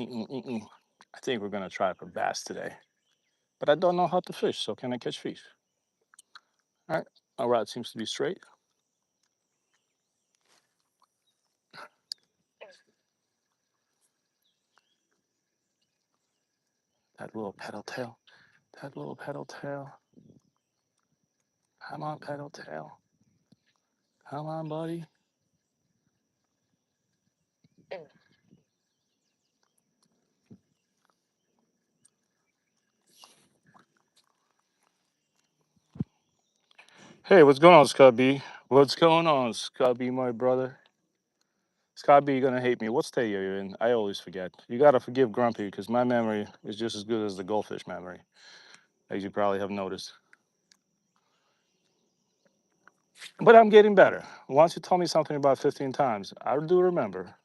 I think we're gonna try for bass today, but I don't know how to fish. So can I catch fish? All right, my rod seems to be straight. That little pedal tail. That little pedal tail. Come on, pedal tail. Come on, buddy. Hey, what's going on, Scott B? What's going on, Scott B, my brother? Scott B, you're gonna hate me. What state are you in? I always forget. You gotta forgive Grumpy because my memory is just as good as the goldfish memory, as you probably have noticed. But I'm getting better. Once you told me something about 15 times, I do remember.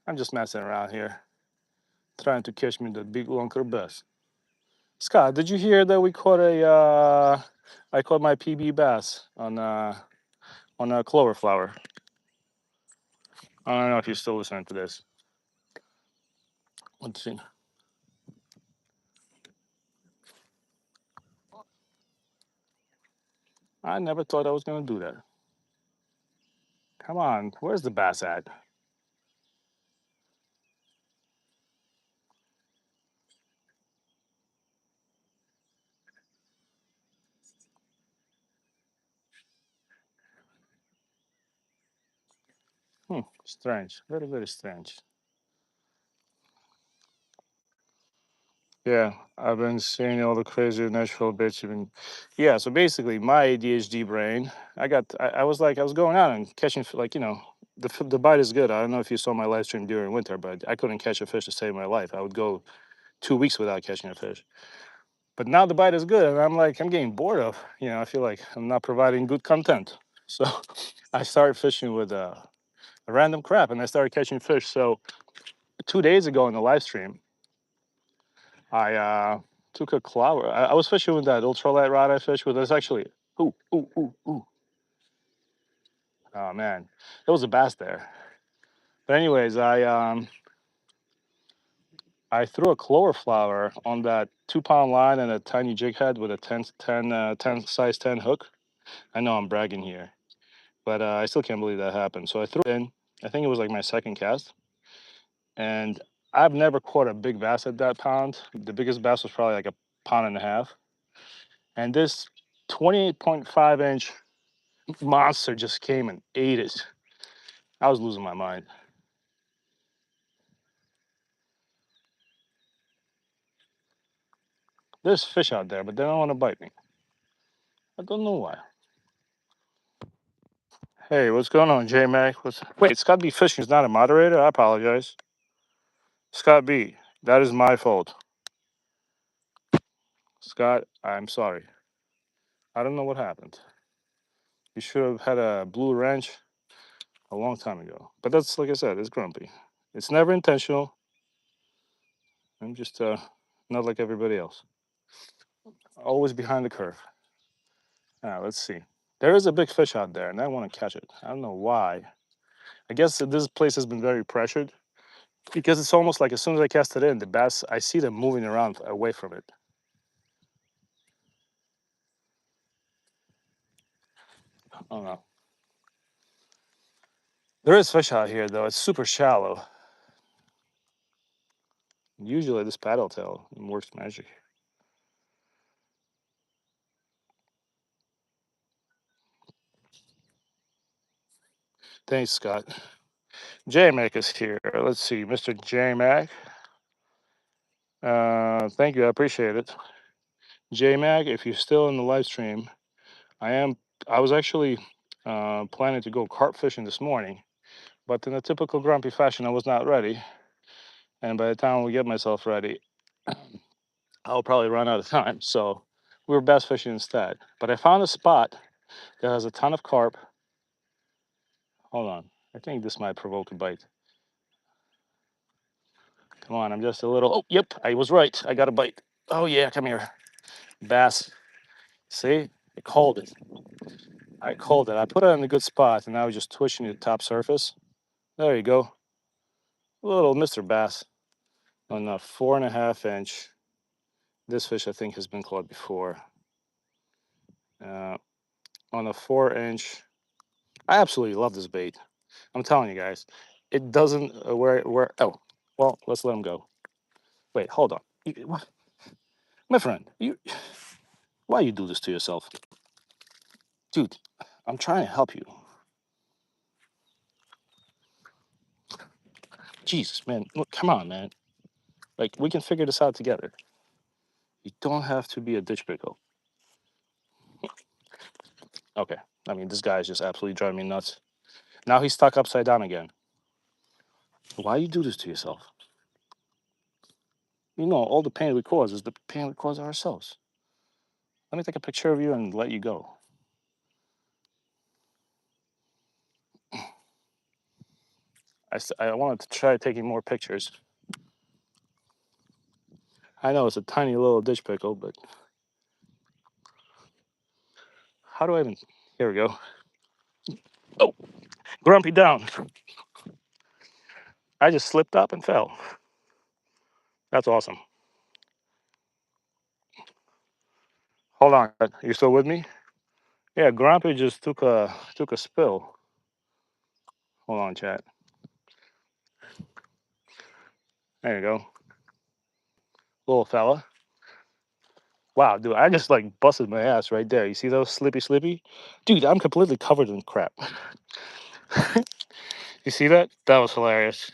I'm just messing around here, trying to catch me the big lunker bass. Scott, did you hear that we caught a? I caught my PB bass on a clover flower. I don't know if you're still listening to this. Let's see. I never thought I was gonna do that. Come on, where's the bass at? Strange. Very, very strange. Yeah, I've been seeing all the crazy Nashville bits. Even, yeah. So basically, my ADHD brain, I was like, I was going out and catching, like, the bite is good. I don't know if you saw my live stream during winter, but I couldn't catch a fish to save my life. I would go 2 weeks without catching a fish. But now the bite is good, and I'm like, I'm getting bored of, I feel like I'm not providing good content. So I started fishing with a random crap, and I started catching fish. So 2 days ago in the live stream, I took a clower. I was fishing with that ultralight rod I fished with. It's actually, ooh, ooh, ooh, ooh. Oh man, there was a bass there. But anyways, I threw a clover flower on that 2 pound line and a tiny jig head with a 10 size 10 hook. I know I'm bragging here, but I still can't believe that happened. So I threw it in. I think it was like my second cast, and I've never caught a big bass at that pound. The biggest bass was probably like a pound and a half, and this 28.5-inch monster just came and ate it. I was losing my mind. There's fish out there, but they don't want to bite me. I don't know why. Hey, what's going on, J Mac? Wait, Scott B Fishing is not a moderator? I apologize. Scott B, that is my fault. Scott, I'm sorry. I don't know what happened. You should have had a blue wrench a long time ago. But that's, like I said, it's grumpy. It's never intentional. I'm just not like everybody else. Always behind the curve. Let's see. There is a big fish out there, and I want to catch it. I don't know why. I guess that this place has been very pressured because it's almost like as soon as I cast it in, the bass, I see them moving around away from it. I don't know. There is fish out here, though. It's super shallow. Usually, this paddle tail works magic. Thanks, Scott. J Mac is here. Let's see, Mr. J Mac. Thank you. I appreciate it. J Mac, if you're still in the live stream, I am. I was actually planning to go carp fishing this morning, but in a typical grumpy fashion, I was not ready. And by the time we get myself ready, I'll probably run out of time. So we were bass fishing instead. But I found a spot that has a ton of carp. Hold on. I think this might provoke a bite. Come on, I'm just a little. Oh, yep, I was right. I got a bite. Oh, yeah, come here. Bass. See? I called it. I called it. I put it in a good spot, and I was just twitching the top surface. There you go. Little Mr. Bass on a 4.5 inch. This fish, I think, has been caught before. Uh, on a 4 inch. I absolutely love this bait. I'm telling you guys, it doesn't where. Oh, well, let's let him go. Wait, hold on, my friend. Why you do this to yourself, dude? I'm trying to help you. Jesus, man, look, come on, man. Like we can figure this out together. You don't have to be a ditch pickle. Okay, I mean this guy is just absolutely driving me nuts. Now he's stuck upside down again. Why you do this to yourself? You know all the pain we cause is the pain we cause ourselves. Let me take a picture of you and let you go. I wanted to try taking more pictures. I know it's a tiny little ditch pickle, but how do I even? Here we go. Oh, grumpy down. I just slipped up and fell. That's awesome. Hold on, you still with me? Yeah, grumpy just took a spill. Hold on, chat. There you go, little fella. Wow, dude, I just like busted my ass right there. You see those slippy? Dude, I'm completely covered in crap. You see that? That was hilarious.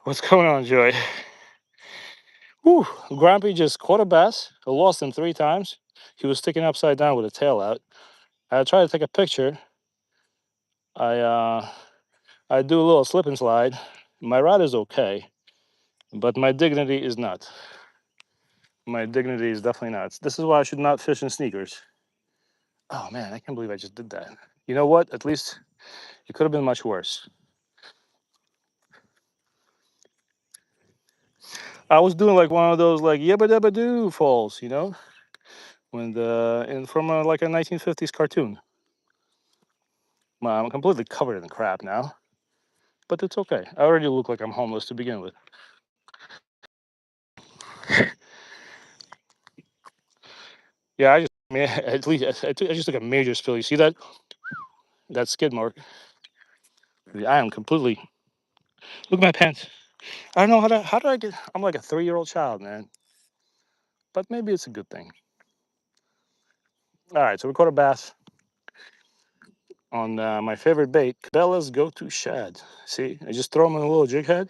What's going on, Joy? Whew, Grumpy just caught a bass. I lost him 3 times. He was sticking upside down with a tail out. I tried to take a picture. I uh, I do a little slip and slide. My rod is okay, but my dignity is not. My dignity is definitely not. This is why I should not fish in sneakers. Oh man, I can't believe I just did that. You know what? At least it could have been much worse. I was doing like one of those like yabba dabba doo falls, you know, when from like a 1950s cartoon. Well, I'm completely covered in crap now, but it's okay. I already look like I'm homeless to begin with. Yeah, I just man, at least I just took a major spill. You see that? That skid mark. I am completely. Look at my pants. I don't know how do I get. I'm like a 3-year-old child, man. But maybe it's a good thing. All right, so we caught a bass on my favorite bait, Cabela's Go-To Shad. See, I just throw them in a little jig head.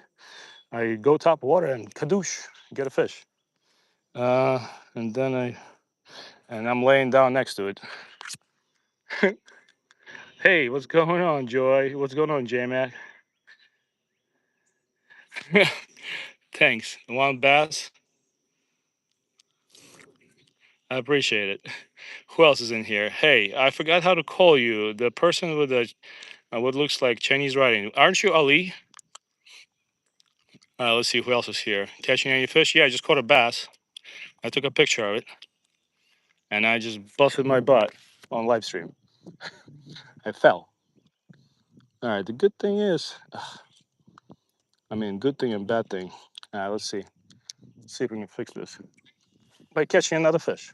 I go top water and kadoosh, get a fish. Uh, and then I'm laying down next to it. Hey, what's going on, Joy? What's going on, J-Mac? Thanks. Want bass? I appreciate it. Who else is in here? Hey, I forgot how to call you. The person with the what looks like Chinese writing. Aren't you Ali? Let's see who else is here. Catching any fish? Yeah, I just caught a bass. I took a picture of it, and I just busted my butt on live stream. I fell. All right. The good thing is, I mean, good thing and bad thing. Let's see. Let's see if we can fix this by catching another fish.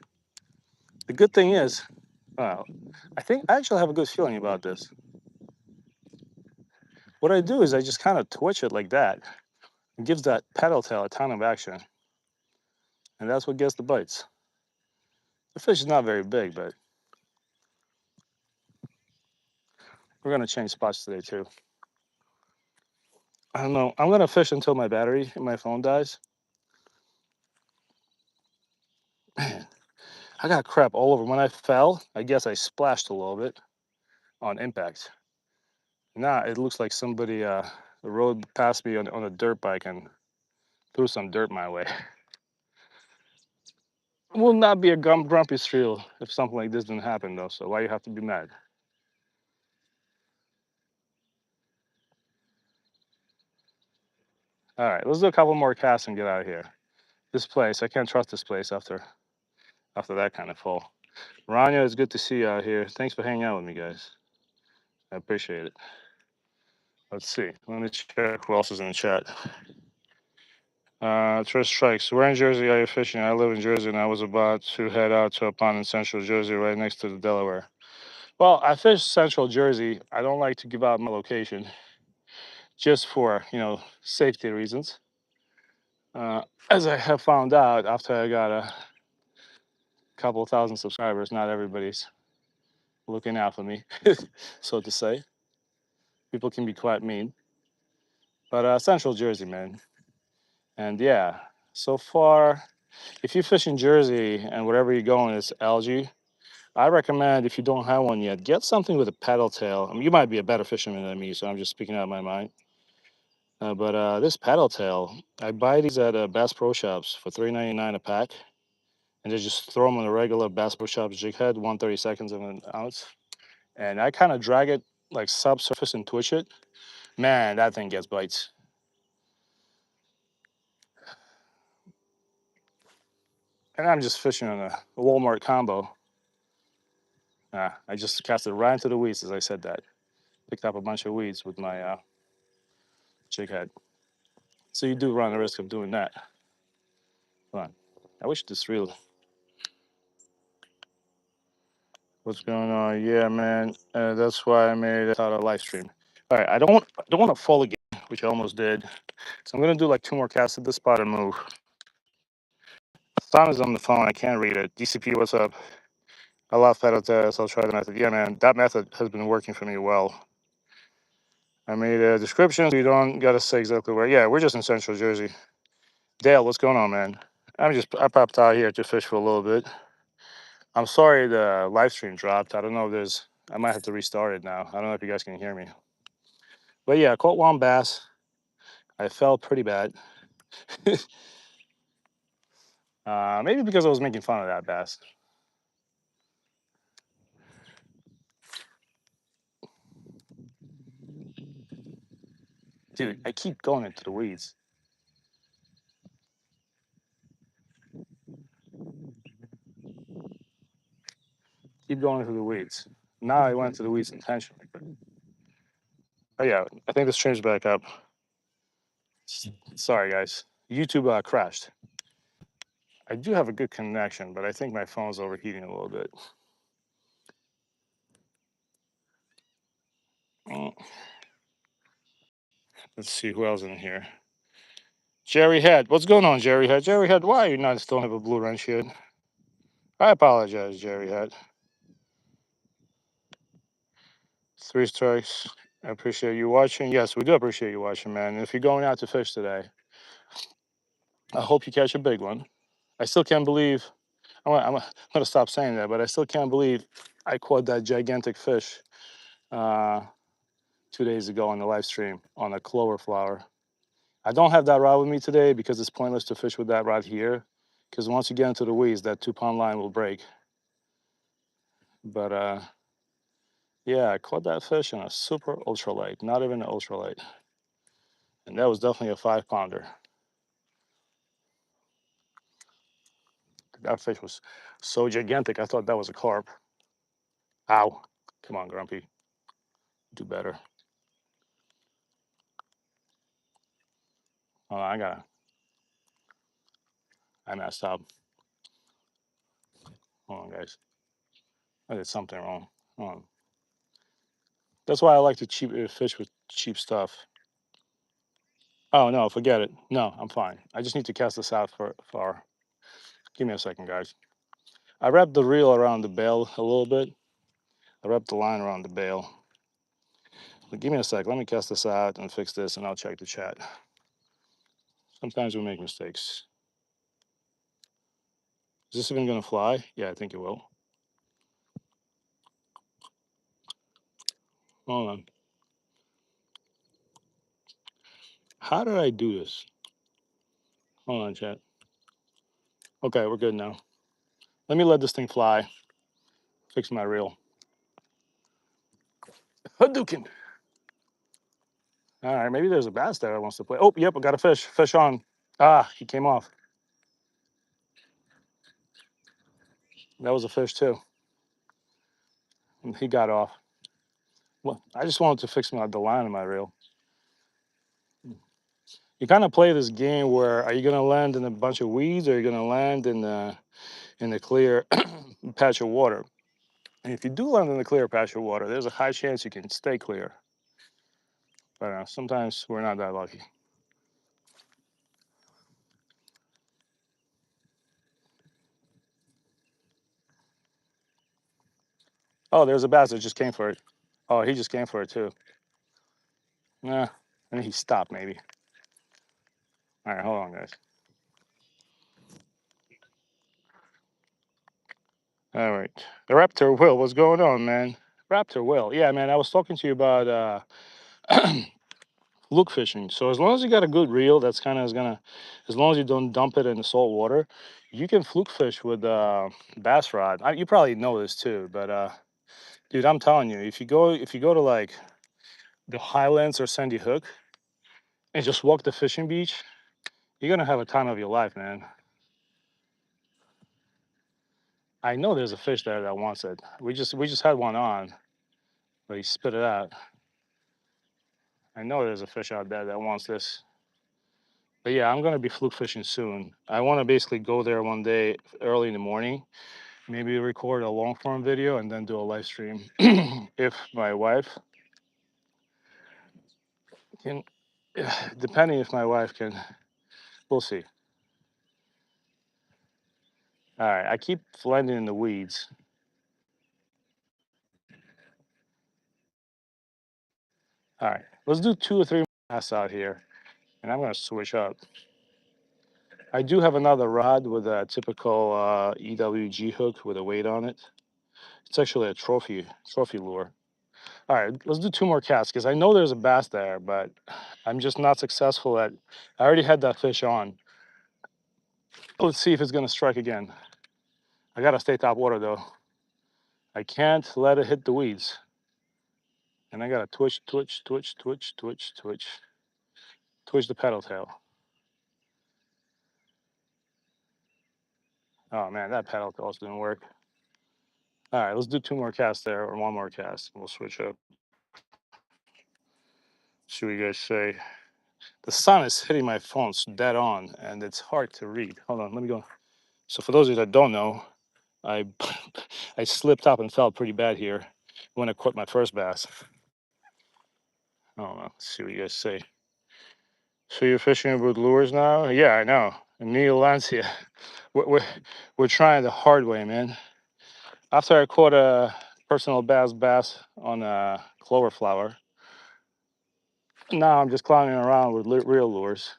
The good thing is, uh, I think I actually have a good feeling about this. What I do is I just kind of twitch it like that. It gives that paddle tail a ton of action, and that's what gets the bites. The fish is not very big, but we're gonna change spots today too. I don't know. I'm gonna fish until my battery in my phone dies. Man, I got crap all over. When I fell, I guess I splashed a little bit on impact. Now it looks like somebody rode past me on a dirt bike and threw some dirt my way. Will not be a grumpy streal if something like this didn't happen though. So why you have to be mad? All right, let's do a couple more casts and get out of here. This place, I can't trust this place after that kind of fall. Rania, it's good to see you out here. Thanks for hanging out with me, guys. I appreciate it. Let's see. Let me check who else is in the chat. Trish Strikes. Where in Jersey are you fishing? I live in Jersey and I was about to head out to a pond in central Jersey right next to the Delaware. Well, I fish central Jersey. I don't like to give out my location just for, safety reasons. As I have found out after I got a couple of thousand subscribers, not everybody's looking out for me, so to say. People can be quite mean. But central Jersey, man. And yeah, so far, if you fish in Jersey and wherever you're going is algae, I recommend if you don't have one yet, get something with a paddle tail. I mean, you might be a better fisherman than me, so I'm just speaking out of my mind. But this paddle tail, I buy these at Bass Pro Shops for $3.99 a pack, and they just throw them on a regular Bass Pro Shops jig head, 1/32 of an ounce, and I kind of drag it like subsurface and twitch it. Man, that thing gets bites. And I'm just fishing on a Walmart combo. I just cast it right into the weeds as I said that. Picked up a bunch of weeds with my jig head. So you do run the risk of doing that. Come on. I wish this reel. What's going on? Yeah, man. That's why I made it out a live stream. All right, I don't want to fall again, which I almost did. So I'm gonna do like two more casts at this spot and move. Tom is on the phone. I can't read it. DCP, what's up? I love pedal test. I'll try the method. Yeah, man, that method has been working for me well. I made a description. So you don't gotta say exactly where. Yeah, we're just in Central Jersey. Dale, what's going on, man? I popped out here to fish for a little bit. I'm sorry the live stream dropped. I don't know if I might have to restart it now. I don't know if you guys can hear me. But yeah, I caught one bass. I felt pretty bad. Maybe because I was making fun of that bass. Dude, I keep going into the weeds. Keep going into the weeds. Now I went to the weeds intentionally. Oh yeah, I think the stream's back up. Sorry guys, YouTube crashed. I do have a good connection, but I think my phone's overheating a little bit. Mm. Let's see who else in here. Jerry Head, what's going on, Jerry Head? Jerry Head, why are you not still have a blue wrench here? I apologize, Jerry Head. 3 strikes. I appreciate you watching. Yes, we do appreciate you watching, man. And if you're going out to fish today, I hope you catch a big one. I still can't believe, I'm gonna stop saying that, but I still can't believe I caught that gigantic fish 2 days ago on the live stream on a clover flower. I don't have that rod with me today because it's pointless to fish with that rod here, because once you get into the weeds, that 2 pound line will break. But yeah, I caught that fish on a super ultralight, not even an ultralight. And that was definitely a 5 pounder. That fish was so gigantic, I thought that was a carp. Ow. Come on, Grumpy. Do better. Oh, I messed up. Hold on, guys. I did something wrong. Hold on. That's why I like to fish with cheap stuff. Oh, no, forget it. No, I'm fine. I just need to cast this out for far. Give me a second, guys. I wrapped the reel around the bail a little bit. I wrapped the line around the bail. But give me a sec. Let me cast this out and fix this, and I'll check the chat. Sometimes we make mistakes. Is this even going to fly? Yeah, I think it will. Hold on. How did I do this? Hold on, chat. Okay, we're good now. Let me let this thing fly. Fix my reel. Hadouken. All right, maybe there's a bass there that wants to play. Oh, yep, I got a fish. Fish on. Ah, he came off. That was a fish too. And he got off. Well, I just wanted to fix the line of my reel. You kind of play this game where are you going to land in a bunch of weeds or are you going to land in the clear patch of water? And if you do land in the clear patch of water, there's a high chance you can stay clear. But sometimes we're not that lucky. Oh, there's a bass that just came for it. Oh, he just came for it too. Yeah, and he stopped maybe. All right, hold on, guys. All right, the Raptor Will, what's going on, man? Raptor Will, yeah, man. I was talking to you about fluke fishing. So as long as you got a good reel, that's kind of is gonna, as long as you don't dump it in the salt water, you can fluke fish with bass rod. You probably know this too, but dude, I'm telling you, if you go to like the Highlands or Sandy Hook and just walk the fishing beach, you're gonna have a time of your life, man. I know there's a fish there that wants it. We just had one on, but he spit it out. I know there's a fish out there that wants this. But yeah, I'm gonna be fluke fishing soon. I want to basically go there one day early in the morning, maybe record a long form video and then do a live stream. If my wife can, depending if my wife can, we'll see. All right, I keep landing in the weeds. All right, let's do 2 or 3 casts out here, and I'm gonna switch up. I do have another rod with a typical EWG hook with a weight on it. It's actually a trophy lure. All right, let's do 2 more casts because I know there's a bass there, but I'm just not successful at. I already had that fish on. Let's see if it's gonna strike again. I gotta stay top water though. I can't let it hit the weeds. And I gotta twitch, twitch, twitch, twitch, twitch, twitch, twitch the pedal tail. Oh man, that pedal tail didn't work. All right, let's do 2 more casts there or 1 more cast. We'll switch up. See what you guys say. The sun is hitting my phone dead on, and it's hard to read. Hold on, let me go. So for those of you that don't know, I I slipped up and fell pretty bad here when I caught my first bass. I don't know. Let's see what you guys say. So you're fishing with lures now? Yeah, I know. Neil Lancia. We're, we're, we're trying the hard way, man. After I caught a personal bass on a clover flower, now I'm just clowning around with real lures.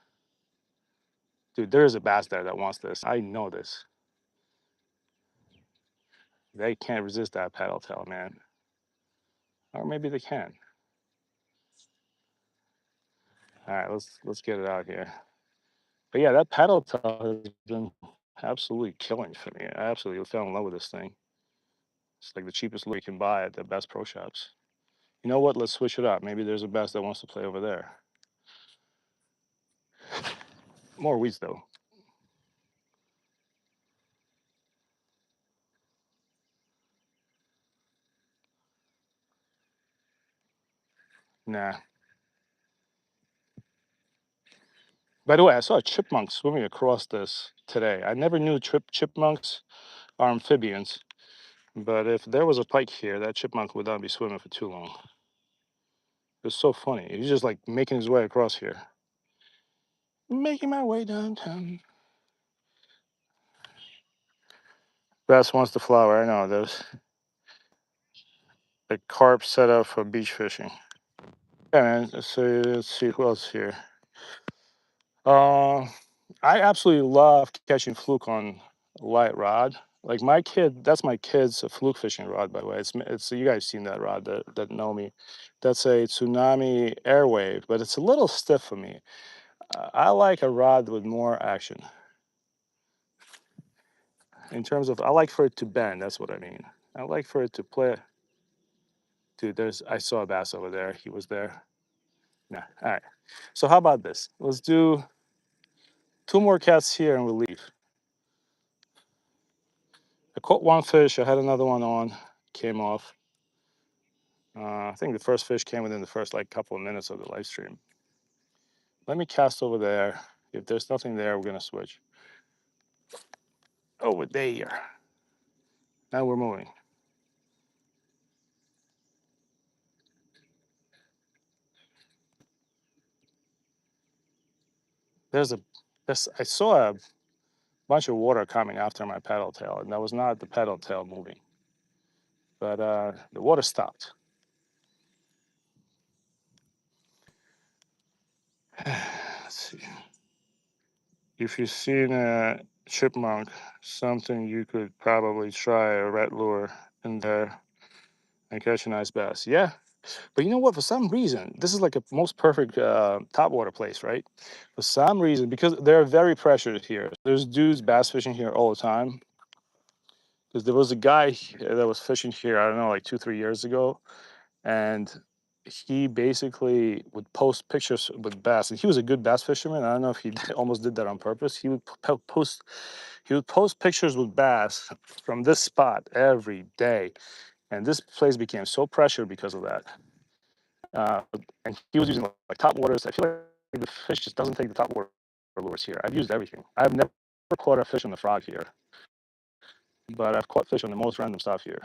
Dude, there is a bass there that wants this. I know this. They can't resist that paddle tail, man. Or maybe they can. All right, let's get it out here. But yeah, that paddle tail has been absolutely killing for me. I absolutely fell in love with this thing. It's like the cheapest lure you can buy at the best pro shops. You know what? Let's switch it up. Maybe there's a bass that wants to play over there. More weeds though. Nah. By the way, I saw a chipmunk swimming across this today. I never knew chipmunks are amphibians, but if there was a pike here, that chipmunk would not be swimming for too long. It's so funny. He's just like making his way across here. Making my way downtown. Bass wants the flower. I know there's a carp set up for beach fishing. Yeah, man. So let's see who else here. Uh, I absolutely love catching fluke on light rod. Like my kid, that's my kid's fluke fishing rod, by the way. It's you guys seen that rod that know me. That's a Tsunami Airwave, but it's a little stiff for me. I like a rod with more action. In terms of, I like for it to bend. That's what I mean. I like for it to play. Dude, I saw a bass over there. He was there. Nah. All right. So how about this? Let's do 2 more casts here and we'll leave. I caught one fish. I had another one on, came off. I think the first fish came within the first like couple of minutes of the live stream. Let me cast over there. If there's nothing there, we're gonna switch over there. Now we're moving. There's a, I saw a bunch of water coming after my paddle tail, and that was not the paddle tail moving, but the water stopped. Let's see. If you've seen a chipmunk, something you could probably try a red lure in there and catch a nice bass. Yeah, but you know what? For some reason, this is like a most perfect topwater place, right? For some reason, because they're very pressured here. There's dudes bass fishing here all the time. Because there was a guy that was fishing here, I don't know, like 2, 3 years ago, and he basically would post pictures with bass, and he was a good bass fisherman. I don't know if he almost did that on purpose. He would post pictures with bass from this spot every day, and this place became so pressured because of that. Uh, and he was using like top waters. I feel like the fish just doesn't take the top water lures here. I've used everything. I've never caught a fish on the frog here, but I've caught fish on the most random stuff here.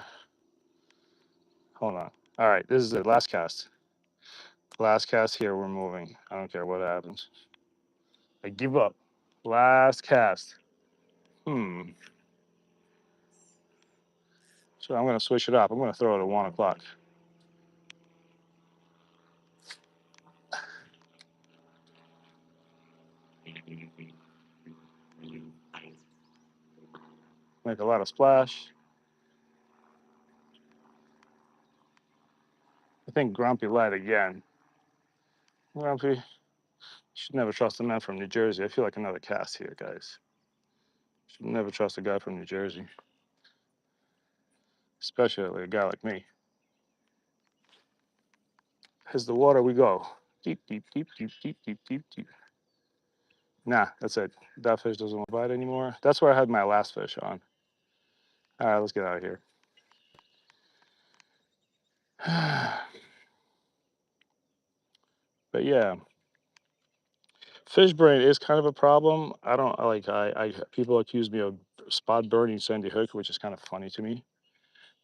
Hold on. All right, this is the last cast. Last cast here. We're moving. I don't care what happens. I give up. Last cast. Hmm. So I'm gonna switch it up. I'm gonna throw it at 1 o'clock. Make a lot of splash. I think Grumpy lied again. Grumpy, should never trust a man from New Jersey. I feel like another cast here, guys. Should never trust a guy from New Jersey, especially a guy like me. As the water we go. Deep, deep, deep, deep, deep, deep, deep, deep. Nah, that's it. That fish doesn't want to bite anymore. That's where I had my last fish on. All right, let's get out of here. But yeah, fish brain is kind of a problem. I don't like I people accuse me of spot burning Sandy Hook, which is kind of funny to me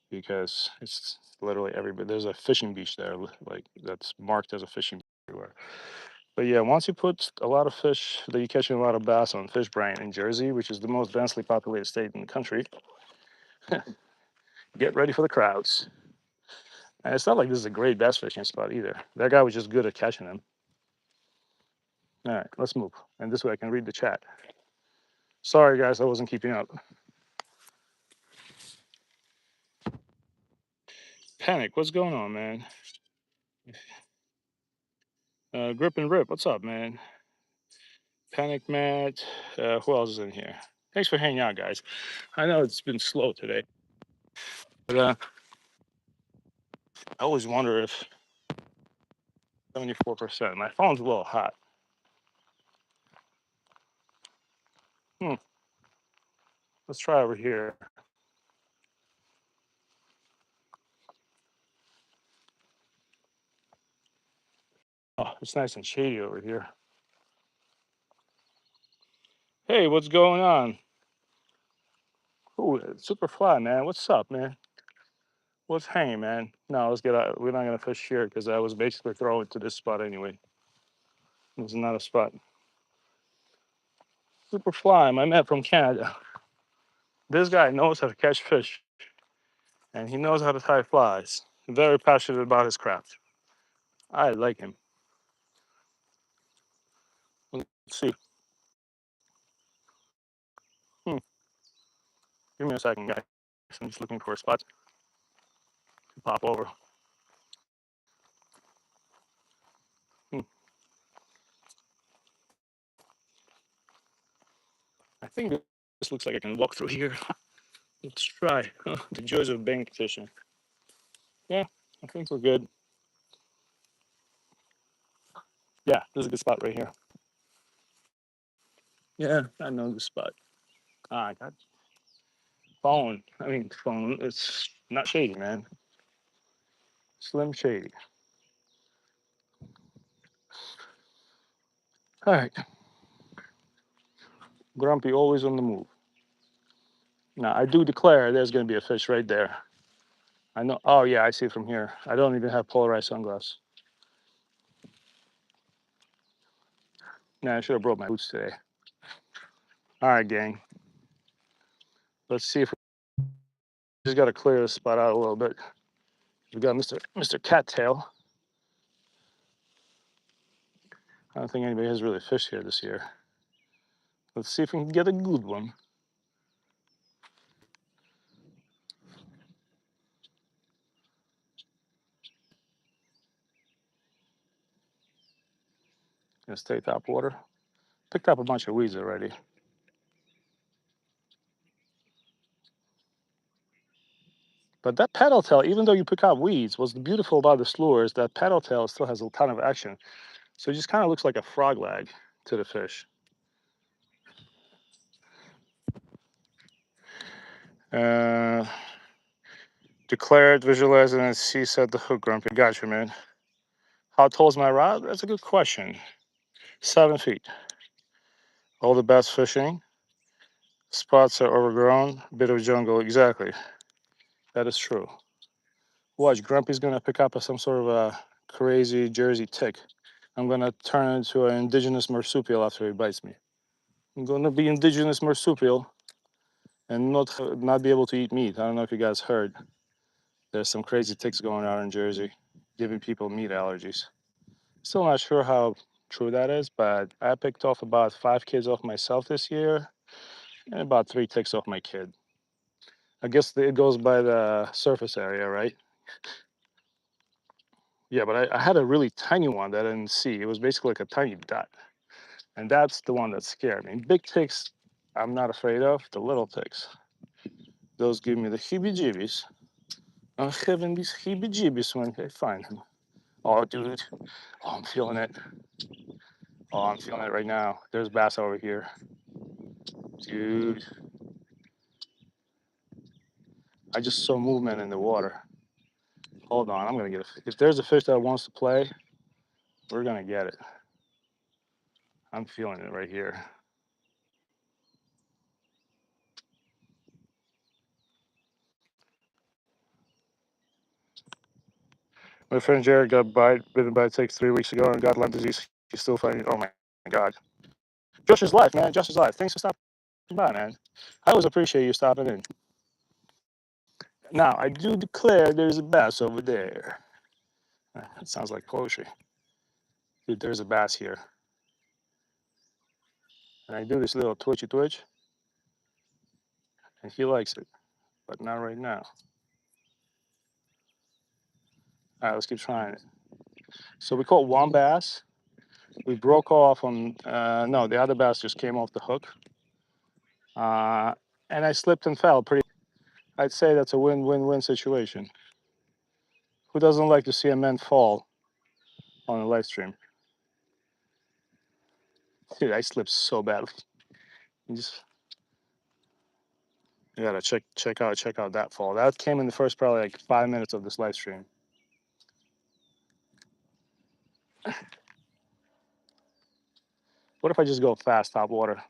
because it's literally everybody. There's a fishing beach there, like that's marked as a fishing beach everywhere. But yeah, once you put a lot of fish that you're catching a lot of bass on fish brain in Jersey, which is the most densely populated state in the country, get ready for the crowds. And it's not like this is a great bass fishing spot either. That guy was just good at catching them. All right, let's move. And this way I can read the chat. Sorry, guys, I wasn't keeping up. Panic, what's going on, man? Grip and Rip, what's up, man? Panic Matt, who else is in here? Thanks for hanging out, guys. I know it's been slow today, but I always wonder if 74%. My phone's a little hot. Hmm. Let's try over here. Oh, it's nice and shady over here. Hey, what's going on? Ooh, Superfly, man. What's up, man? What's hanging, man? No, let's get out. We're not gonna fish here because I was basically throwing to this spot anyway. This is not a spot. Superfly, my man from Canada. This guy knows how to catch fish and he knows how to tie flies. Very passionate about his craft. I like him. Let's see. Hmm. Give me a second, guys. I'm just looking for a spot to pop over. Hmm. I think this looks like I can walk through here. Let's try. The joys of bank fishing. Yeah, I think we're good. Yeah, this is a good spot right here. Yeah, I know this spot. Ah, I got phone. I mean, phone. It's not shady, man. Slim shady. All right. Grumpy, always on the move. Now, I do declare there's going to be a fish right there. I know. Oh, yeah, I see it from here. I don't even have polarized sunglasses. Nah, I should have brought my boots today. All right, gang. Let's see if we just got to clear this spot out a little bit. We got Mr. Cattail. I don't think anybody has really fished here this year. Let's see if we can get a good one. Gonna stay top water. Picked up a bunch of weeds already. But that paddle tail, even though you pick up weeds, what's beautiful about this lure is that paddle tail still has a ton of action. So it just kind of looks like a frog leg to the fish. Uh, Declared, visualize, and then see set the hook, Grumpy. Gotcha, man. How tall's my rod? That's a good question. 7 feet. All the best fishing. Spots are overgrown. Bit of jungle. Exactly. That is true. Watch, Grumpy's gonna pick up some sort of a crazy Jersey tick. I'm gonna turn into an indigenous marsupial after he bites me. I'm gonna be indigenous marsupial and not be able to eat meat. I don't know if you guys heard. There's some crazy ticks going on in Jersey, giving people meat allergies. Still not sure how true that is, but I picked off about 5 kids off myself this year and about 3 ticks off my kid. I guess it goes by the surface area, right? Yeah, but I had a really tiny one that I didn't see. It was basically like a tiny dot. And that's the one that scared me. Big ticks, I'm not afraid of. The little ticks, those give me the heebie-jeebies. I'm having these heebie-jeebies when I find them. Oh, dude. Oh, I'm feeling it. Oh, I'm feeling it right now. There's bass over here. Dude. I just saw movement in the water. Hold on, I'm going to get a... If there's a fish that wants to play, we're going to get it. I'm feeling it right here. My friend Jared got bitten by a tick 3 weeks ago and got Lyme disease. He's still fighting. Oh my God. Josh is live, man. Josh is live. Thanks for stopping by, man. I always appreciate you stopping in. Now, I do declare there's a bass over there. It sounds like poetry. Dude, there's a bass here. And I do this little twitchy twitch, and he likes it, but not right now. All right, let's keep trying it. So we caught one bass. We broke off on, no, the other bass just came off the hook. And I slipped and fell pretty. I'd say that's a win-win-win situation. Who doesn't like to see a man fall on a live stream? Dude, I slipped so badly. You just you gotta check out that fall. That came in the first probably like 5 minutes of this live stream. What if I just go fast top water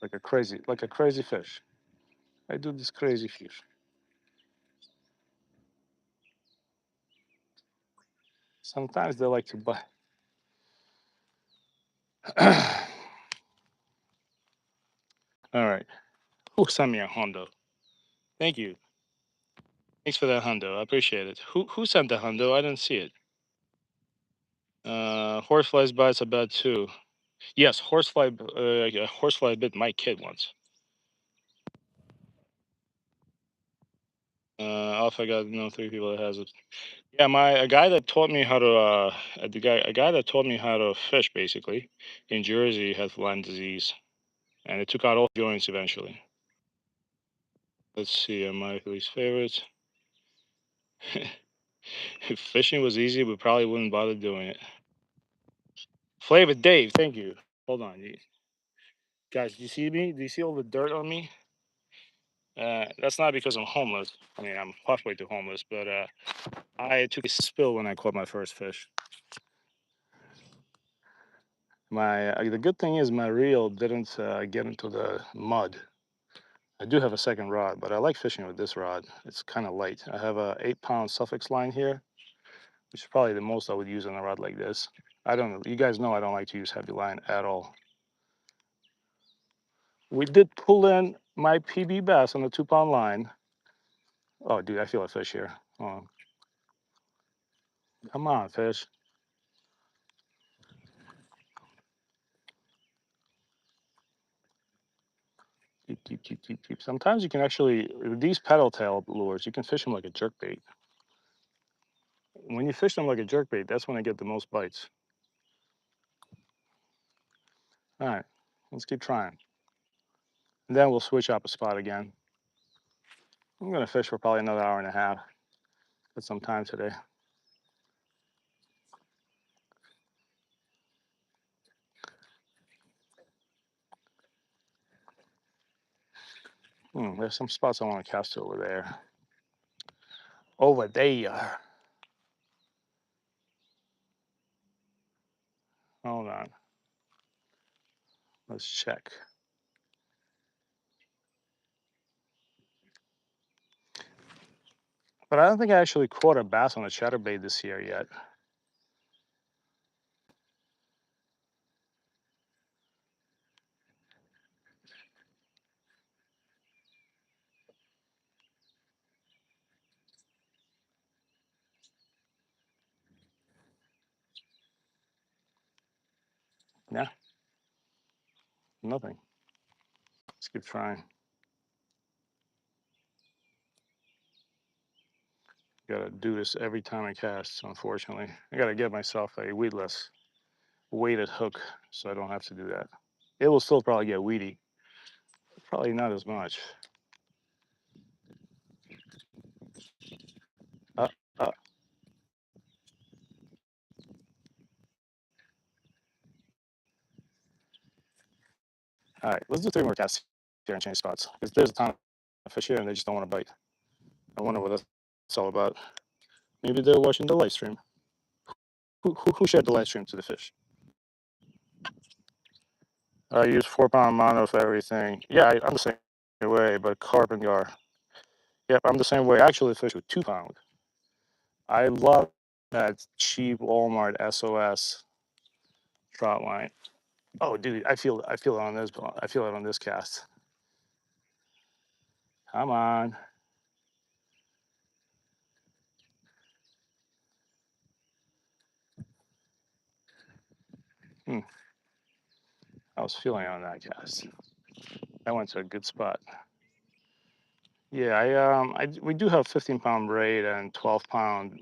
like a crazy fish? I do this crazy fish. Sometimes they like to bite. All right. Who sent me a hundo? Thank you. Thanks for that hundo. I appreciate it. Who sent the hundo? I didn't see it. Horseflies bites are bad too. Yes, a horsefly bit my kid once. Alpha got 3 people that has it. Yeah, a guy that taught me how to a guy that taught me how to fish basically in Jersey had Lyme disease, and it took out all joints eventually. Let's see, my least favorites. If fishing was easy, we probably wouldn't bother doing it. Flavor Dave, thank you. Hold on, guys. Do you see me? Do you see all the dirt on me? That's not because I'm homeless. I mean, I'm halfway to homeless, but I took a spill when I caught my first fish. The good thing is my reel didn't get into the mud. I do have a second rod, but I like fishing with this rod. It's kind of light. I have a 8 pound Suffix line here, which is probably the most I would use on a rod like this. I don't know. You guys know I don't like to use heavy line at all. We did pull in my PB bass on the 2 pound line. Oh, dude, I feel a fish here. Oh, come on, fish. Keep, keep, keep, keep, keep. Sometimes you can actually, with these paddle tail lures, you can fish them like a jerk bait. When you fish them like a jerk bait, that's when I get the most bites. All right, let's keep trying. And then we'll switch up a spot again. I'm gonna fish for probably another hour and a half. Get some time today. There's some spots I want to cast to over there. Over there. Hold on. Let's check. But I don't think I actually caught a bass on a chatterbait this year yet. Yeah, nothing. Let's keep trying. Gotta do this every time I cast, unfortunately. I gotta get myself a weedless weighted hook so I don't have to do that. It will still probably get weedy. Probably not as much. Uh, uh, all right, let's do 3 more casts here and change spots. Because there's a ton of fish here and they just don't want to bite. I wonder what that's all about. Maybe they're watching the live stream. Who shared the live stream to the fish? I use 4 pound mono for everything. Yeah, I'm the same way, but carbon gar. Yep, I'm the same way. I actually fish with 2 pound. I love that cheap Walmart SOS trout line. Oh, dude, I feel it on this. I feel it on this cast. Come on. Hmm, I was feeling on that cast. I went to a good spot. Yeah, we do have 15 pound braid and 12 pound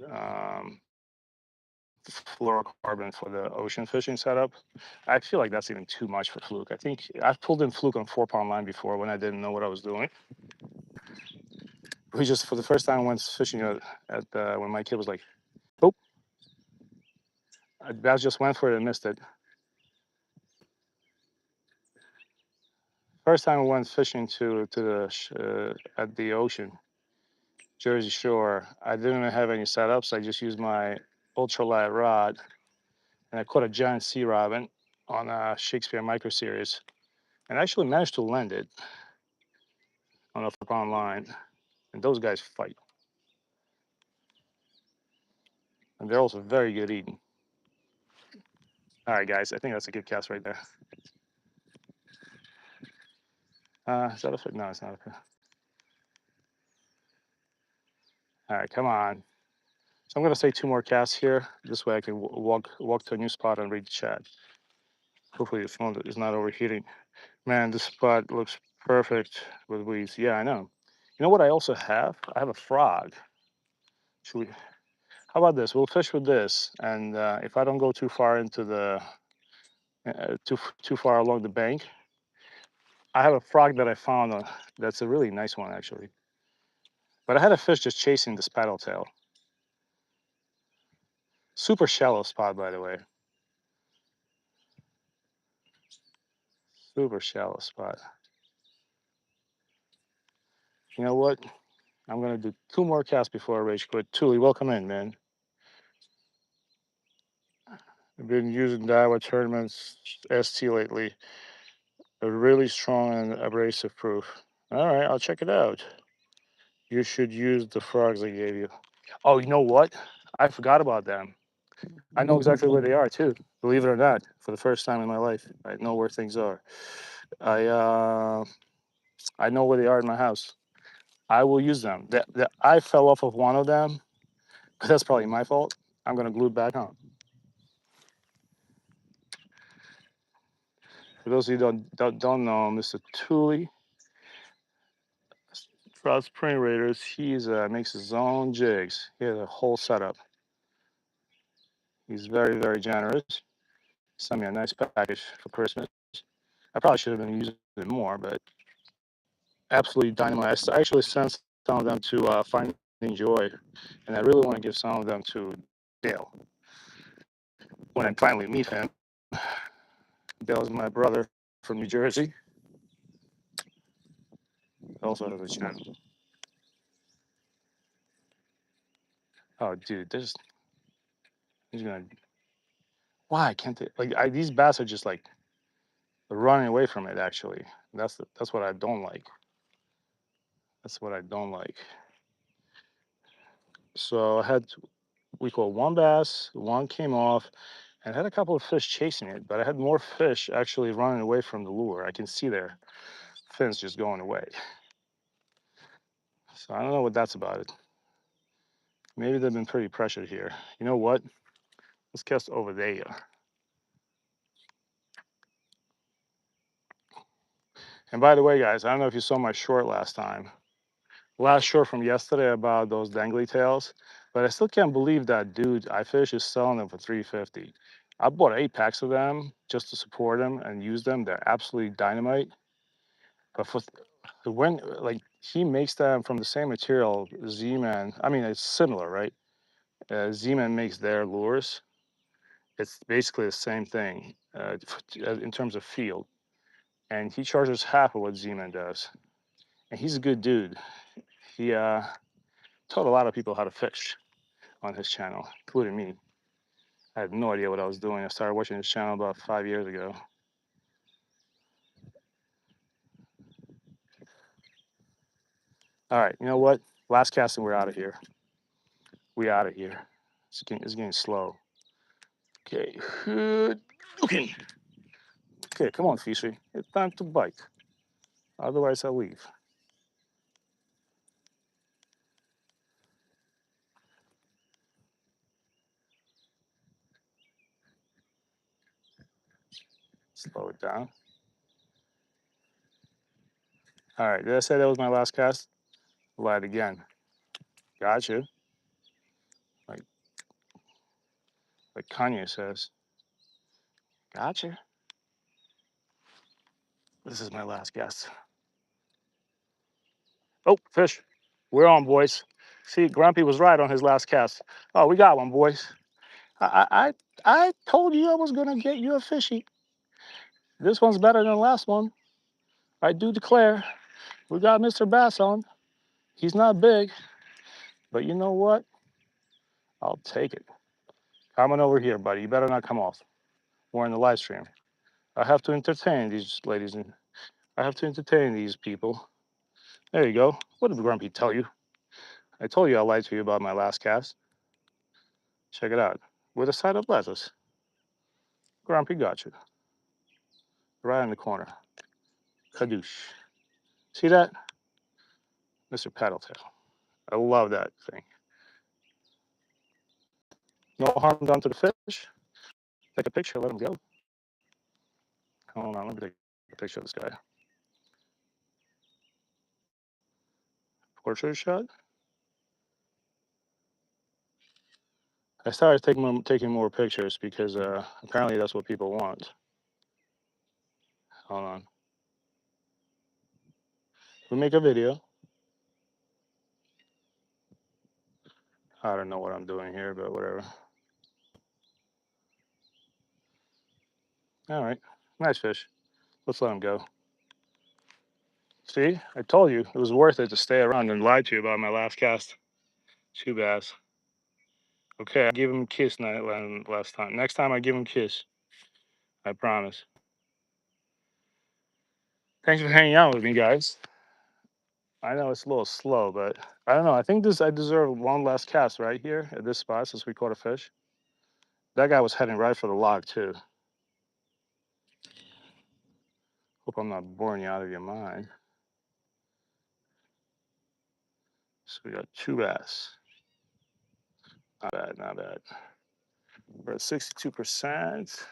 fluorocarbon for the ocean fishing setup. I feel like that's even too much for fluke. I think I've pulled in fluke on 4 pound line before when I didn't know what I was doing. We just for the first time went fishing at when my kid was like, "Oh, Bass just went for it and missed it." First time I went fishing to the at the ocean, Jersey Shore. I didn't have any setups. I just used my ultralight rod, and I caught a giant sea robin on a Shakespeare micro series, and I actually managed to land it on a 4 pound line. And those guys fight, and they're also very good eating. All right, guys, I think that's a good cast right there. Is that a fit? No, it's not a fit. All right, come on. So I'm gonna say 2 more casts here. This way I can walk to a new spot and read the chat. Hopefully the phone is not overheating. Man, this spot looks perfect with weeds. Yeah, I know. You know what I also have? I have a frog. Should we? How about this? We'll fish with this, and if I don't go too far into the too far along the bank, I have a frog that I found. That's a really nice one actually. But I had a fish just chasing this paddle tail. Super shallow spot, by the way. Super shallow spot. You know what? I'm gonna do 2 more casts before I rage quit. Tuli, welcome in, man. I've been using Daiwa tournaments ST lately. A really strong and abrasive proof. All right, I'll check it out. You should use the frogs I gave you. Oh, you know what? I forgot about them. I know exactly where they are too. Believe it or not, for the first time in my life, I know where things are. I uh, I know where they are in my house. I will use them. I fell off of one of them, but that's probably my fault. I'm gonna glue it back on. For those of you who don't know, Mr. Thule, Trout Spring Raiders, he's makes his own jigs. He has a whole setup. He's very generous. Sent me a nice package for Christmas. I probably should have been using it more, but absolutely dynamite. I actually sent some of them to Finding Joy, and I really want to give some of them to Dale when I finally meet him. Dale is my brother from New Jersey. Also has a channel. Oh, dude, he's gonna. Why can't they? Like, these bats are just like running away from it. Actually, that's what I don't like. That's what I don't like. So I had we caught one bass, one came off, and I had a couple of fish chasing it, but I had more fish actually running away from the lure. I can see their fins just going away. So I don't know what that's about it. Maybe they've been pretty pressured here. You know what? Let's cast over there. And by the way, guys, I don't know if you saw my short last time. Last short from yesterday about those dangly tails, but I still can't believe that dude iFish is selling them for 350. I bought 8 packs of them just to support them and use them. They're absolutely dynamite. But for when like he makes them from the same material, Z-Man. I mean, it's similar, right? Z-Man makes their lures. It's basically the same thing in terms of field, and he charges half of what Z-Man does. And he's a good dude. He taught a lot of people how to fish on his channel, including me. I had no idea what I was doing. I started watching his channel about 5 years ago. All right, you know what? Last casting, we're out of here. We out of here. It's getting slow. Okay, okay. Okay, come on, Fishy. It's time to bite. Otherwise, I'll leave. Slow it down. All right, did I say that was my last cast? Lied again. Gotcha. Like Kanye says. Gotcha. This is my last cast. Oh, fish. We're on, boys. See, Grumpy was right on his last cast. Oh, we got one, boys. I told you I was gonna get you a fishy. This one's better than the last one. I do declare. We got Mr. Bass on. He's not big, but you know what? I'll take it. Come on over here, buddy. You better not come off. We're in the live stream. I have to entertain these ladies and I have to entertain these people. There you go. What did Grumpy tell you? I told you I lied to you about my last cast. Check it out. With a side of lettuce. Grumpy got you. Right in the corner. Kadoosh. See that? Mr. Paddletail. I love that thing. No harm done to the fish. Take a picture, let him go. Hold on, let me take a picture of this guy. Portrait shot. I started taking more pictures because apparently that's what people want. Hold on. We make a video. I don't know what I'm doing here, but whatever. All right, nice fish. Let's let him go. See, I told you it was worth it to stay around and lie to you about my last cast. 2 bass. Okay, I gave him a kiss last time. Next time I give him a kiss. I promise. Thanks for hanging out with me, guys. I know it's a little slow, but I don't know. I think this I deserve one last cast right here at this spot since we caught a fish. That guy was heading right for the log too. Hope I'm not boring you out of your mind. So we got 2 bass. Not bad, not bad. We're at 62%.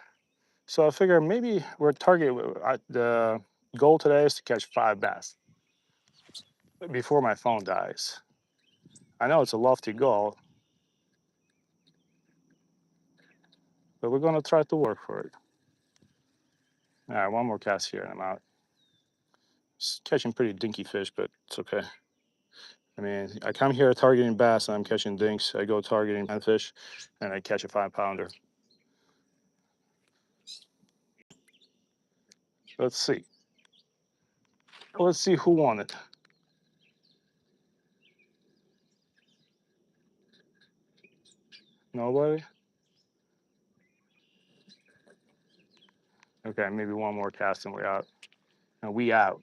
So I figure maybe we're target. The goal today is to catch 5 bass before my phone dies. I know it's a lofty goal, but we're going to try to work for it. All right, one more cast here and I'm out. Catching pretty dinky fish, but it's okay. I mean, I come here targeting bass and I'm catching dinks. I go targeting panfish and I catch a 5 pounder. Let's see. Let's see who won it. Nobody? Okay, maybe one more cast and we're out. And we out.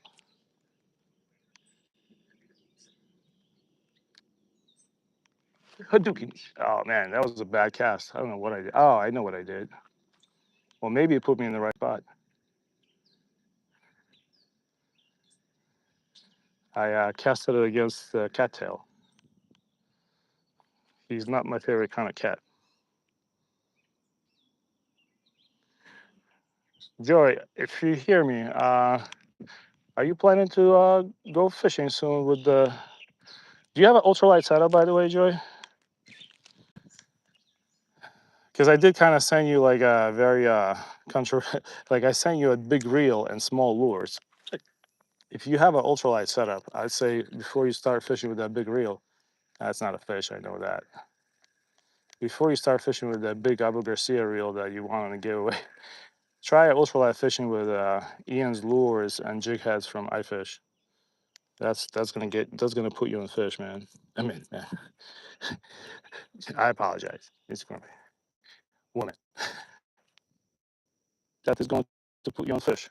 Hadouken. Oh man, that was a bad cast. I don't know what I did. Oh, I know what I did. Well, maybe it put me in the right spot. I casted it against Cattail. He's not my favorite kind of cat. Joey, if you hear me, are you planning to go fishing soon with the? Do you have an ultralight setup, by the way, Joey? Because I did kind of send you like a very like I sent you a big reel and small lures. If you have an ultralight setup, I'd say before you start fishing with that big reel, that's not a fish. I know that. Before you start fishing with that big Abu Garcia reel that you want on a giveaway, try ultralight fishing with Ian's lures and jig heads from iFish. That's gonna put you on fish, man. I mean, I apologize. It's gonna be woman. That is going to put you on fish.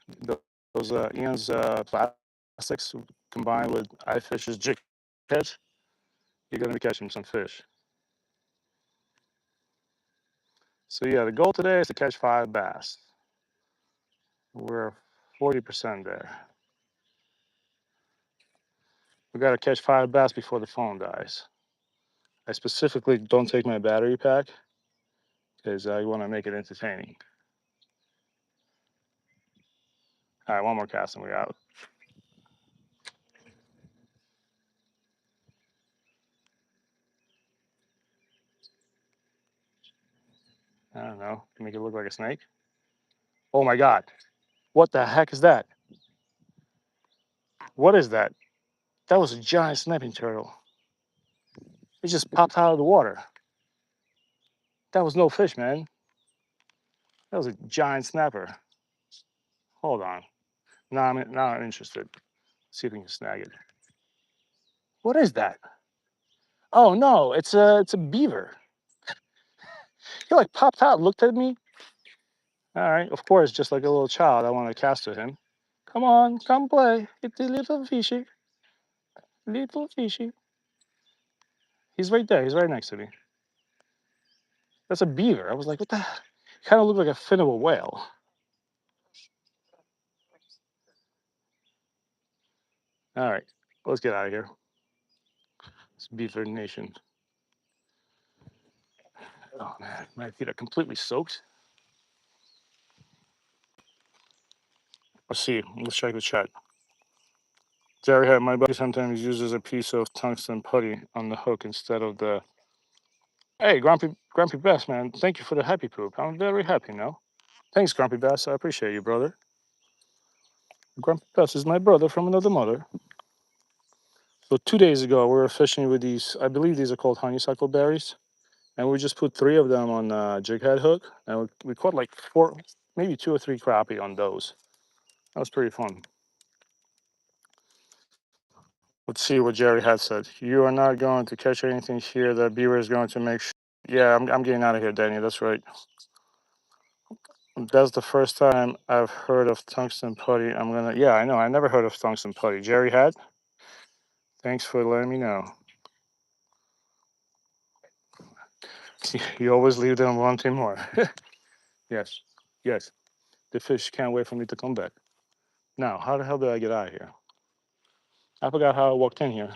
Those Ian's plastics combined with iFish's jig heads, you're gonna be catching some fish. So yeah, the goal today is to catch 5 bass. We're 40% there. We got to catch 5 bass before the phone dies. I specifically don't take my battery pack because I want to make it entertaining. All right, one more cast and we're out. I don't know. Make it look like a snake. Oh my God. What the heck is that? What is that? That was a giant snapping turtle. It just popped out of the water. That was no fish, man. That was a giant snapper. Hold on. Now I'm interested. See if we can snag it. What is that? Oh no, it's a beaver. He like popped out, looked at me. All right, of course, just like a little child, I want to cast to him. Come on, come play. It's a little fishy, little fishy. He's right there. He's right next to me. That's a beaver. I was like, what the? Kind of looked like a fin of a whale. All right, let's get out of here. It's Beaver Nation. Oh man, my feet are completely soaked. Let's see. Let's check the chat. Jerry had my buddy sometimes uses a piece of tungsten putty on the hook instead of the. Hey, Grumpy Bass, man. Thank you for the happy poop. I'm very happy now. Thanks, Grumpy Bass. I appreciate you, brother. Grumpy Bass is my brother from another mother. So 2 days ago, we were fishing with these. I believe these are called honeysuckle berries, and we just put 3 of them on a jig head hook, and we caught like 4, maybe 2 or 3 crappie on those. That was pretty fun. Let's see what Jerry had said. You are not going to catch anything here. The beaver is going to make sure. Yeah, I'm getting out of here, Danny. That's right. That's the first time I've heard of tungsten putty. I'm gonna. Yeah, I know. I never heard of tungsten putty. Jerry had. Thanks for letting me know. You always leave them wanting more. Yes, yes. The fish can't wait for me to come back. Now, how the hell did I get out of here? I forgot how I walked in here.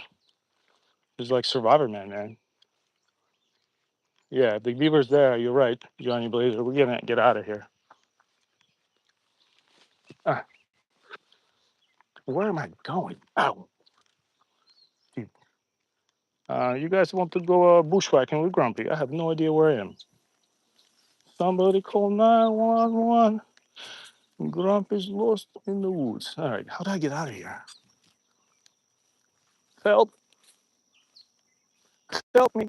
It's like Survivor Man, man. Yeah, the beaver's there. You're right, Johnny Blazer. We're gonna get out of here. Ah, where am I going? Ow. Dude. You guys want to go bushwhacking with Grumpy? I have no idea where I am. Somebody call 911. Grumpy's lost in the woods. All right, how did I get out of here? Help! Help me!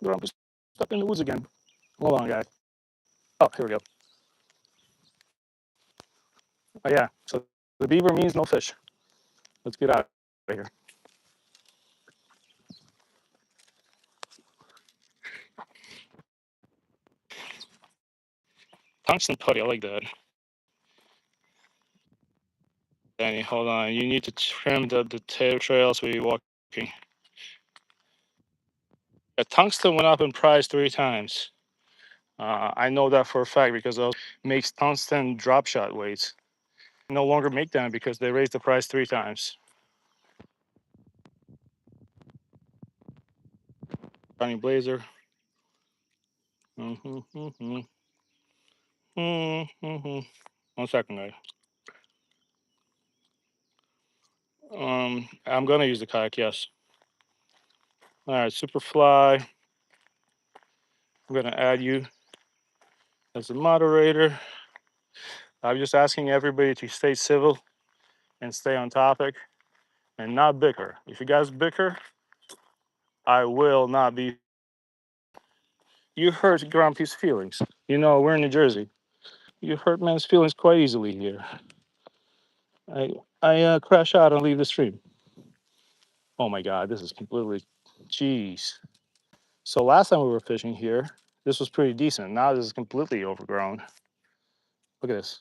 Grumpy's stuck in the woods again. Hold on, guys. Oh, here we go. Oh, yeah. So the beaver means no fish. Let's get out of here. Tungsten putty. I like that. Danny, hold on. You need to trim the tail trails where you're walking. The tungsten went up in price 3 times. I know that for a fact because it makes tungsten drop shot weights. No longer make them because they raised the price 3 times. Johnny Blazer. Mm-hmm, mm-hmm, mm-hmm. 1 second, guys. I'm gonna use the kayak. Yes. All right, Superfly. I'm gonna add you as a moderator. I'm just asking everybody to stay civil and stay on topic and not bicker. If you guys bicker, I will not be. You hurt Grumpy's feelings. You know, we're in New Jersey. You hurt man's feelings quite easily here. I I crash out and leave the stream. Oh my God, this is completely, jeez. So last time we were fishing here, this was pretty decent. Now this is completely overgrown. Look at this.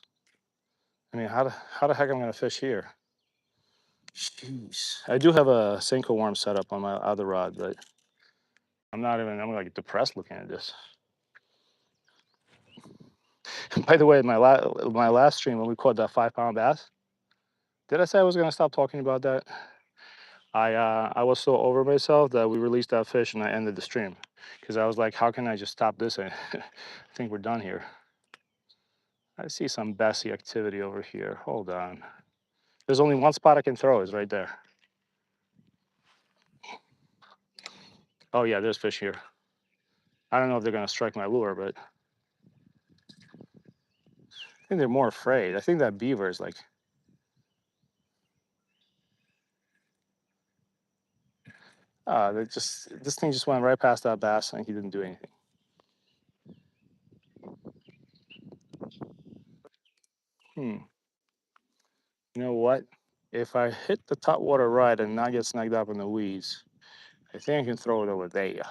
I mean, how the heck am I gonna fish here? Jeez. I do have a Senko worm set up on my other rod, but I'm like depressed looking at this. By the way, my last stream when we caught that 5 pound bass, did I say I was gonna stop talking about that? I was so over myself that we released that fish and I ended the stream because I was like, how can I just stop this? I think we're done here. I see some bassy activity over here. Hold on. There's only one spot I can throw is right there. Oh yeah, there's fish here. I don't know if they're gonna strike my lure, but I think they're more afraid. I think that beaver is like, they just this thing just went right past that bass and he didn't do anything. Hmm. You know what? If I hit the top water right and not get snagged up in the weeds, I think I can throw it over there.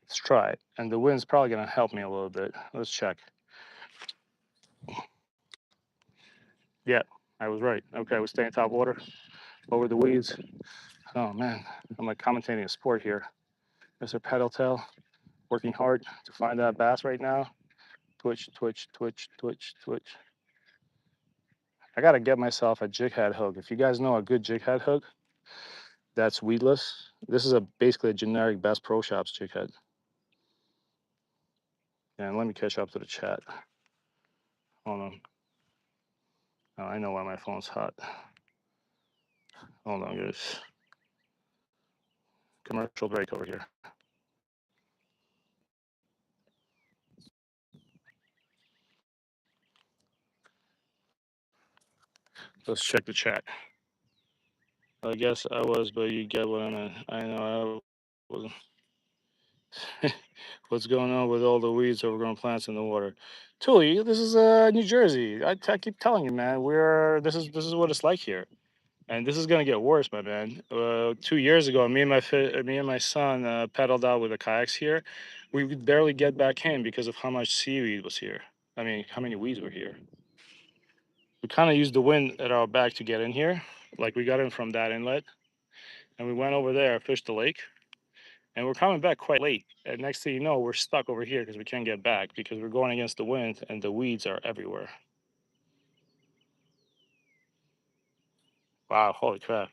Let's try it. And the wind's probably gonna help me a little bit. Let's check. Yeah, I was right. Okay, we stay in top water over the weeds. Oh man, I'm like commentating a sport here. Mr. Paddletail working hard to find that bass right now. Twitch, twitch, twitch, twitch, twitch. I gotta get myself a jig head hook. If you guys know a good jig head hook that's weedless, this is basically a generic Bass Pro Shops jig head. And let me catch up to the chat. Hold on. Oh, I know why my phone's hot. Hold on, guys. Commercial break over here. Let's check the chat. I guess I was, but you get what I meant. I know I wasn't. What's going on with all the weeds, overgrown plants in the water? Tuli, this is New Jersey. I keep telling you, man. This is what it's like here. And this is gonna get worse, my man. 2 years ago, me and my son paddled out with the kayaks here. We could barely get back in because of how much seaweed was here. I mean, how many weeds were here. We kind of used the wind at our back to get in here. Like we got in from that inlet, and we went over there, fished the lake, and we're coming back quite late. And next thing you know, we're stuck over here because we can't get back because we're going against the wind, and the weeds are everywhere. Wow, holy crap!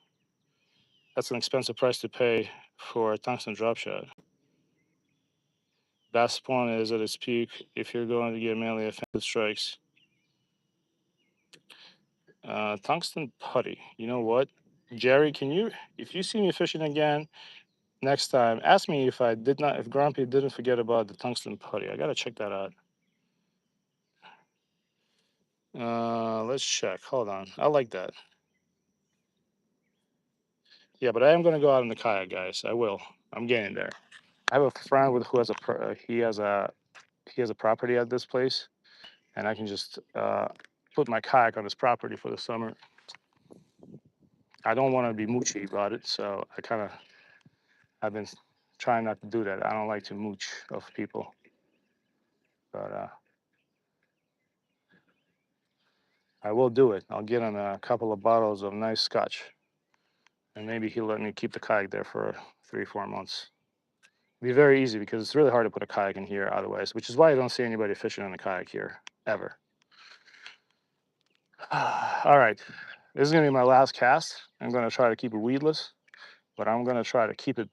That's an expensive price to pay for a tungsten drop shot. Bass spawn is at its peak if you're going to get mainly offensive strikes. Tungsten putty. You know what, Jerry? Can you, if you see me fishing again next time, ask me if if Grumpy didn't forget about the tungsten putty. I gotta check that out. Let's check. Hold on. I like that. Yeah, but I am gonna go out in the kayak, guys. I will. I'm getting there. I have a friend who has he has a property at this place, and I can just put my kayak on his property for the summer. I don't want to be moochy about it, so I've been trying not to do that. I don't like to mooch of people, but I will do it. I'll get him a couple of bottles of nice scotch, and maybe he'll let me keep the kayak there for 3, 4 months. It'll be very easy because it's really hard to put a kayak in here otherwise, which is why I don't see anybody fishing on a kayak here ever. All right, this is gonna be my last cast. I'm gonna try to keep it weedless, but I'm gonna try to keep it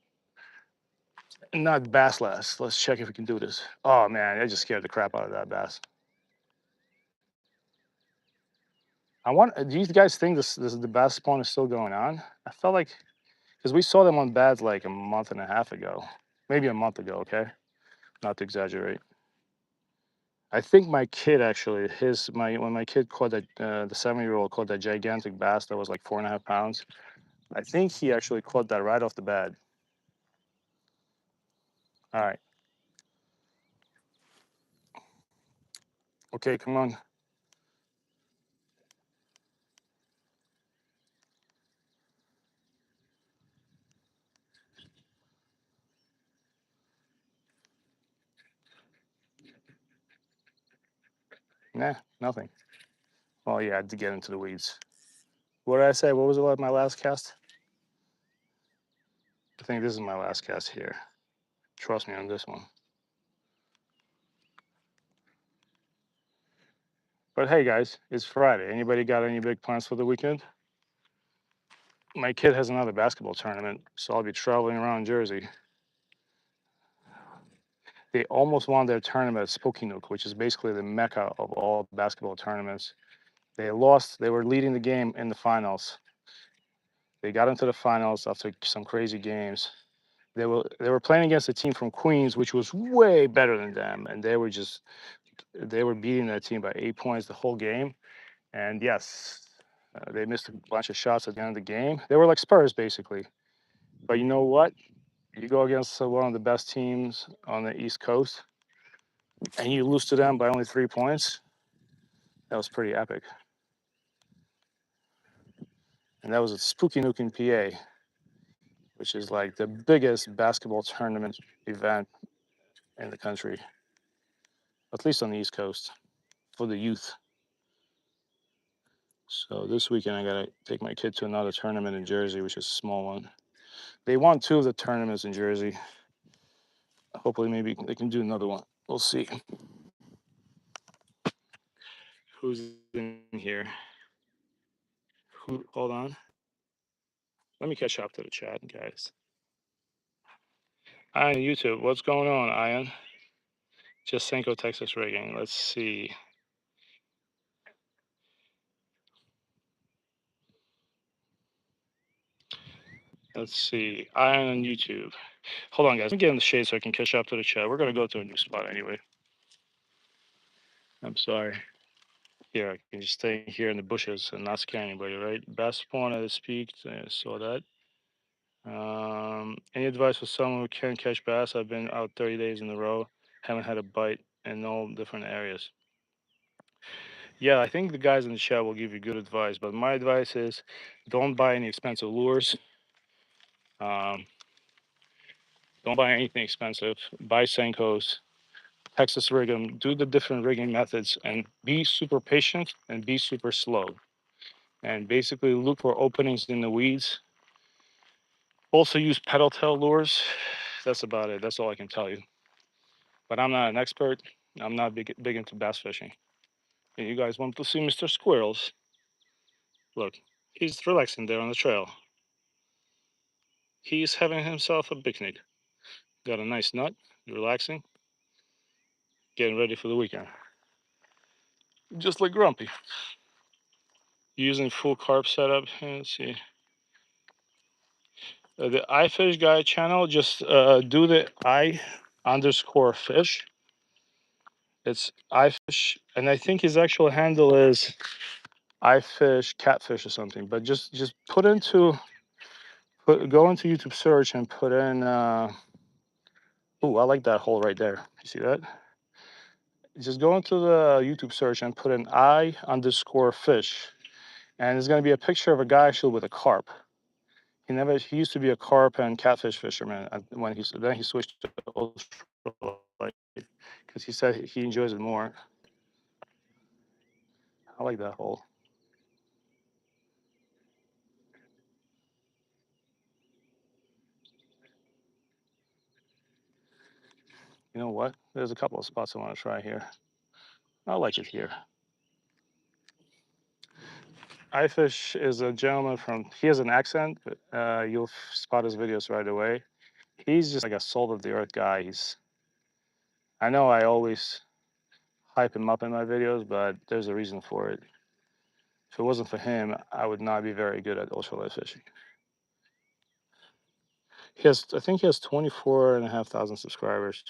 not bassless. Let's check if we can do this. Oh man, I just scared the crap out of that bass. Do you guys think this the bass spawn is still going on? I felt like because we saw them on bads like a month and a half ago, maybe a month ago. Okay, not to exaggerate. I think my kid actually his my when my kid caught that the 7-year-old caught that gigantic bass that was like 4.5 pounds. I think he actually caught that right off the bat. All right, okay, come on. Nah, nothing. Oh yeah, I had to get into the weeds. What did I say? What was it like my last cast? I think this is my last cast here. Trust me on this one. But hey, guys, it's Friday. Anybody got any big plans for the weekend? My kid has another basketball tournament, so I'll be traveling around Jersey. They almost won their tournament at Spokane, which is basically the mecca of all basketball tournaments. They lost. They were leading the game in the finals. They got into the finals after some crazy games. They were playing against a team from Queens, which was way better than them, and they were beating that team by 8 points the whole game. And yes, they missed a bunch of shots at the end of the game. They were like Spurs, basically. But you know what? You go against one of the best teams on the East Coast, and you lose to them by only 3 points. That was pretty epic. And that was at Spooky Nook in PA, which is like the biggest basketball tournament event in the country, at least on the East Coast, for the youth. So this weekend I gotta take my kid to another tournament in Jersey, which is a small one. They won 2 of the tournaments in Jersey. Hopefully, maybe they can do another one. We'll see. Who's in here? Who? Hold on. Let me catch up to the chat, guys. Ian, YouTube, what's going on, Ian? Just Senko, Texas rigging. Let's see. Let's see. Ian on YouTube. Hold on, guys. Let me get in the shade so I can catch up to the chat. We're gonna go to a new spot anyway. I'm sorry. Here, I can just stay here in the bushes and not scare anybody, right? Best spawn at its peak. I saw that. Any advice for someone who can't catch bass? I've been out 30 days in a row, haven't had a bite in all different areas. Yeah, I think the guys in the chat will give you good advice, but my advice is don't buy any expensive lures. Um, don't buy anything expensive. Buy Senkos, Texas rig 'em, do the different rigging methods, and be super patient and be super slow. And basically look for openings in the weeds. Also use pedal tail lures. That's about it. That's all I can tell you. But I'm not an expert. I'm not big into bass fishing. And you guys want to see Mr. Squirrels? Look, he's relaxing there on the trail. He's having himself a picnic. Got a nice nut, relaxing, getting ready for the weekend. Just like Grumpy. Using full carb setup. Let's see. The iFish guy channel, just do the I_fish. It's iFish, and I think his actual handle is iFish Catfish or something. But just go into YouTube search and put in. Oh, I like that hole right there. You see that? Just go into the YouTube search and put in I_fish, and it's going to be a picture of a guy actually with a carp. He used to be a carp and catfish fisherman, and then he switched to ultralight because he said he enjoys it more. I like that hole. You know what? There's a couple of spots I want to try here. I like it here. iFish is a gentleman from. He has an accent. You'll spot his videos right away. He's just like a salt of the earth guy. I know I always hype him up in my videos, but there's a reason for it. If it wasn't for him, I would not be very good at ultralight fishing. I think he has 24,500 subscribers.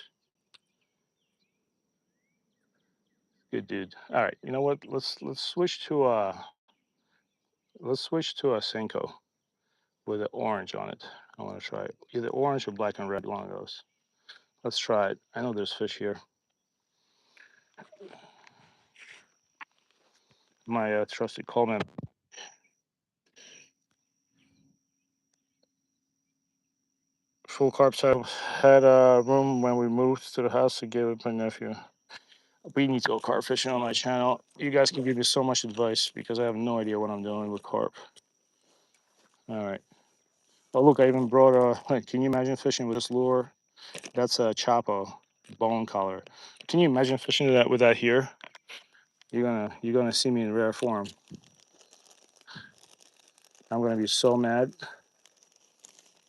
Good dude. All right, you know what? Let's switch to a Senko with an orange on it. I want to try it. Either orange or black and red, one of those. Let's try it. I know there's fish here. My trusty Coleman. Full carb set had a room when we moved to the house to give it my nephew. We need to go carp fishing on my channel. You guys can give me so much advice because I have no idea what I'm doing with carp. All right. Oh, look, I even brought a. Can you imagine fishing with this lure? That's a Chapo bone collar. Can you imagine fishing that with that here? You're gonna see me in rare form. I'm gonna be so mad.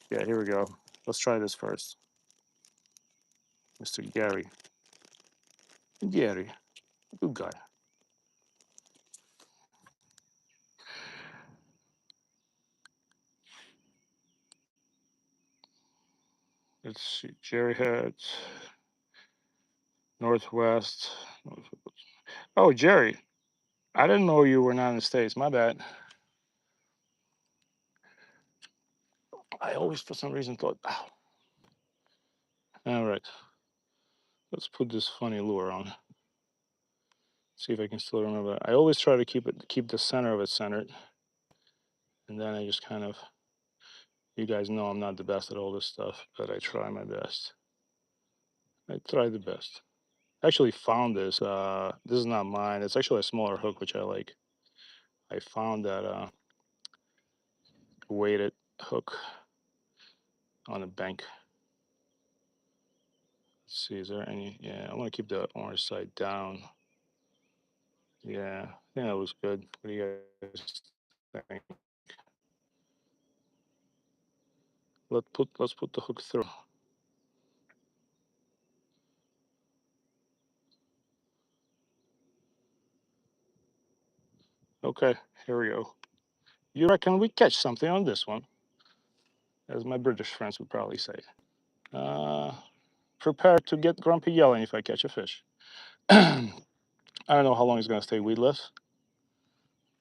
Yeah, here we go. Let's try this first, Mr. Gary. Gary, good guy. Let's see, Jerry Head, Northwest. Oh, Jerry, I didn't know you were not in the States. My bad. I always, for some reason, thought. Ow. All right, let's put this funny lure on. See if I can still remember. I always try to keep the center of it centered, and then I just kind of. You guys know I'm not the best at all this stuff, but I try my best. I try the best. I actually found this. This is not mine. It's actually a smaller hook, which I like. I found that weighted hook on a bank. Let's see, is there any? Yeah, I want to keep the orange side down. Yeah, I think that looks good. What do you guys think? Let's put the hook through. Okay, here we go. You reckon we catch something on this one? As my British friends would probably say. Uh, Prepare to get grumpy yelling if I catch a fish. I don't know how long he's gonna stay weedless,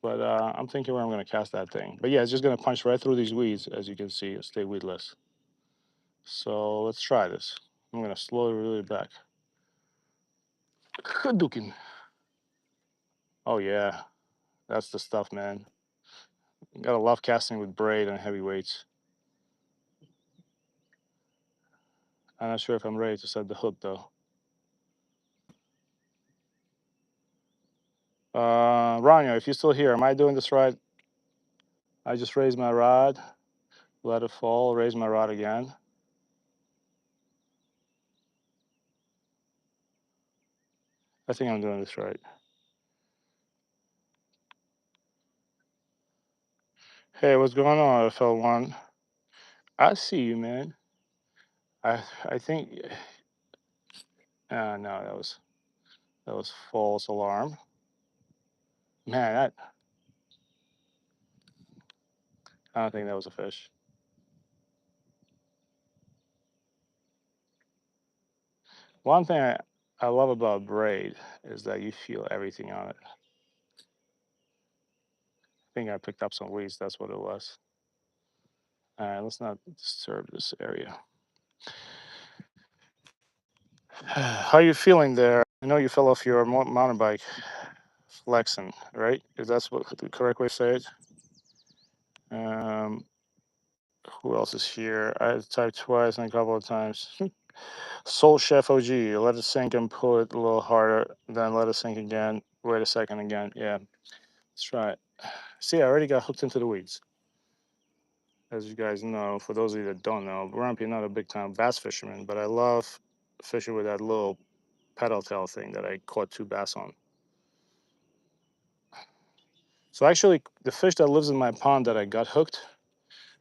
but I'm thinking where I'm gonna cast that thing. But yeah, it's just gonna punch right through these weeds, as you can see, and stay weedless. So let's try this. I'm gonna slowly reel it back. Hadouken. Oh yeah, that's the stuff, man. Gotta love casting with braid and heavy weights. I'm not sure if I'm ready to set the hook though. Rania, if you're still here, am I doing this right? I just raised my rod, let it fall, raise my rod again. I think I'm doing this right. Hey, what's going on, FL1? I see you, man. I think no, that was false alarm. Man, I don't think that was a fish. One thing I love about braid is that you feel everything on it. I think I picked up some weeds, that's what it was. All right, let's not disturb this area. How you feeling there? I know you fell off your mountain bike, flexing, right? Is that what the correct way to say it? Um, who else is here? I typed twice and a couple of times. Soul Chef OG, let it sink and pull it a little harder, then let it sink again. Wait a second again. Yeah, let's try it. See, I already got hooked into the weeds. As you guys know, for those of you that don't know, Grumpy, not a big time bass fisherman, but I love fishing with that little pedal tail thing that I caught two bass on. So actually, the fish that lives in my pond that I got hooked,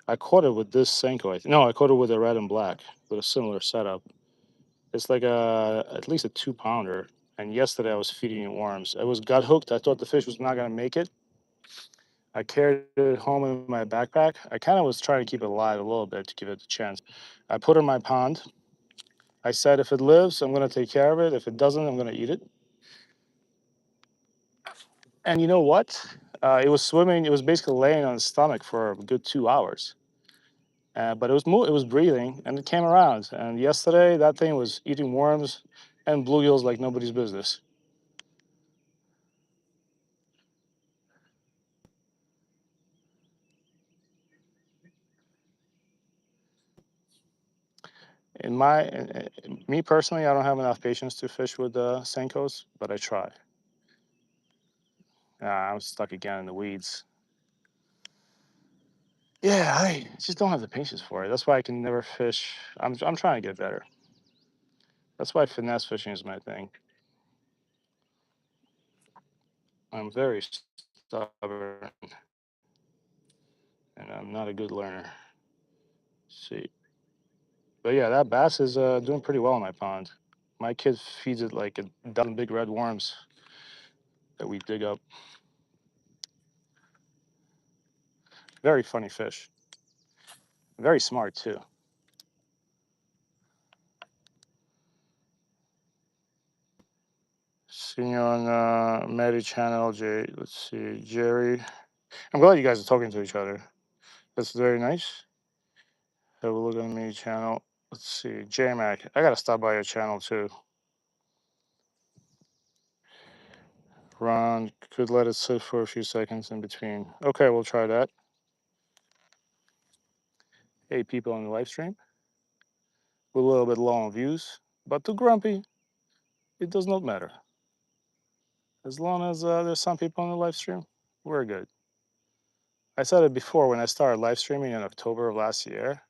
I caught it with this Senko. No, I caught it with a red and black with a similar setup. It's like at least a 2 pounder. And yesterday I was feeding it worms. I was got hooked. I thought the fish was not gonna make it. I carried it home in my backpack. I kind of was trying to keep it alive a little bit to give it a chance. I put it in my pond. I said, if it lives, I'm gonna take care of it. If it doesn't, I'm gonna eat it. And you know what? It was swimming. It was basically laying on its stomach for a good 2 hours. But it was breathing, and it came around. And yesterday, that thing was eating worms and bluegills like nobody's business. In my, me personally, I don't have enough patience to fish with Senkos, but I try. I'm stuck again in the weeds. Yeah, I just don't have the patience for it. That's why I can never fish. I'm trying to get better. That's why finesse fishing is my thing. I'm very stubborn, and I'm not a good learner. Let's see, but yeah, that bass is doing pretty well in my pond. My kid feeds it like a dozen big red worms that we dig up. Very funny fish. Very smart too. Seeing you on Mary channel, Jay. Let's see, Jerry. I'm glad you guys are talking to each other. That's very nice. Have a look on me channel. Let's see, J Mac. I gotta stop by your channel too. Ron could let it sit for a few seconds in between. Okay, we'll try that. 8 people on the live stream. We're a little bit low on views, but to Grumpy, it does not matter. As long as there's some people on the live stream, we're good. I said it before when I started live streaming in October of last year.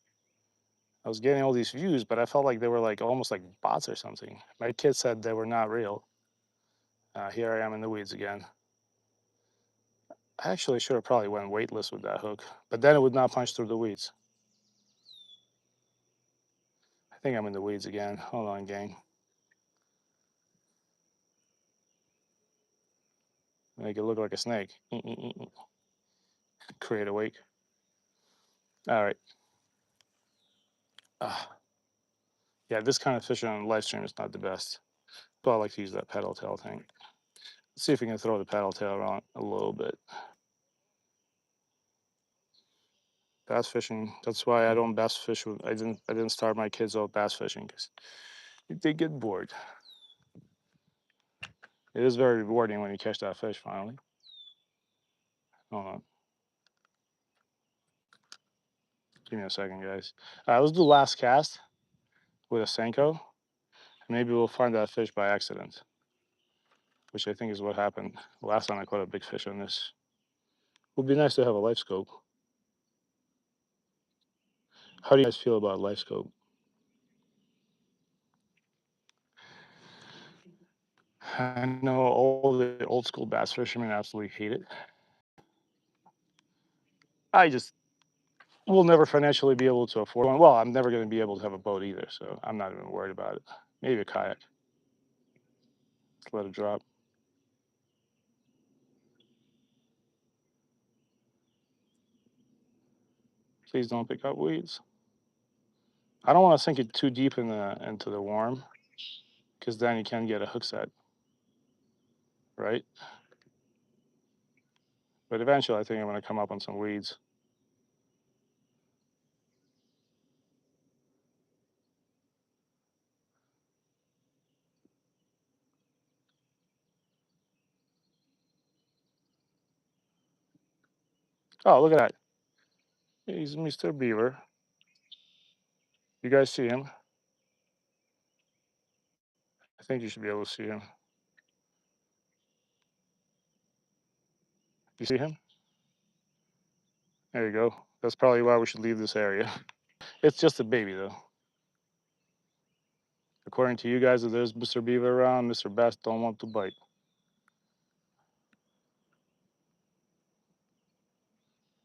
I was getting all these views, but I felt like they were like almost like bots or something. My kid said they were not real. Here I am in the weeds again. I actually should have probably went weightless with that hook, but then it would not punch through the weeds. I think I'm in the weeds again. Hold on, gang. Make it look like a snake. Create a wake. All right. Yeah, this kind of fishing on live stream is not the best. But I like to use that paddle tail thing. Let's see if we can throw the paddle tail around a little bit. Bass fishing. That's why I don't bass fish. I didn't start my kids off bass fishing because they get bored. It is very rewarding when you catch that fish finally. Hold on, give me a second, guys. All right, let's do last cast with a Senko. Maybe we'll find that fish by accident, which I think is what happened last time I caught a big fish on this. Would be nice to have a life scope. How do you guys feel about life scope? I know all the old school bass fishermen absolutely hate it. I just will never financially be able to afford one. Well, I'm never going to be able to have a boat either, so I'm not even worried about it. Maybe a kayak. Just let it drop. Please don't pick up weeds. I don't want to sink it too deep into the worm, because then you can get a hook set, right? But eventually, I think I'm going to come up on some weeds. Oh, look at that. He's Mr. Beaver. You guys see him? I think you should be able to see him. You see him? There you go. That's probably why we should leave this area. It's just a baby, though. According to you guys, if there's Mr. Beaver around, Mr. Bass don't want to bite.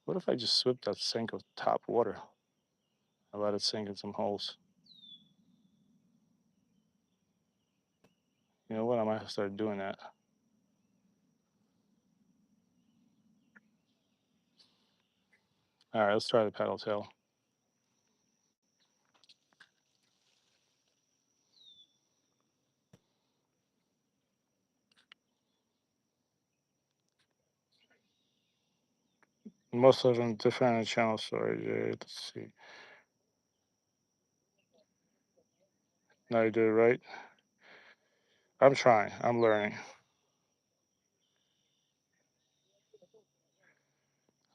What if I just sweep that sink of top water? I let it sink in some holes. You know what? I might have started doing that. All right, let's try the paddle tail. Most of them different channel story. Let's see. Now you do it right. I'm trying. I'm learning.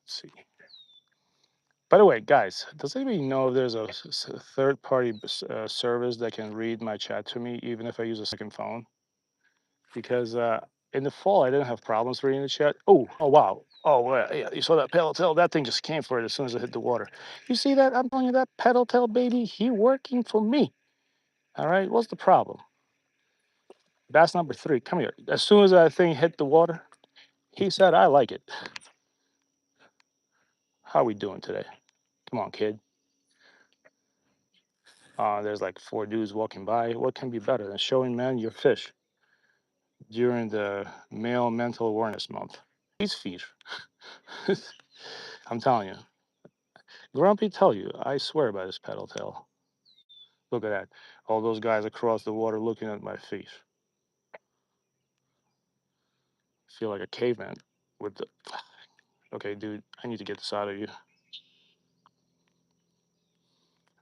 Let's see. By the way, guys, does anybody know if there's a third-party service that can read my chat to me, even if I use a second phone? Because in the fall, I didn't have problems reading the chat. Oh, wow. Oh, yeah, you saw that pedal tail? That thing just came for it as soon as it hit the water. You see that? I'm telling you, that pedal tail, baby, he working for me. All right, what's the problem? Bass number 3, come here. As soon as that thing hit the water, he said, I like it. How we doing today? Come on, kid. There's like 4 dudes walking by. What can be better than showing man your fish during the male mental awareness month? These feet. I'm telling you. Grumpy tell you, I swear by this pedal tail. Look at that. All those guys across the water looking at my feet. Feel like a caveman with the. Okay, dude, I need to get this out of you.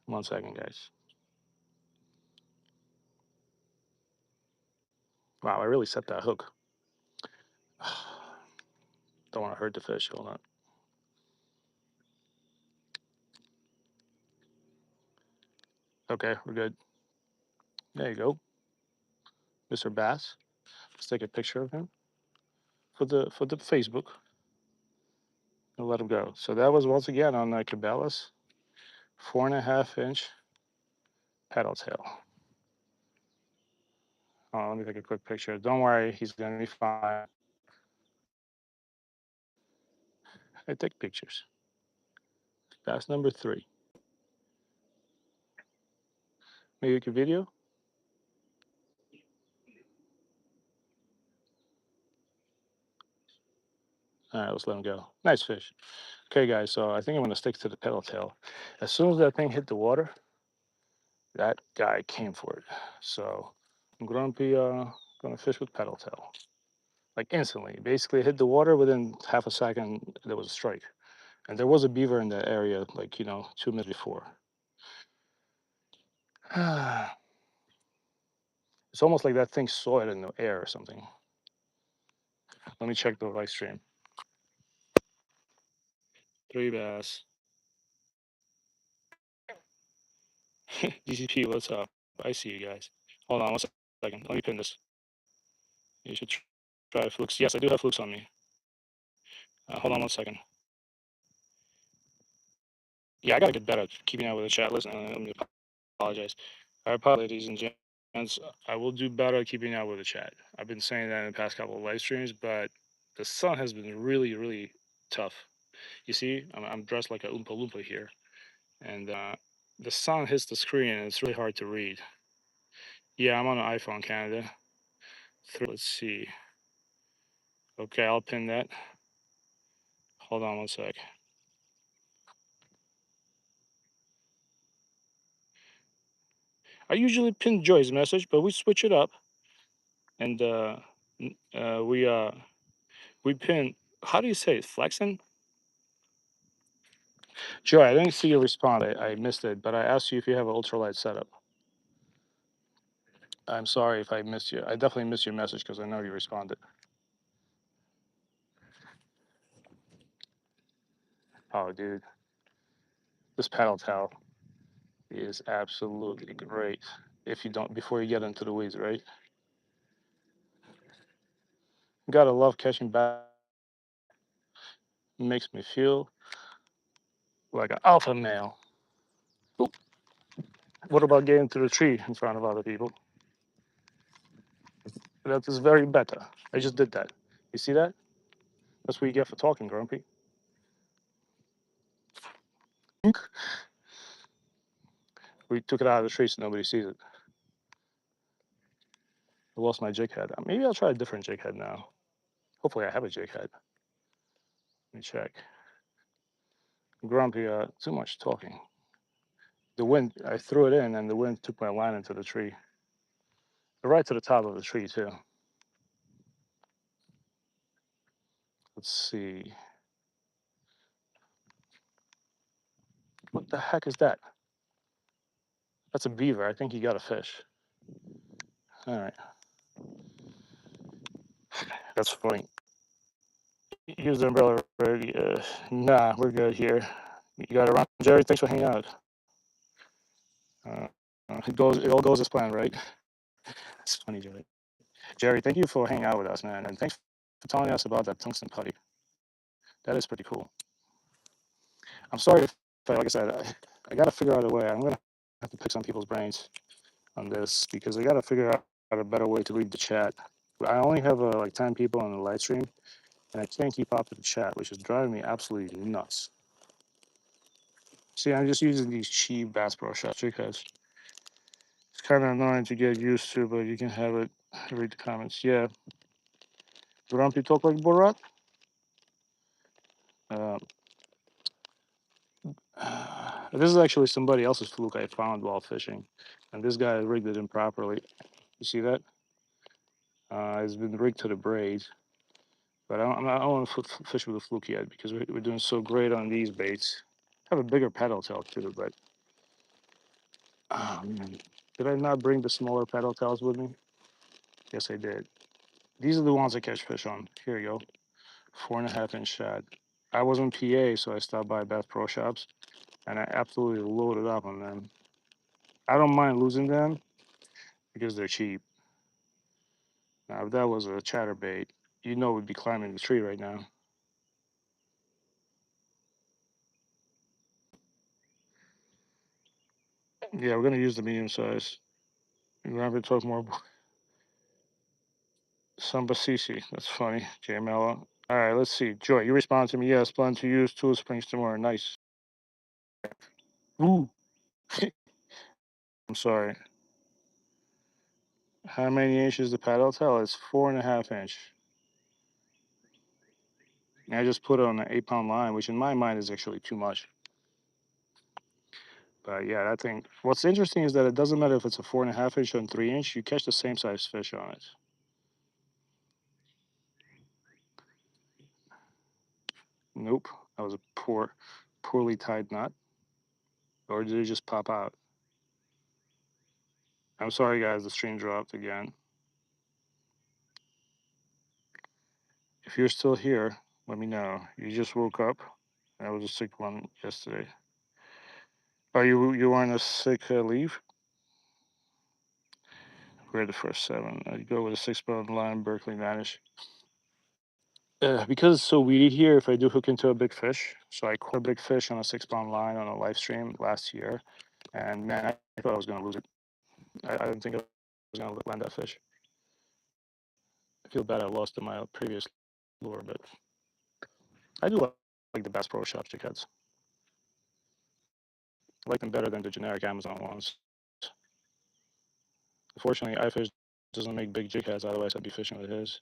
1 second, guys. Wow, I really set that hook. Don't want to hurt the fish. Hold on. Okay, we're good. There you go, Mr. Bass. Let's take a picture of him for the Facebook and let him go. So that was once again on Cabela's 4.5-inch paddle tail. Let me take a quick picture. Don't worry, he's gonna be fine. I take pictures. That's number 3. Make a video. All right, let's let him go. Nice fish. Okay, guys. So I think I'm gonna stick to the pedal tail. As soon as that thing hit the water, that guy came for it. So I'm gonna fish with pedal tail. Like instantly. Basically hit the water within half a second. There was a strike, and there was a beaver in that area. Like 2 minutes before. It's almost like that thing saw it in the air or something. Let me check the live stream. 3 bass. DCP, what's up? I see you guys. Hold on 1 second. Let me pin this. You should try flukes. Yes, I do have flukes on me. Hold on 1 second. Yeah, I gotta get better at keeping up with the chat. Listen, let me apologize. I apologize, ladies and gents. I will do better at keeping up with the chat. I've been saying that in the past couple of live streams, but the sun has been really, really tough. You see, I'm dressed like a Oompa Loompa here, and the sun hits the screen, and it's really hard to read. Yeah, I'm on an iPhone, Canada. Let's see. Okay, I'll pin that. Hold on 1 sec. I usually pin Joy's message, but we switch it up, and we pin. How do you say it? Flexing? Joy, I didn't see your response. I missed it, but I asked you if you have an ultralight setup. I'm sorry if I missed you. I definitely missed your message because I know you responded. Oh, dude, this paddle towel is absolutely great. If you don't, before you get into the weeds, right? Gotta love catching bass. Makes me feel like an alpha male. Oop. What about getting to the tree in front of other people? That is very better. I just did that. You see that? That's what you get for talking, Grumpy. We took it out of the tree so nobody sees it. I lost my jig head. Maybe I'll try a different jig head now. Hopefully I have a jig head. Let me check. Grumpy, too much talking. The wind, I threw it in and the wind took my line into the tree. Right to the top of the tree too. Let's see. What the heck is that? That's a beaver. I think he got a fish. All right. That's funny. Use the umbrella already. Nah, we're good here. You got it wrong. Jerry, thanks for hanging out. It all goes as planned, right? It's funny, Jerry. Jerry, thank you for hanging out with us, man. And thanks for telling us about that tungsten putty. That is pretty cool. I'm sorry if, like I said, I got to figure out a way. I'm going to have to pick some people's brains on this because I got to figure out a better way to read the chat. I only have like 10 people on the live stream and I can't keep up with the chat, which is driving me absolutely nuts. See, I'm just using these cheap Bass Pro shots because it's kind of annoying to get used to, but you can have it. Read the comments. Yeah. Grumpy talk like Borat? Um, this is actually somebody else's fluke I found while fishing. And this guy rigged it improperly. You see that? It's been rigged to the braid. But I don't want to fish with a fluke yet because we're doing so great on these baits. I have a bigger paddle tail too, but oh man. Did I not bring the smaller paddle tails with me? Yes, I did. These are the ones I catch fish on. Here you go. 4.5 inch shad. I was in PA, so I stopped by Bass Pro Shops and I absolutely loaded up on them. I don't mind losing them because they're cheap. Now, if that was a chatterbait, you know we'd be climbing the tree right now. Yeah, we're gonna use the medium size. We're gonna talk more. Samba Sisi. That's funny. J Mello. All right, let's see. Joy, you respond to me. Yes, plan to use Tool Springs tomorrow. Nice. Ooh. I'm sorry. How many inches the paddle tail? It's 4.5 inch. And I just put it on an 8 pound line, which in my mind is actually too much. But yeah, I think what's interesting is that it doesn't matter if it's a 4.5 inch or 3 inch, you catch the same size fish on it. Nope. That was a poorly tied knot. Or did it just pop out? I'm sorry guys, the stream dropped again. If you're still here, let me know. You just woke up. I was a sick one yesterday. Are you on a sick leave? We're the first seven. I'd go with a 6 pound line, Berkeley Vanish. Because it's so weedy here, if I do hook into a big fish, so I caught a big fish on a 6 pound line on a live stream last year, and man, I thought I was gonna lose it. I didn't think I was gonna land that fish. I feel bad I lost to my previous lure, but I do like the Bass Pro Shop jig heads. I like them better than the generic Amazon ones. Unfortunately, iFish doesn't make big jig heads, otherwise I'd be fishing with his.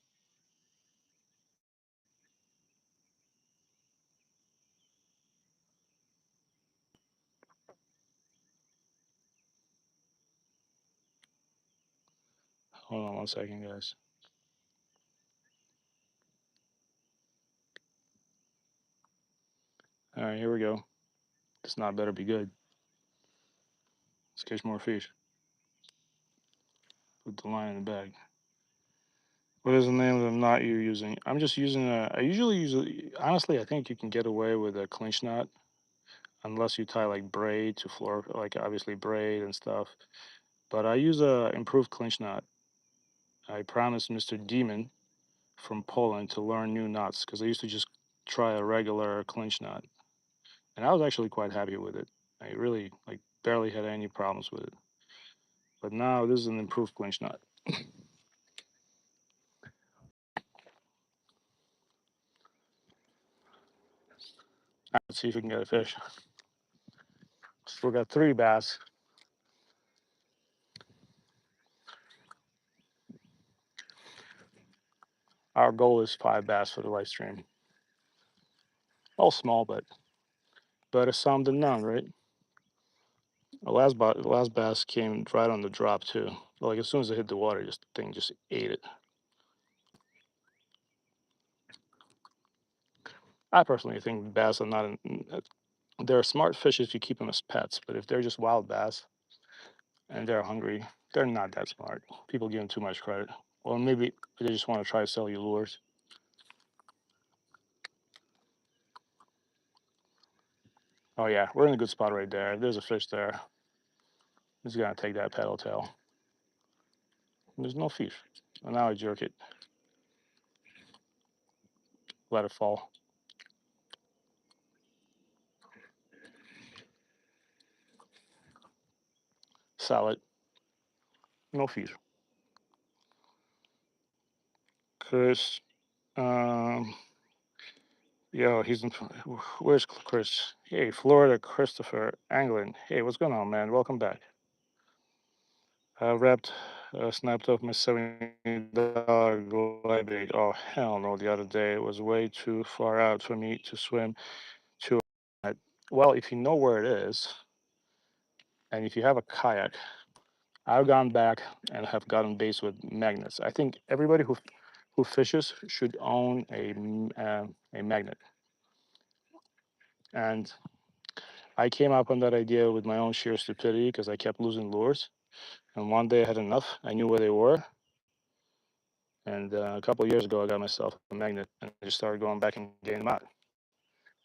Hold on 1 second, guys. All right, here we go. This knot better be good. Let's catch more fish. Put the line in the bag. What is the name of the knot you're using? I'm just using I usually use honestly, I think you can get away with a clinch knot unless you tie like braid to floor, like obviously braid and stuff. But I use a improved clinch knot. I promised Mr. Demon from Poland to learn new knots because I used to just try a regular clinch knot, and I was actually quite happy with it. I really like barely had any problems with it. But now this is an improved clinch knot. Let's see if we can get a fish. Still got 3 bass. Our goal is 5 bass for the live stream. All small, but better some than none, right? The last bass came right on the drop too. Like as soon as it hit the water, just the thing just ate it. I personally think bass are not. They're smart fish if you keep them as pets, but if they're just wild bass and they're hungry, they're not that smart. People give them too much credit. Well, maybe they just want to try to sell you lures. Oh yeah, we're in a good spot right there. There's a fish there. He's gonna take that paddle tail. There's no fish. And now I jerk it. Let it fall. Solid. No fish. Chris, um, yo, he's in. Where's Chris? Hey, Florida, Christopher Anglin. Hey, what's going on, man? Welcome back. I wrapped, snapped up my $70 glide bait. Oh, hell no, the other day. It was way too far out for me to swim to. Well, if you know where it is, and if you have a kayak, I've gone back and have gotten baits with magnets. I think everybody who fishes should own a magnet. And I came up on that idea with my own sheer stupidity because I kept losing lures. And one day I had enough. I knew where they were. And a couple of years ago, I got myself a magnet and I just started going back and getting them out.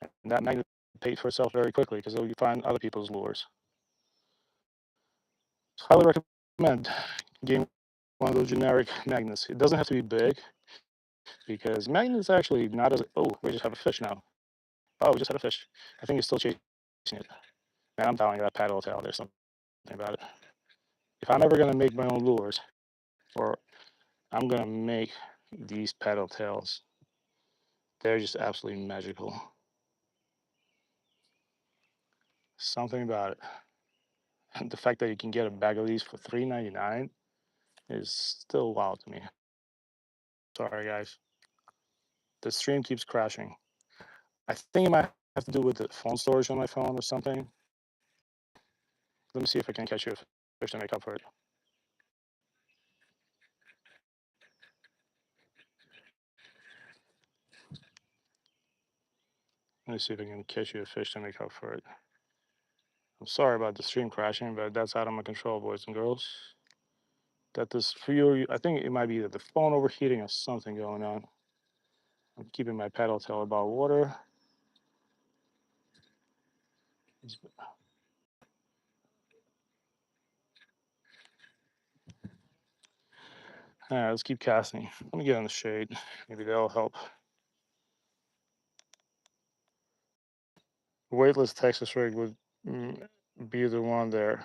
And that magnet paid for itself very quickly because you find other people's lures. So highly recommend getting one of those generic magnets. It doesn't have to be big because magnets actually not as. Oh, we just have a fish now. Oh, we just had a fish. I think he's still chasing it. Man, I'm telling you, that paddle tail, there's something about it. If I'm ever going to make my own lures, or I'm going to make these paddle tails, they're just absolutely magical. Something about it. And the fact that you can get a bag of these for $3.99 is still wild to me. Sorry, guys. The stream keeps crashing. I think it might have to do with the phone storage on my phone or something. Let me see if I can catch you a fish to make up for it. Let me see if I can catch you a fish to make up for it. I'm sorry about the stream crashing, but that's out of my control, boys and girls. That this for you, I think it might be either the phone overheating or something going on. I'm keeping my paddle tail above water. All right, let's keep casting. Let me get in the shade. Maybe that'll help. Weightless Texas rig would be the one there.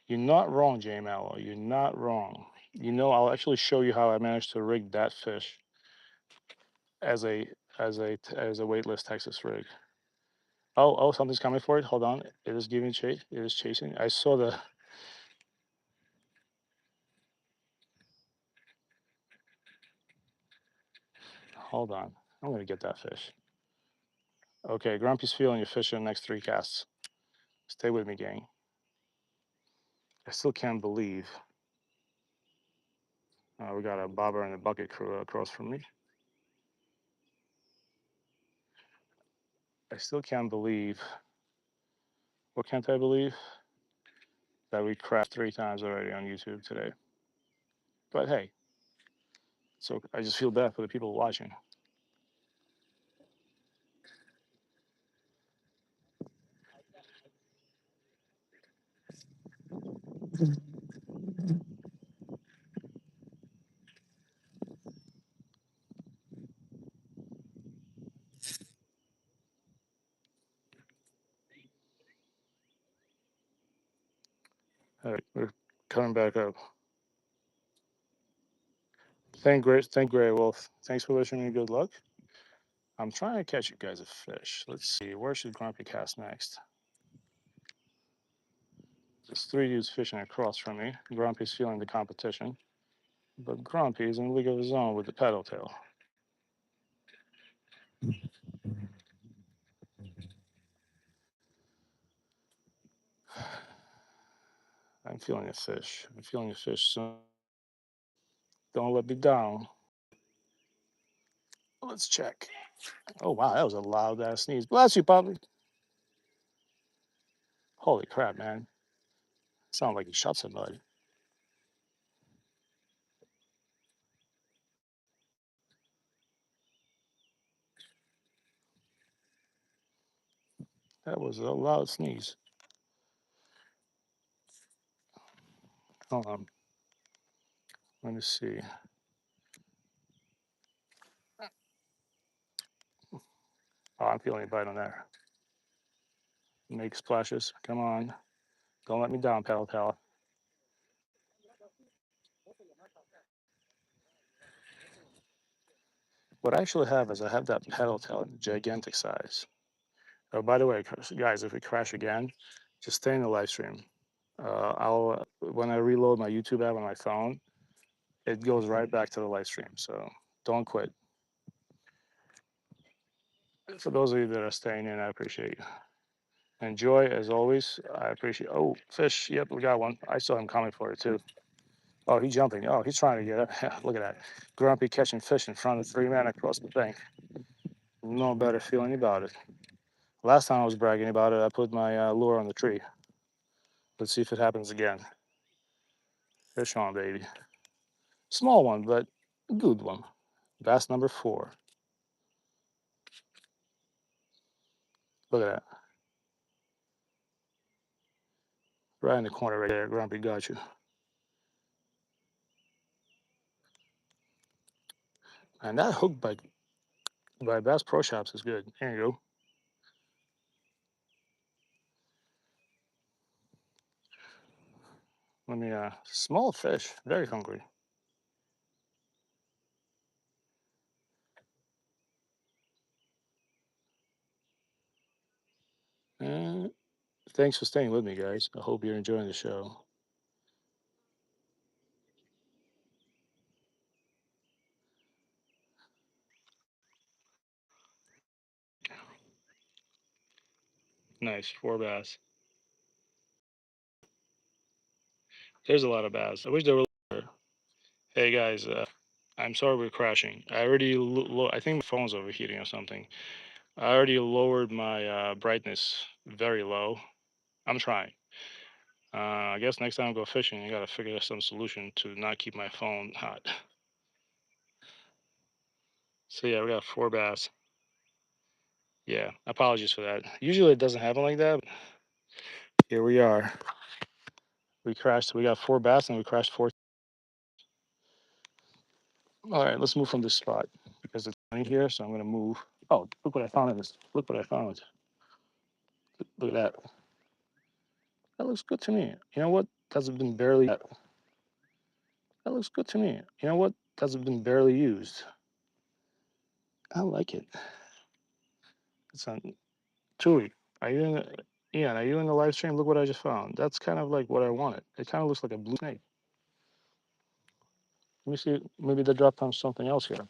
You're not wrong, J Mallow. You're not wrong. I'll actually show you how I managed to rig that fish as a weightless Texas rig. Oh, something's coming for it. Hold on. It is giving chase. It is chasing. I saw the. Hold on. I'm gonna get that fish. Okay, Grumpy's feeling your fish in the next 3 casts. Stay with me, gang. I still can't believe we got a bobber and a bucket crew across from me. I still can't believe. What can't I believe? That we crashed 3 times already on YouTube today. But hey, so I just feel bad for the people watching. All right, we're coming back up. Thank Grey Wolf. Thanks for wishing me good luck. I'm trying to catch you guys a fish. Let's see, where should Grumpy cast next? There's 3 dudes fishing across from me. Grumpy's feeling the competition, but Grumpy is in a league of his own with the paddle tail. I'm feeling a fish. I'm feeling a fish soon. Don't let me down. Let's check. Oh wow, that was a loud ass sneeze. Bless you, puppy. Holy crap, man. Sounded like he shot somebody. That was a loud sneeze. Hold on. Let me see. Oh, I'm feeling a bite on there. Make splashes. Come on. Don't let me down, pal pal. What I actually have is I have that paddle tail in gigantic size. Oh, by the way, guys, if we crash again, just stay in the live stream. I'll when I reload my YouTube app on my phone, it goes right back to the live stream. So don't quit. For those of you that are staying in, I appreciate you. Enjoy as always. I appreciate. Oh, fish. Yep, we got one. I saw him coming for it too. Oh, he's jumping. Oh, he's trying to get up. Look at that. Grumpy catching fish in front of 3 men across the bank. No better feeling about it. Last time I was bragging about it, I put my lure on the tree. Let's see if it happens again. Fish on, baby. Small one, but a good one. Bass number 4. Look at that. Right in the corner right there. Grumpy got you. And that hook by Bass Pro Shops is good. There you go. Let me, small fish. Very hungry. Uh, thanks for staying with me, guys. I hope you're enjoying the show. Nice. 4 bass. There's a lot of bass. I wish there were. Hey, guys. I'm sorry we're crashing. I already, I think my phone's overheating or something. I already lowered my brightness very low. I'm trying. I guess next time I go fishing, I gotta figure out some solution to not keep my phone hot. So yeah, we got 4 bass. Yeah, apologies for that. Usually it doesn't happen like that. Here we are. We crashed. We got 4 bass and we crashed four. All right, let's move from this spot because it's sunny here. So I'm gonna move. Oh, look what I found in this. Look what I found. Look at that. That looks good to me. You know what? That's been barely. That looks good to me. You know what? That's been barely used. I like it. It's on Tui. Are you in the? Ian, are you in the live stream? Look what I just found. That's kind of like what I wanted. It kind of looks like a blue snake. Let me see. Maybe they dropped on something else here.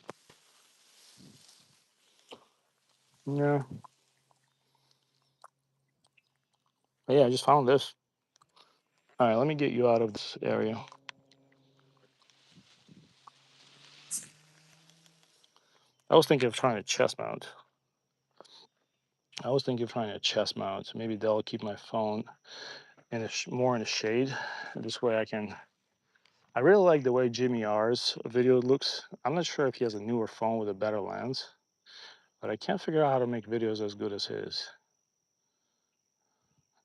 Yeah. But yeah, I just found this. All right, let me get you out of this area. I was thinking of trying a chest mount. Maybe they'll keep my phone in more in the shade. This way I can. I really like the way Jimmy R's video looks. I'm not sure if he has a newer phone with a better lens, but I can't figure out how to make videos as good as his.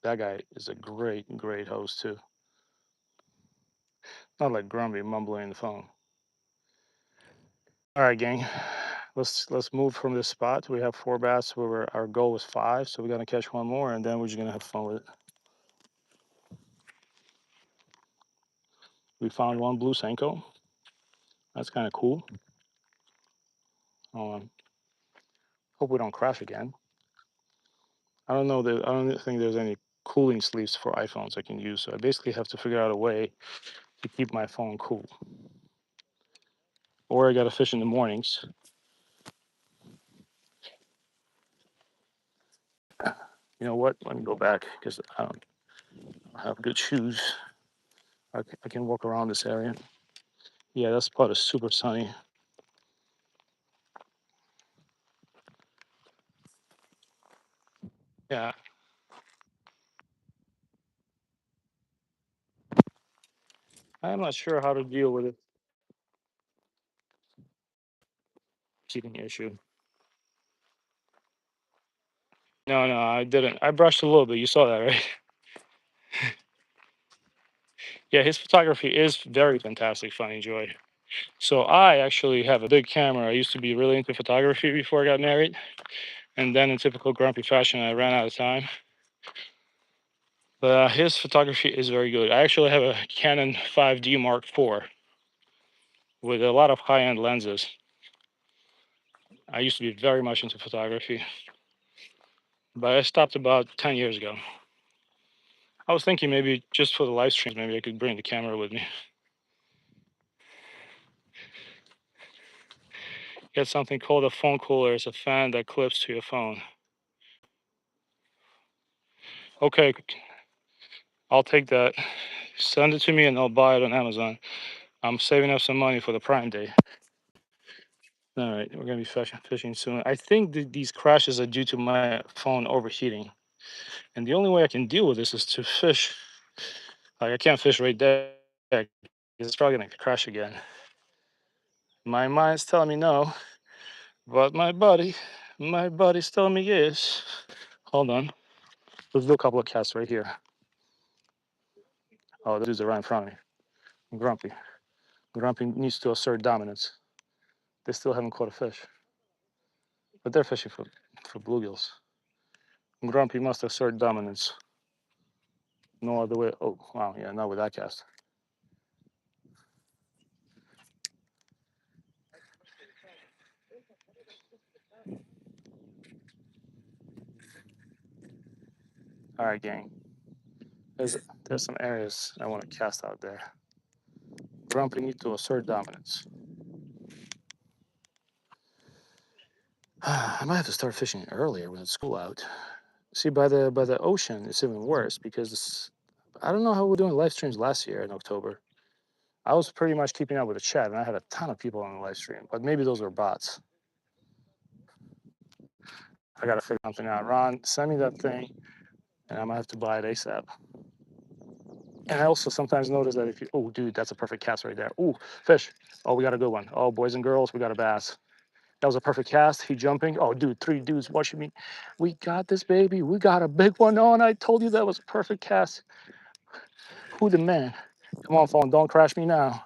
That guy is a great host too. Not like Grumpy mumbling in the phone. All right, gang. Let's move from this spot. We have 4 bass. Our goal was 5, so we're gonna catch one more, and then we're just gonna have fun with it. We found one blue Senko. That's kind of cool. Hope we don't crash again. I don't know that I don't think there's any cooling sleeves for iPhones I can use, so I basically have to figure out a way to keep my phone cool. Or I gotta fish in the mornings. You know what? Let me go back because I don't have good shoes. I can walk around this area. Yeah, that spot is super sunny. Yeah, I'm not sure how to deal with it. Cheating issue. No, I didn't. I brushed a little bit. You saw that, right? Yeah, his photography is very fantastic, Funny Joy. So I actually have a big camera. I used to be really into photography before I got married, and then in typical grumpy fashion, I ran out of time. But his photography is very good. I actually have a Canon 5D Mark IV with a lot of high-end lenses. I used to be very much into photography, but I stopped about 10 years ago. I was thinking maybe just for the live streams, maybe I could bring the camera with me. Get something called a phone cooler. It's a fan that clips to your phone. Okay, I'll take that. Send it to me and I'll buy it on Amazon. I'm saving up some money for the Prime Day. All right, we're gonna be fishing soon. I think these crashes are due to my phone overheating, and the only way I can deal with this is to fish. Like I can't fish right there. It's probably gonna crash again. My mind's telling me no, but my body's telling me yes. Hold on. Let's do a couple of casts right here. Oh, those dudes are right in front of me. I'm grumpy. Grumpy needs to assert dominance. They still haven't caught a fish, but they're fishing for bluegills. Grumpy must assert dominance. No other way. Oh, wow. Yeah, not with that cast. All right, gang. There's some areas I want to cast out there. Grumpy needs to assert dominance. I might have to start fishing earlier when it's school out. See, by the ocean, it's even worse because I don't know how we were doing live streams last year in October. I was pretty much keeping up with the chat, and I had a ton of people on the live stream, but maybe those were bots. I gotta figure something out. Ron, send me that thing, and I'm gonna have to buy it ASAP. And I also sometimes notice that if you, oh, dude, that's a perfect cast right there. Ooh, fish. Oh, we got a good one. Oh, boys and girls, we got a bass. That was a perfect cast. He jumping. Oh, dude, 3 dudes watching me. We got this, baby. We got a big one on. I told you that was a perfect cast. Who the man? Come on, phone. Don't crash me now.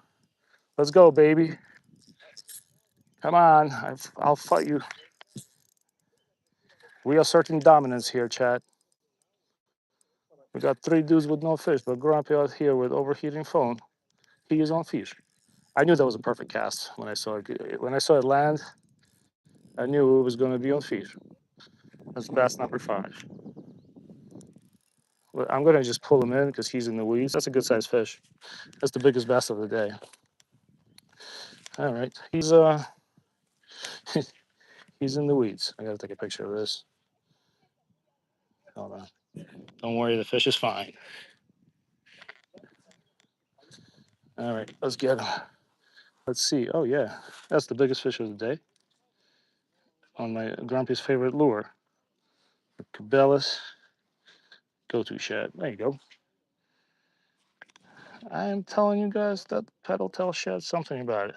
Let's go, baby. Come on. I'll fight you. We are certain dominance here, chat. We got 3 dudes with no fish, but Grumpy out here with overheating phone. He is on fish. I knew that was a perfect cast when I saw it. When I saw it land, I knew it was going to be on fish. That's bass number 5. Well, I'm going to just pull him in because he's in the weeds. That's a good sized fish. That's the biggest bass of the day. All right, he's in the weeds. I got to take a picture of this. Hold on. Don't worry, the fish is fine. All right, let's get him. Let's see. Oh yeah, that's the biggest fish of the day on my Grumpy's favorite lure, the Cabela's go-to shad. There you go. I am telling you guys that pedal tail shad something about it.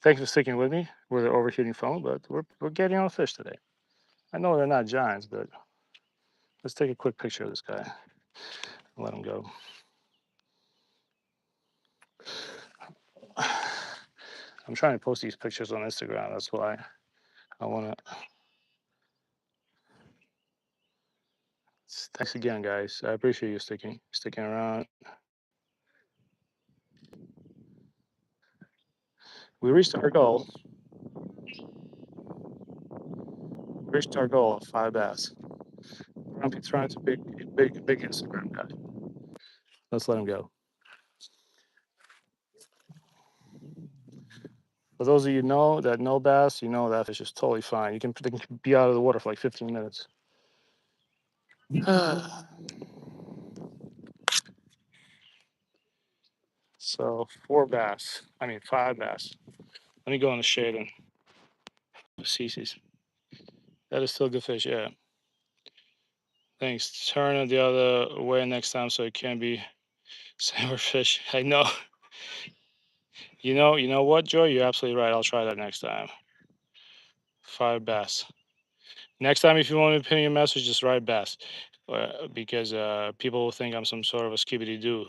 Thanks for sticking with me with the overheating phone, but we're getting on fish today. I know they're not giants, but let's take a quick picture of this guy and let him go. I'm trying to post these pictures on Instagram. That's why I want to. Thanks again, guys. I appreciate you sticking around. We reached our goal. We reached our goal of 5 bass. Grumpy trying to big Instagram guy. Let's let him go. For those of you that know bass, you know that fish is totally fine. They can be out of the water for like 15 minutes. So 5 bass. Let me go in the shade and see. That is still good fish, yeah. Thanks. Turn it the other way next time so it can be same fish. I know. You know what, Joy? You're absolutely right. I'll try that next time. 5 bass. Next time, if you want to pin your message, just write bass, because people will think I'm some sort of a skibidi doo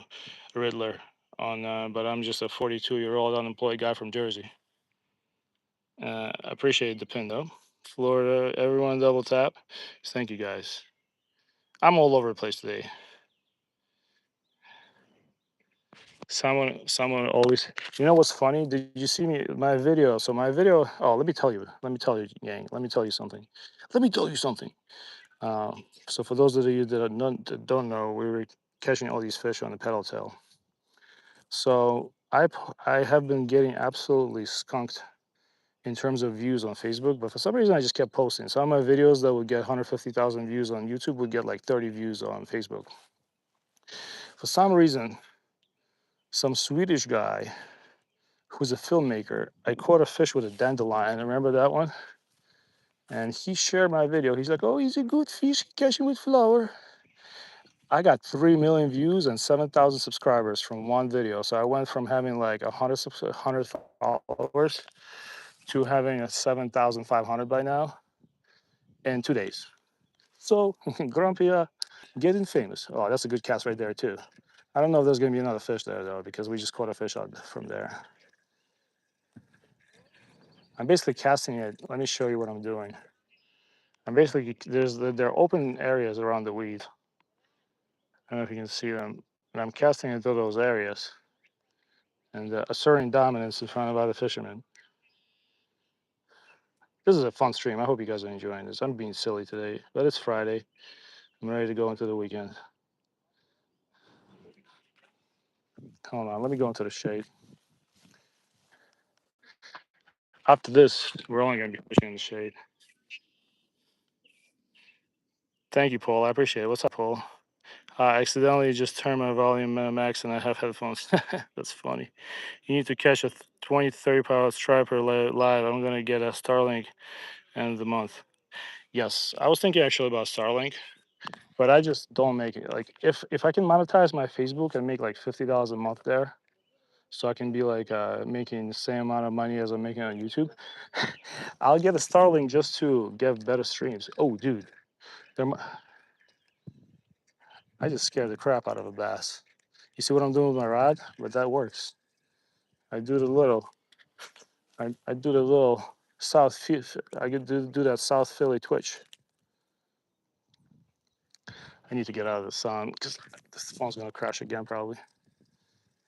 Riddler. But I'm just a 42-year-old unemployed guy from Jersey. Appreciate the pin though. Florida, everyone double tap. Thank you guys. I'm all over the place today. Someone always. You know what's funny? Did you see my video? So my video. Oh, let me tell you, gang. Let me tell you something. So for those of you that don't know, we were catching all these fish on the pedal tail. So I have been getting absolutely skunked in terms of views on Facebook, but for some reason I just kept posting. Some of my videos that would get 150,000 views on YouTube would get like 30 views on Facebook. For some reason, some Swedish guy who's a filmmaker, I caught a fish with a dandelion. Remember that one? And he shared my video. He's like, "Oh, he's a good fish catching with flour." I got 3 million views and 7,000 subscribers from one video. So I went from having like 100 followers to having a 7,500 by now in 2 days. So Grumpy, getting famous. Oh, that's a good cast right there too. I don't know if there's gonna be another fish there though, because we just caught a fish out from there. I'm basically casting it. Let me show you what I'm doing. I'm basically, there are open areas around the weed. I don't know if you can see them. And I'm casting into those areas and asserting dominance in front of other fishermen. This is a fun stream. I hope you guys are enjoying this. I'm being silly today, but it's Friday. I'm ready to go into the weekend. Hold on, let me go into the shade. After this, we're only going to be pushing in the shade. Thank you, Paul. I appreciate it. What's up, Paul? I accidentally just turned my volume max and I have headphones. That's funny. You need to catch a 20, 30 pound striper live. I'm going to get a Starlink end of the month. Yes, I was thinking actually about Starlink, but I just don't make it. Like if I can monetize my Facebook and make like $50 a month there, so I can be like making the same amount of money as I'm making on YouTube. I'll get a Starlink just to get better streams. Oh, dude, there, I just scared the crap out of a bass. You see what I'm doing with my rod? But that works. I do the little, I do the little I could do that South Philly twitch. I need to get out of the sun because this phone's gonna crash again probably.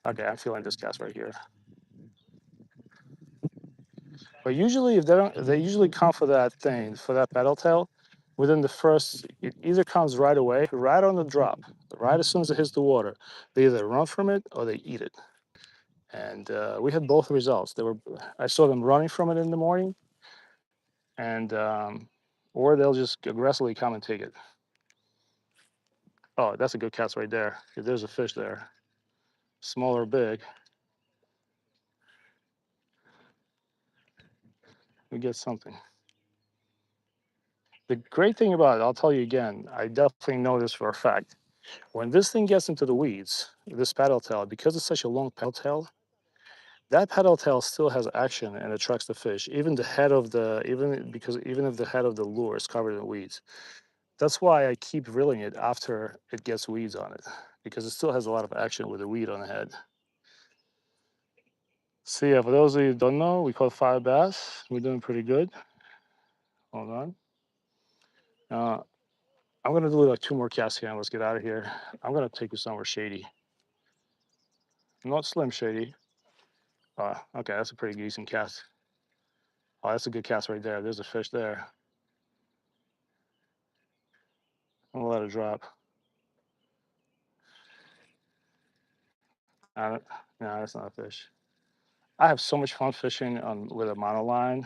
Okay, I'm feeling this cast right here. But usually, if they don't, they usually come for that thing, for that pedal tail, within the first, it either comes right away, right on the drop, right as soon as it hits the water. They either run from it or they eat it. And we had both results. I saw them running from it in the morning, and or they'll just aggressively come and take it. Oh, that's a good cast right there. If there's a fish there, small or big, we get something. The great thing about it, I'll tell you again, I definitely know this for a fact. When this thing gets into the weeds, this paddle tail, because it's such a long paddle tail, that paddle tail still has action and attracts the fish, even the head of the, even if the head of the lure is covered in weeds. That's why I keep reeling it after it gets weeds on it, because it still has a lot of action with the weed on the head. So yeah, for those of you who don't know, we caught 5 bass. We're doing pretty good. Hold on. I'm gonna do like 2 more casts here and let's get out of here. I'm gonna take you somewhere shady. Not Slim Shady. Okay, that's a pretty decent cast. Oh, that's a good cast right there. There's a fish there. I'm gonna let it drop. No, that's not a fish. I have so much fun fishing with a monoline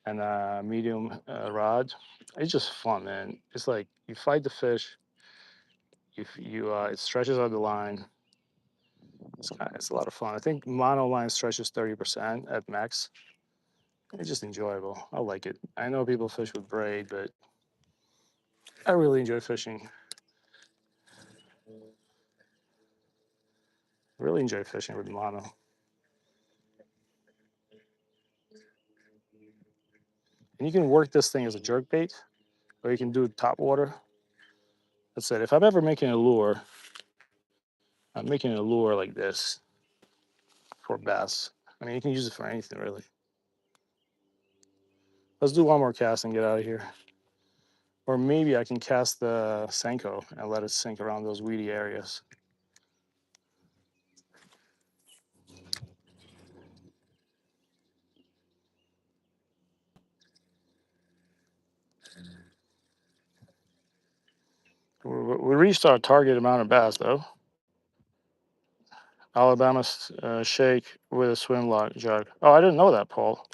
and a medium rod. It's just fun, man. It's like you fight the fish. It stretches out the line. It's a lot of fun. I think monoline stretches 30% at max. It's just enjoyable. I like it. I know people fish with braid, but I really enjoy fishing. Really enjoy fishing with mono. And you can work this thing as a jerk bait, or you can do top water. That's it. If I'm ever making a lure, I'm making a lure like this for bass. I mean, you can use it for anything really. Let's do 1 more cast and get out of here. Or maybe I can cast the Senko and let it sink around those weedy areas. We reached our target amount of bass though. Alabama shake with a swim jug. Oh, I didn't know that, Paul.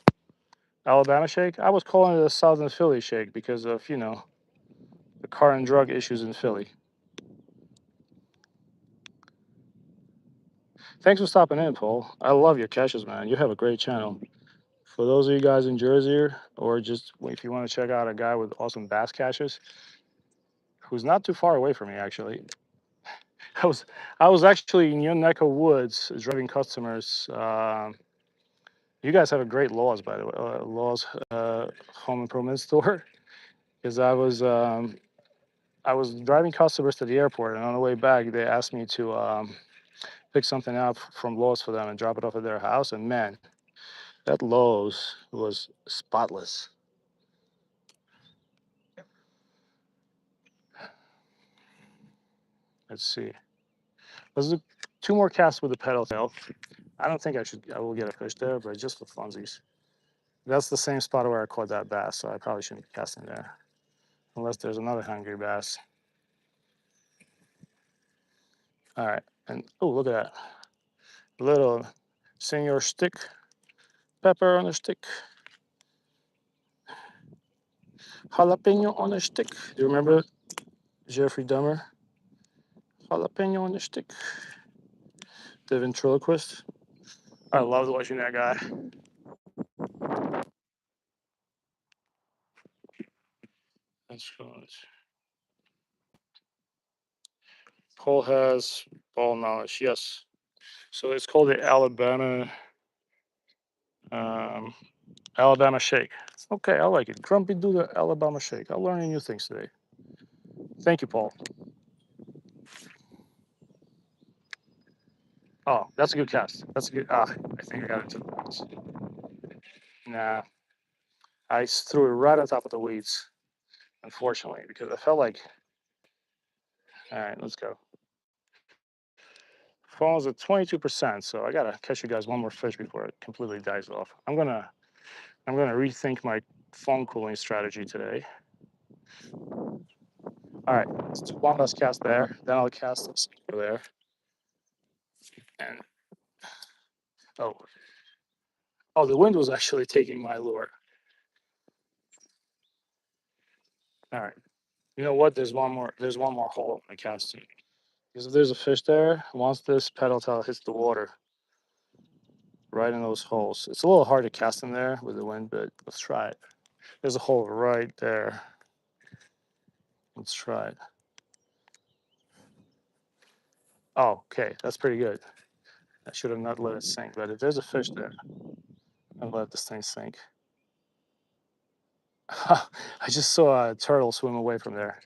Alabama shake? I was calling it a Southern Philly shake because of, the car and drug issues in Philly. Thanks for stopping in, Paul. I love your catches, man. You have a great channel. For those of you guys in Jersey, or just if you want to check out a guy with awesome bass catches, who's not too far away from me, actually. I was I was actually in your neck of woods driving customers. You guys have a great Laws, by the way, Laws home improvement store. Because I was driving customers to the airport, and on the way back, they asked me to pick something up from Lowe's for them and drop it off at their house. And man, that Lowe's was spotless. Let's see. Let's do 2 more casts with the pedal tail. I don't think I will get a fish there, but just for funsies. That's the same spot where I caught that bass, so I probably shouldn't be casting there. Unless there's another hungry bass. All right. And oh, look at that. Little senior stick. Pepper on a stick. Jalapeno on a stick. Do you remember Jeffrey Dahmer? Jalapeno on a stick. The ventriloquist. I loved watching that guy. That's good. Paul has ball knowledge. Yes. So it's called the um, Alabama Shake. Okay, I like it. Grumpy do the Alabama Shake. I'm learning new things today. Thank you, Paul. Oh, that's a good cast. That's a good. I think I got it to the weeds. Nah, threw it right on top of the weeds, unfortunately, because I felt like. All right, let's go. Phone's at 22%, so I gotta catch you guys one more fish before it completely dies off. I'm gonna rethink my phone cooling strategy today. All right, let's do one last cast there. Then I'll cast this over there. And oh, oh, the wind was actually taking my lure. All right. You know what? There's one more. There's one more hole in the casting. Because if there's a fish there, once this pedal tail hits the water, right in those holes, it's a little hard to cast in there with the wind, but let's try it. There's a hole right there. Let's try it. Oh, okay, that's pretty good. I should have not let it sink, but if there's a fish there, I'll let this thing sink. I just saw a turtle swim away from there.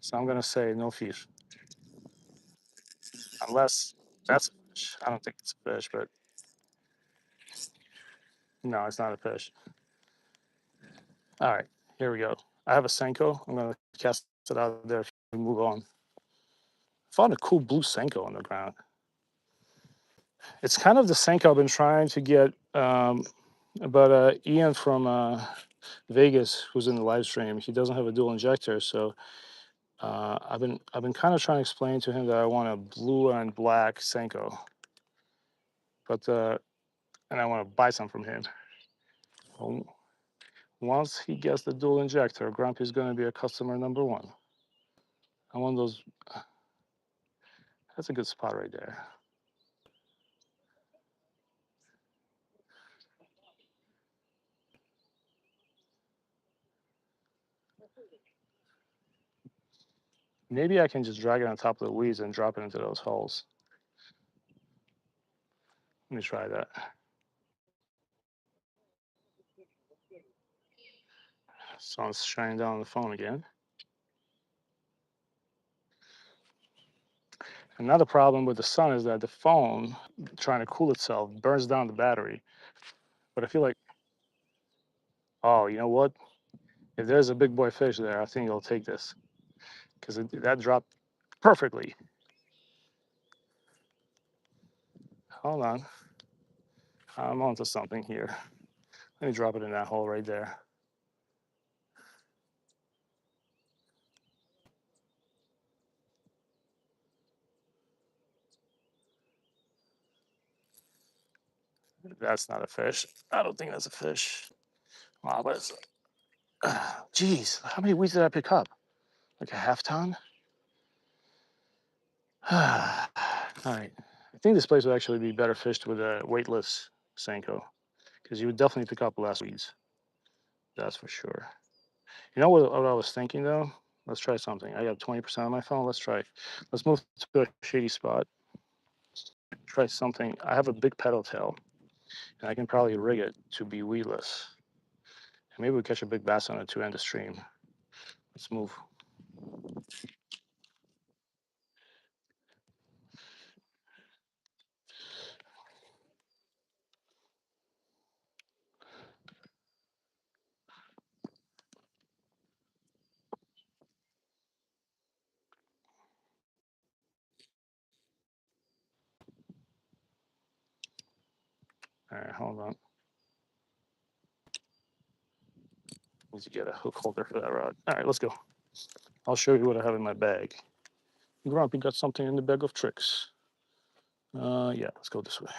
So I'm gonna say no fish. Unless that's a fish. I don't think it's a fish, but no, it's not a fish. All right, here we go. I have a Senko. I'm gonna cast it out there if we move on. Found a cool blue Senko on the ground. It's kind of the Senko I've been trying to get, but Ian from Vegas, who's in the live stream, he doesn't have a dual injector, so I've been kind of trying to explain to him that I want a blue and black Senko, but and I want to buy some from him. Well, once he gets the dual injector, Grumpy's going to be a customer number one. I want those. That's a good spot right there. Maybe I can just drag it on top of the weeds and drop it into those holes. Let me try that. Sun's shining down on the phone again. Another problem with the sun is that the phone, trying to cool itself, burns down the battery. But I feel like, oh, you know what? If there's a big boy fish there, I think I'll take this because that dropped perfectly. Hold on. I'm onto something here. Let me drop it in that hole right there. That's not a fish. I don't think that's a fish. Wow, but it's, geez, how many weeds did I pick up? Like a half ton? All right. I think this place would actually be better fished with a weightless Senko because you would definitely pick up less weeds. That's for sure. You know what I was thinking though? Let's try something. I got 20% on my phone. Let's try. Let's move to a shady spot. Try something. I have a big pedal tail and I can probably rig it to be weedless. And maybe we catch a big bass on it to end the stream. Let's move. All right, hold on. Need to get a hook holder for that rod. All right, let's go. I'll show you what I have in my bag. Grumpy got something in the bag of tricks. Yeah, let's go this way.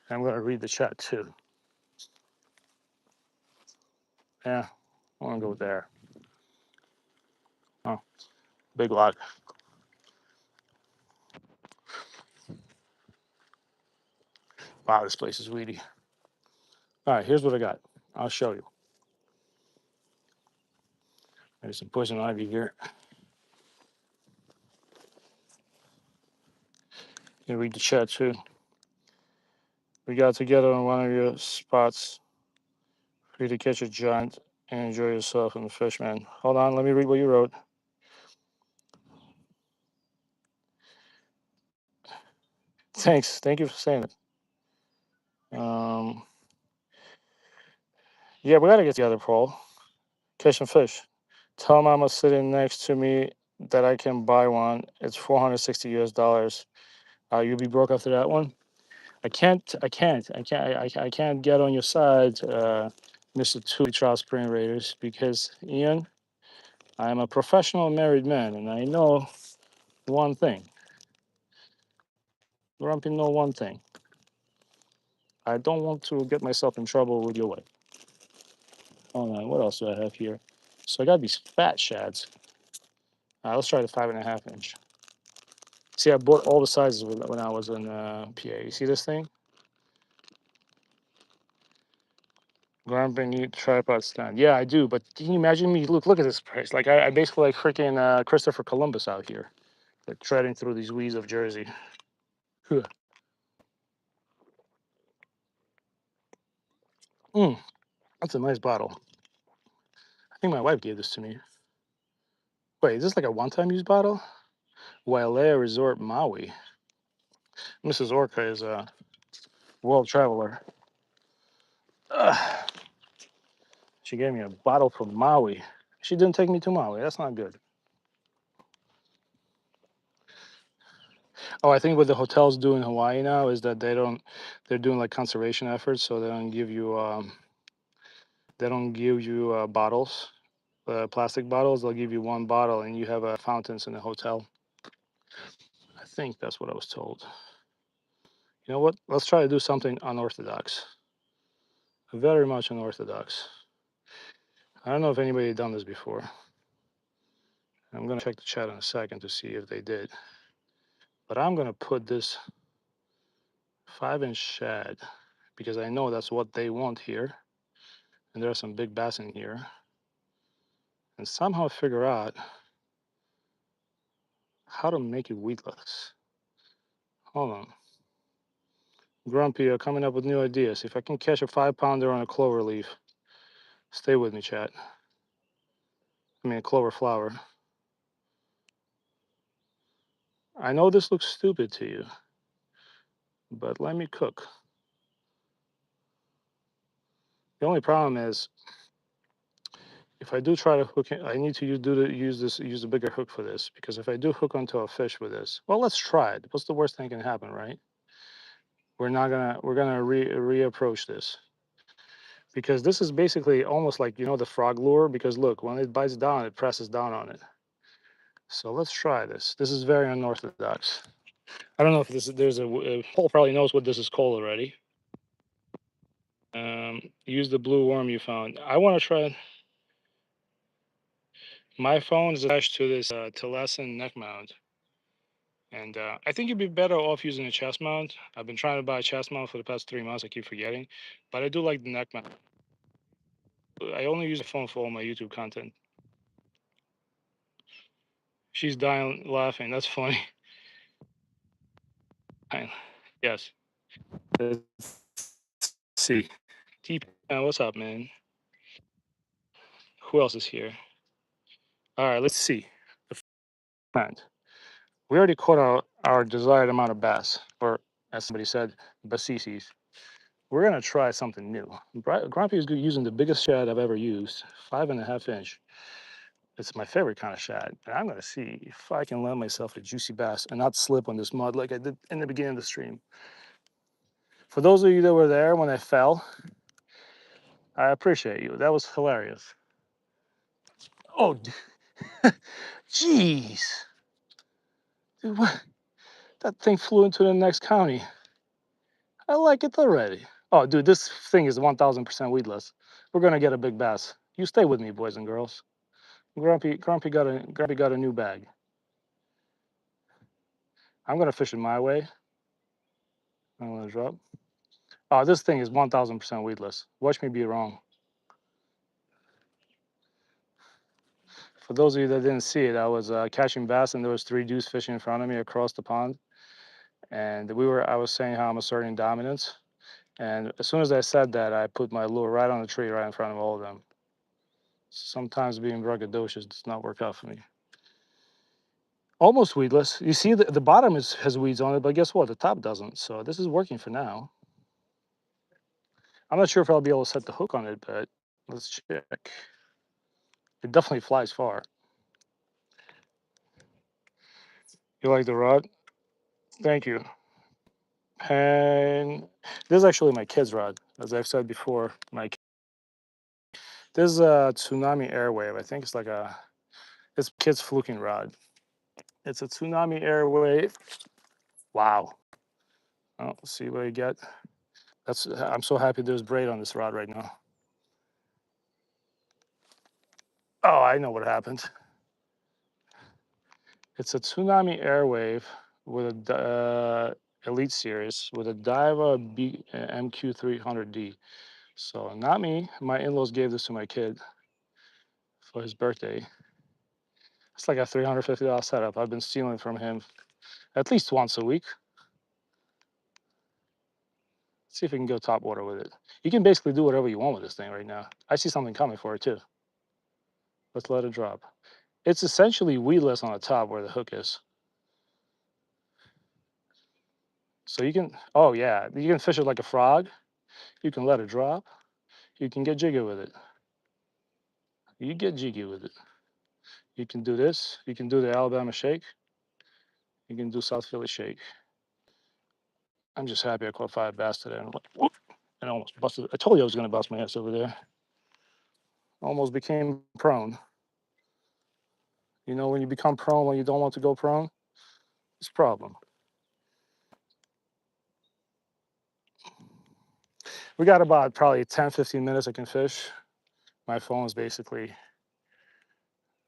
I'm gonna read the chat too. Yeah, I wanna go there. Oh, big lot. Wow, this place is weedy. All right, here's what I got. I'll show you. There's some poison ivy here. You read the chat too. We got together on one of your spots for you to catch a giant and enjoy yourself in the fish, man. Hold on, let me read what you wrote. Thanks. Thank you for saying it. Yeah, we gotta get together, Paul. Catch some fish. Tell mama sitting next to me that I can buy one. It's 460 US dollars. You'll be broke after that one. I can't get on your side, Mr. Tui Trout Spring Raiders, because Ian, I'm a professional married man, and I know one thing. Grumpy know one thing. I don't want to get myself in trouble with your wife. Hold on, what else do I have here? So I got these fat shads. Let's try the 5.5 inch. See, I bought all the sizes when I was in PA. You see this thing? Grumpy need tripod stand. Yeah, I do. But can you imagine me? Look at this price. Like I basically like freaking Christopher Columbus out here, like treading through these weeds of Jersey. Huh. Mm, that's a nice bottle. I think my wife gave this to me. Wait, is this like a one-time use bottle? Wailea Resort Maui. Mrs. Orca is a world traveler. Ugh. She gave me a bottle from Maui. She didn't take me to Maui. That's not good. Oh, I think what the hotels do in Hawaii now is that they're doing like conservation efforts, so they don't give you bottles, plastic bottles. They'll give you one bottle, and you have fountains in the hotel. I think that's what I was told. You know what? Let's try to do something unorthodox. Very much unorthodox. I don't know if anybody had done this before. I'm gonna check the chat in a second to see if they did. But I'm gonna put this 5-inch shad because I know that's what they want here. And there are some big bass in here. And somehow figure out how to make it weedless. Hold on. Grumpy, you're coming up with new ideas. If I can catch a 5-pounder on a clover leaf, stay with me, chat. I mean, a clover flower. I know this looks stupid to you, but let me cook. The only problem is, if I do try to hook it, I need to use a bigger hook for this, because if I do hook onto a fish with this, well, let's try it. What's the worst thing that can happen, right? We're gonna reapproach this, because this is basically almost like, the frog lure, because look, when it bites down, it presses down on it. So let's try this. This is very unorthodox. I don't know if Paul probably knows what this is called already. Use the blue worm you found. I want to try. My phone is attached to this Telesin neck mount, and I think you'd be better off using a chest mount. I've been trying to buy a chest mount for the past 3 months. I keep forgetting, but I do like the neck mount. I only use the phone for all my YouTube content. She's dying laughing. That's funny. Yes. Let's see. What's up, man? Who else is here? All right, let's see. The We already caught our desired amount of bass, or as somebody said, bassisis. We're gonna try something new. Grumpy is using the biggest shad I've ever used, 5.5 inch. It's my favorite kind of shad, and I'm gonna see if I can land myself a juicy bass and not slip on this mud like I did in the beginning of the stream. For those of you that were there when I fell, I appreciate you. That was hilarious. Oh, jeez, dude, what? That thing flew into the next county. I like it already. Oh, dude, this thing is 1000% weedless. We're gonna get a big bass. You stay with me, boys and girls. Grumpy got a new bag. I'm gonna fish it my way. I'm gonna drop. Oh, this thing is 1000% weedless. Watch me be wrong. For those of you that didn't see it, I was catching bass, and there was 3 dudes fishing in front of me across the pond. And I was saying how I'm asserting dominance. And as soon as I said that, I put my lure right on the tree, right in front of all of them. Sometimes being braggadocious does not work out for me. Almost weedless. You see, the bottom has weeds on it, but guess what? The top doesn't. So this is working for now. I'm not sure if I'll be able to set the hook on it, but let's check. It definitely flies far. You like the rod? Thank you. And this is actually my kid's rod, as I've said before. This is a Tsunami Airwave. I think it's kid's fluking rod. It's a Tsunami Airwave. Wow. Oh, see what you get. I'm so happy there's braid on this rod right now. Oh, I know what happened. It's a Tsunami Airwave with a Elite Series with a Daiwa MQ300D. So not me. My in-laws gave this to my kid for his birthday. It's like a $350 setup. I've been stealing from him at least once a week. See if we can go top water with it. You can basically do whatever you want with this thing right now. I see something coming for it too. Let's let it drop. It's essentially weedless on the top where the hook is. So you can, oh yeah, you can fish it like a frog. You can let it drop. You can get jiggy with it. You get jiggy with it. You can do this. You can do the Alabama shake. You can do South Philly shake. I'm just happy I caught 5 bass today. And I almost busted. I told you I was going to bust my ass over there. Almost became prone. You know, when you become prone when you don't want to go prone, it's a problem. We got about probably 10, 15 minutes I can fish. My phone is basically,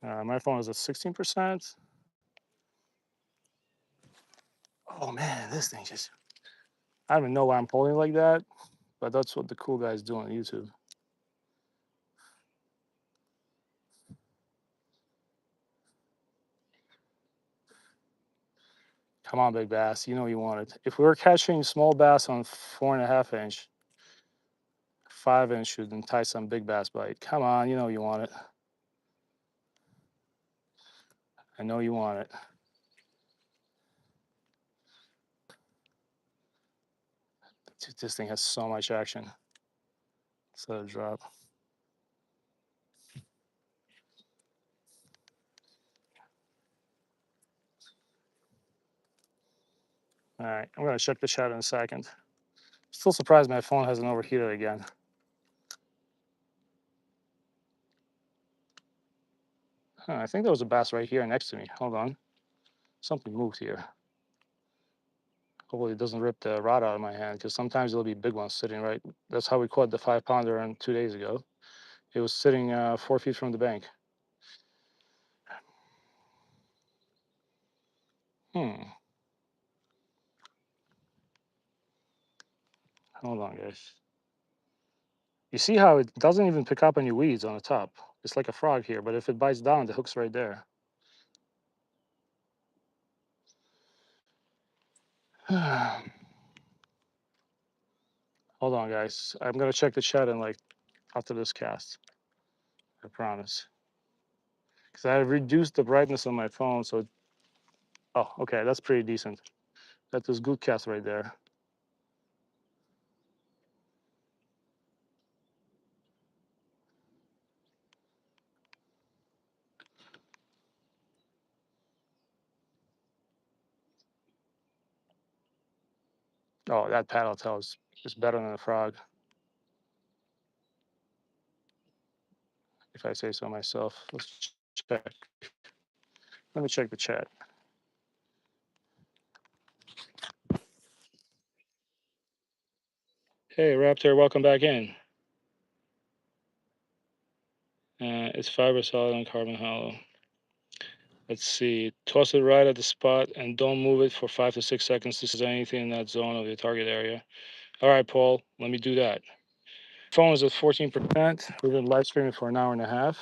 my phone is at 16%. Oh man, this thing just, I don't even know why I'm pulling like that, but that's what the cool guys do on YouTube. Come on, big bass. You know you want it. If we were catching small bass on 4.5 inch, 5 inch should entice some big bass bite. Come on, you know you want it. I know you want it. Dude, this thing has so much action. Let's let it drop. All right, I'm gonna check the chat in a second. Still surprised my phone hasn't overheated again. Huh, I think there was a bass right here next to me. Hold on. Something moved here. Hopefully it doesn't rip the rod out of my hand because sometimes there'll be big ones sitting right. That's how we caught the 5 pounder 2 days ago. It was sitting 4 feet from the bank. Hmm. Hold on, guys. You see how it doesn't even pick up any weeds on the top? It's like a frog here, but if it bites down, the hook's right there. Hold on, guys. I'm gonna check the chat in like after this cast. I promise. Because I reduced the brightness on my phone, so oh, okay, that's pretty decent. That is good cast right there. Oh, that paddle tail is better than a frog, if I say so myself. Let's check. Let me check the chat. Hey, Raptor, welcome back in. It's fiber solid on carbon hollow. Let's see. Toss it right at the spot and don't move it for 5 to 6 seconds. This is anything in that zone of the target area. All right, Paul, let me do that. Phone is at 14%. We've been live streaming for an hour and a half.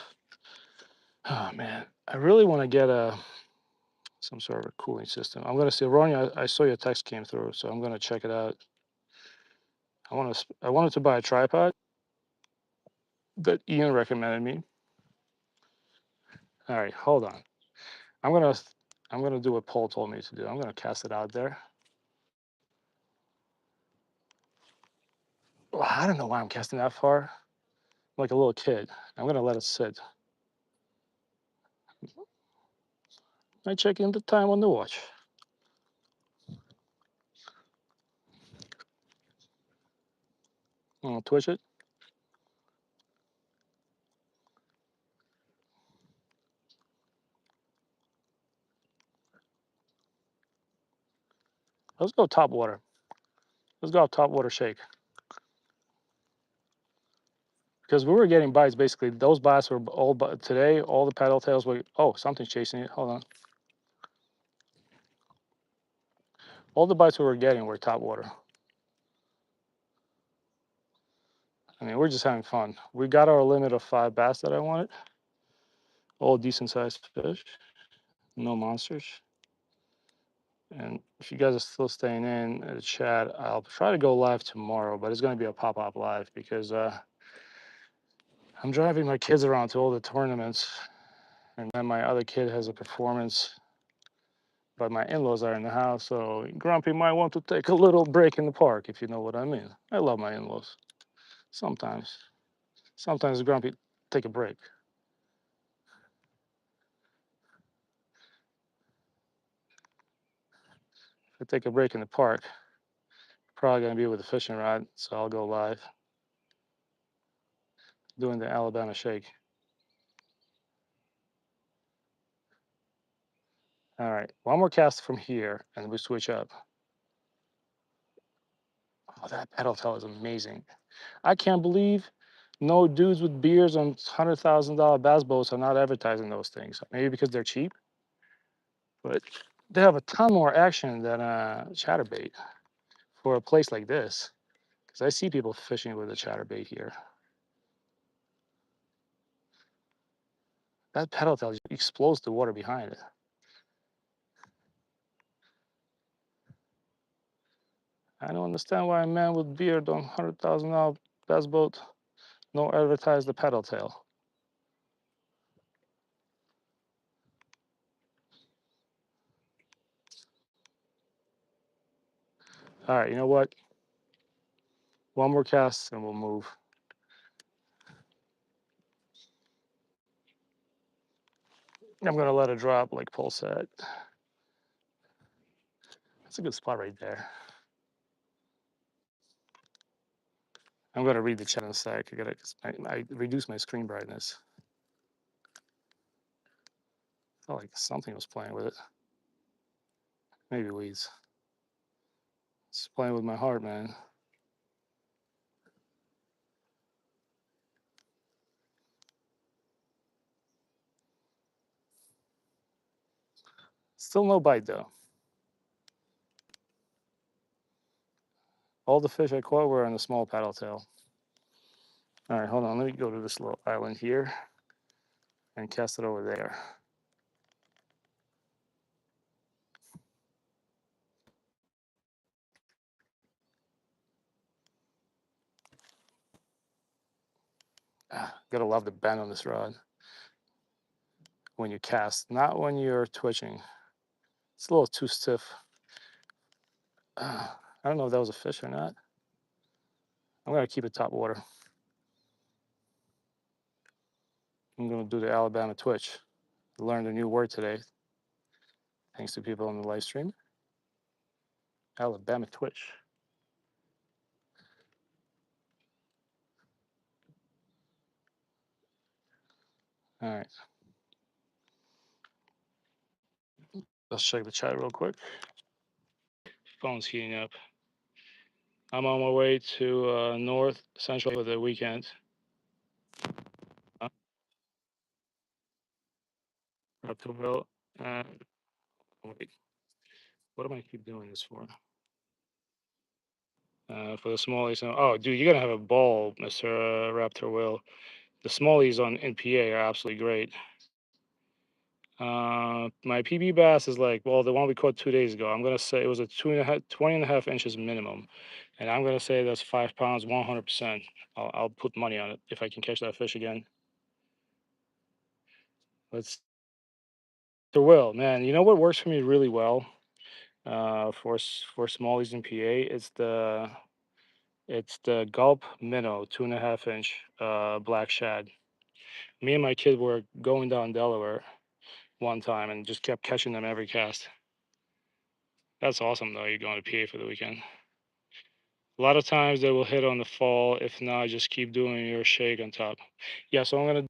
Oh man, I really want to get some sort of a cooling system. I'm gonna see, Ronnie. I saw your text came through, so I'm gonna check it out. I wanted to buy a tripod that Ian recommended me. All right, hold on. I'm gonna I'm gonna do what Paul told me to do. I'm gonna cast it out there. Well, I don't know why I'm casting that far. I'm like a little kid. I'm gonna let it sit. I check in the time on the watch. I'm gonna twitch it. Let's go top water. Let's go top water shake. Because we were getting bites, basically, those bites were all, but today, all the paddle tails were, oh, something's chasing it. Hold on. All the bites we were getting were top water. I mean, we're just having fun. We got our limit of 5 bass that I wanted. All decent sized fish, no monsters. And if you guys are still staying in the chat, I'll try to go live tomorrow, but it's going to be a pop-up live because I'm driving my kids around to all the tournaments, and then my other kid has a performance, but my in-laws are in the house, so Grumpy might want to take a little break in the park, if you know what I mean. I love my in-laws. Sometimes Grumpy take a break. If I take a break in the park, probably gonna be with a fishing rod, so I'll go live doing the Alabama shake. All right, one more cast from here, and we switch up. Oh, that pedal tail is amazing. I can't believe no dudes with beards on $100,000 bass boats are not advertising those things. Maybe because they're cheap, but they have a ton more action than a chatterbait for a place like this. Because I see people fishing with a chatterbait here. That pedal tail just explodes the water behind it. I don't understand why a man with beard on $100,000 bass boat no advertise the pedal tail. All right, you know what? One more cast and we'll move. I'm gonna let it drop like Paul said. That's a good spot right there. I'm gonna read the chat in a sec. I reduced my screen brightness. Felt like something was playing with it. Maybe weeds. It's playing with my heart, man. Still no bite though. All the fish I caught were on the small paddle tail. All right, hold on. Let me go to this little island here and cast it over there. Gotta love the bend on this rod when you cast, not when you're twitching. It's a little too stiff. I don't know if that was a fish or not. I'm gonna keep it top water. I'm gonna do the Alabama twitch. Learned a new word today, thanks to people on the live stream. Alabama twitch. All right. Let's check the chat real quick. Phone's heating up. I'm on my way to North Central for the weekend. Uptonville. Wait, what am I keep doing this for? For the smallies. Oh, dude, you're gonna have a ball, Mr. Raptor Will. The smallies on NPA are absolutely great. My PB bass is like, well, the one we caught 2 days ago. I'm gonna say it was a 20 and a half inches minimum, and I'm gonna say that's 5 pounds, 100%. I'll put money on it if I can catch that fish again. Let's the will, man. You know what works for me really well, for smallies in PA? It's the Gulp Minnow 2.5 inch black shad. Me and my kid were going down Delaware one time and just kept catching them every cast. That's awesome though. You're going to PA for the weekend. A lot of times they will hit on the fall. If not, just keep doing your shake on top. Yeah, so I'm gonna.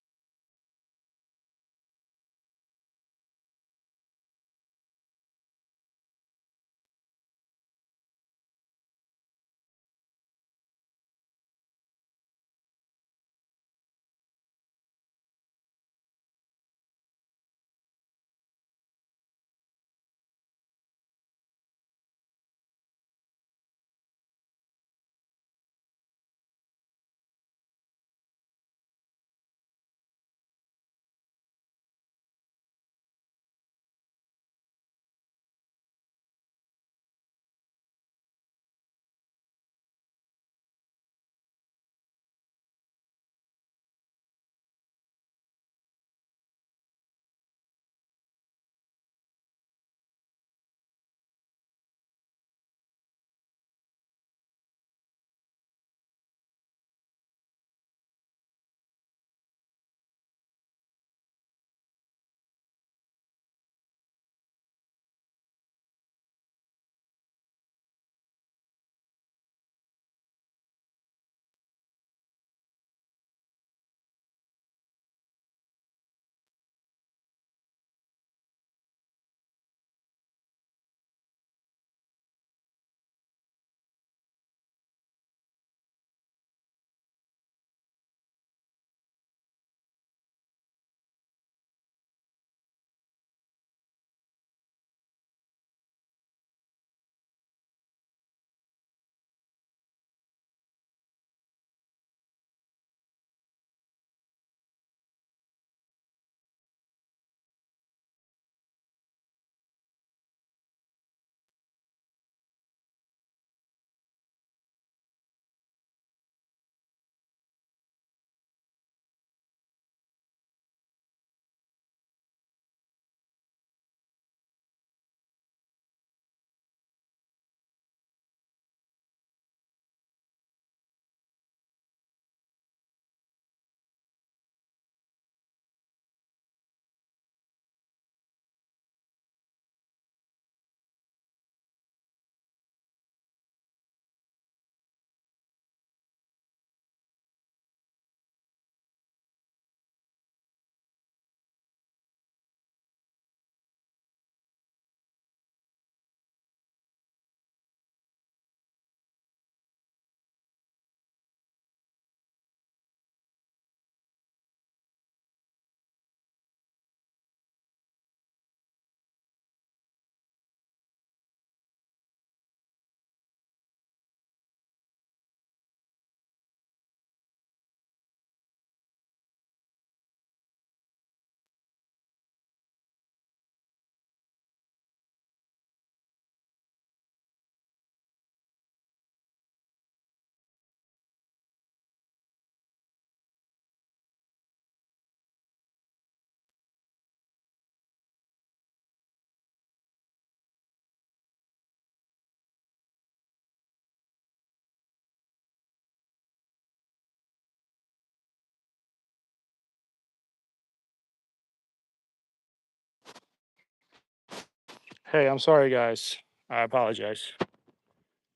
Hey, I'm sorry, guys. I apologize.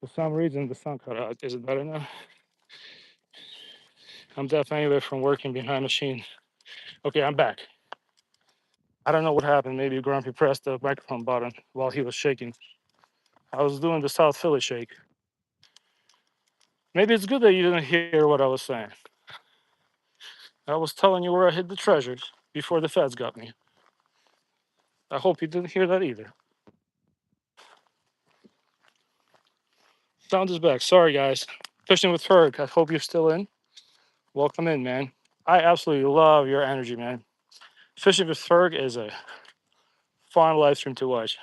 For some reason, the sun cut out. Is it better now? I'm deaf anyway from working behind machine. Okay, I'm back. I don't know what happened. Maybe Grumpy pressed the microphone button while he was shaking. I was doing the South Philly shake. Maybe it's good that you didn't hear what I was saying. I was telling you where I hid the treasures before the feds got me. I hope you didn't hear that either. Sound is back. Sorry, guys. Fishing with Ferg. I hope you're still in. Welcome in, man. I absolutely love your energy, man. Fishing with Ferg is a fun live stream to watch.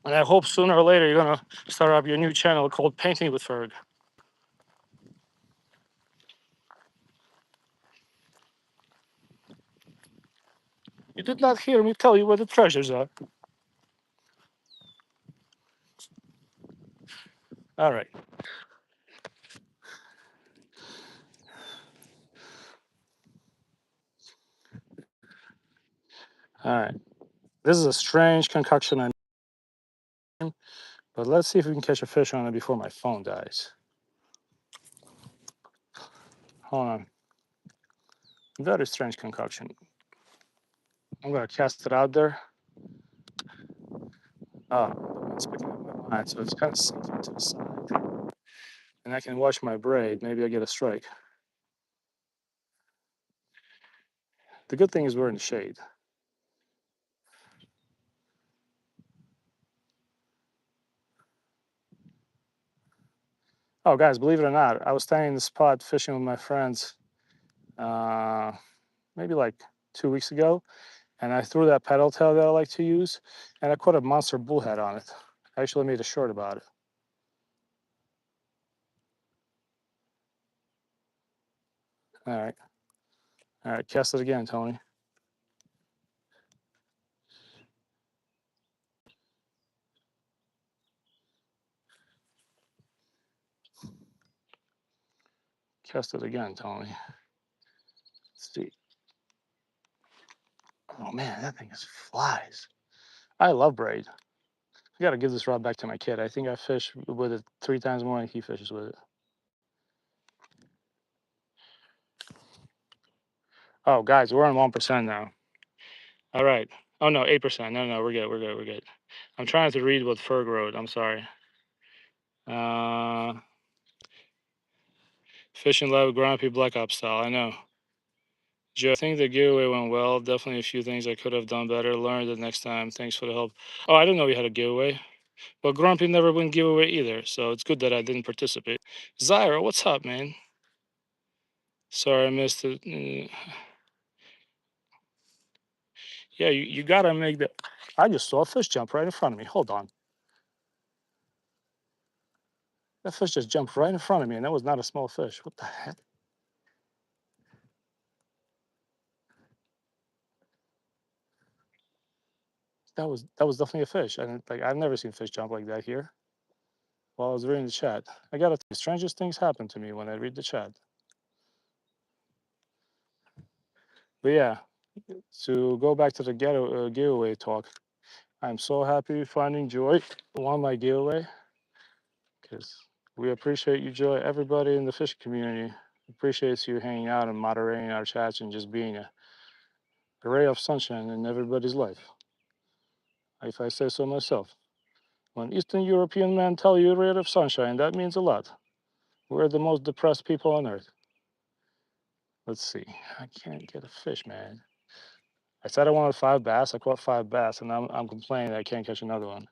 And I hope sooner or later you're gonna start up your new channel called Painting with Ferg. You did not hear me tell you where the treasures are. All right. All right. This is a strange concoction I made, but let's see if we can catch a fish on it before my phone dies. Hold on. Very strange concoction. I'm gonna cast it out there. Oh, it's picking up my line, so it's kind of sinking to the side. And I can watch my braid. Maybe I get a strike. The good thing is we're in the shade. Oh, guys, believe it or not, I was staying in the spot fishing with my friends maybe like 2 weeks ago, and I threw that pedal tail that I like to use, and I caught a monster bullhead on it. I actually made a short about it. All right. All right, cast it again, Tony. Cast it again, Tony. Let's see. Oh man, that thing is flies. I love braid. I gotta give this rod back to my kid. I think I fish with it 3 times more than he fishes with it. Oh, guys, we're on 1% now. All right. Oh no, 8%. No, we're good. We're good. We're good. I'm trying to read what Ferg wrote. I'm sorry. Fishing live Grumpy Black Ops style. I know. Joe, I think the giveaway went well. Definitely a few things I could have done better. Learned it next time. Thanks for the help. Oh, I didn't know we had a giveaway. Well, Grumpy never win giveaway either, so it's good that I didn't participate. Zyra, what's up, man? Sorry I missed it. Yeah, you gotta make the. I just saw a fish jump right in front of me. Hold on. That fish just jumped right in front of me, and that was not a small fish. What the heck? That was definitely a fish. And like I've never seen fish jump like that here. While I was reading the chat, I gotta. The strangest things happen to me when I read the chat. But yeah, to go back to the giveaway talk, I'm so happy finding Joy won my giveaway because we appreciate you, Joy. Everybody in the fishing community appreciates you hanging out and moderating our chats and just being a ray of sunshine in everybody's life. If I say so myself. When Eastern European men tell you a ray of sunshine, that means a lot. We're the most depressed people on earth. Let's see. I can't get a fish, man. I said I wanted 5 bass. I caught 5 bass, and I'm complaining that I can't catch another one.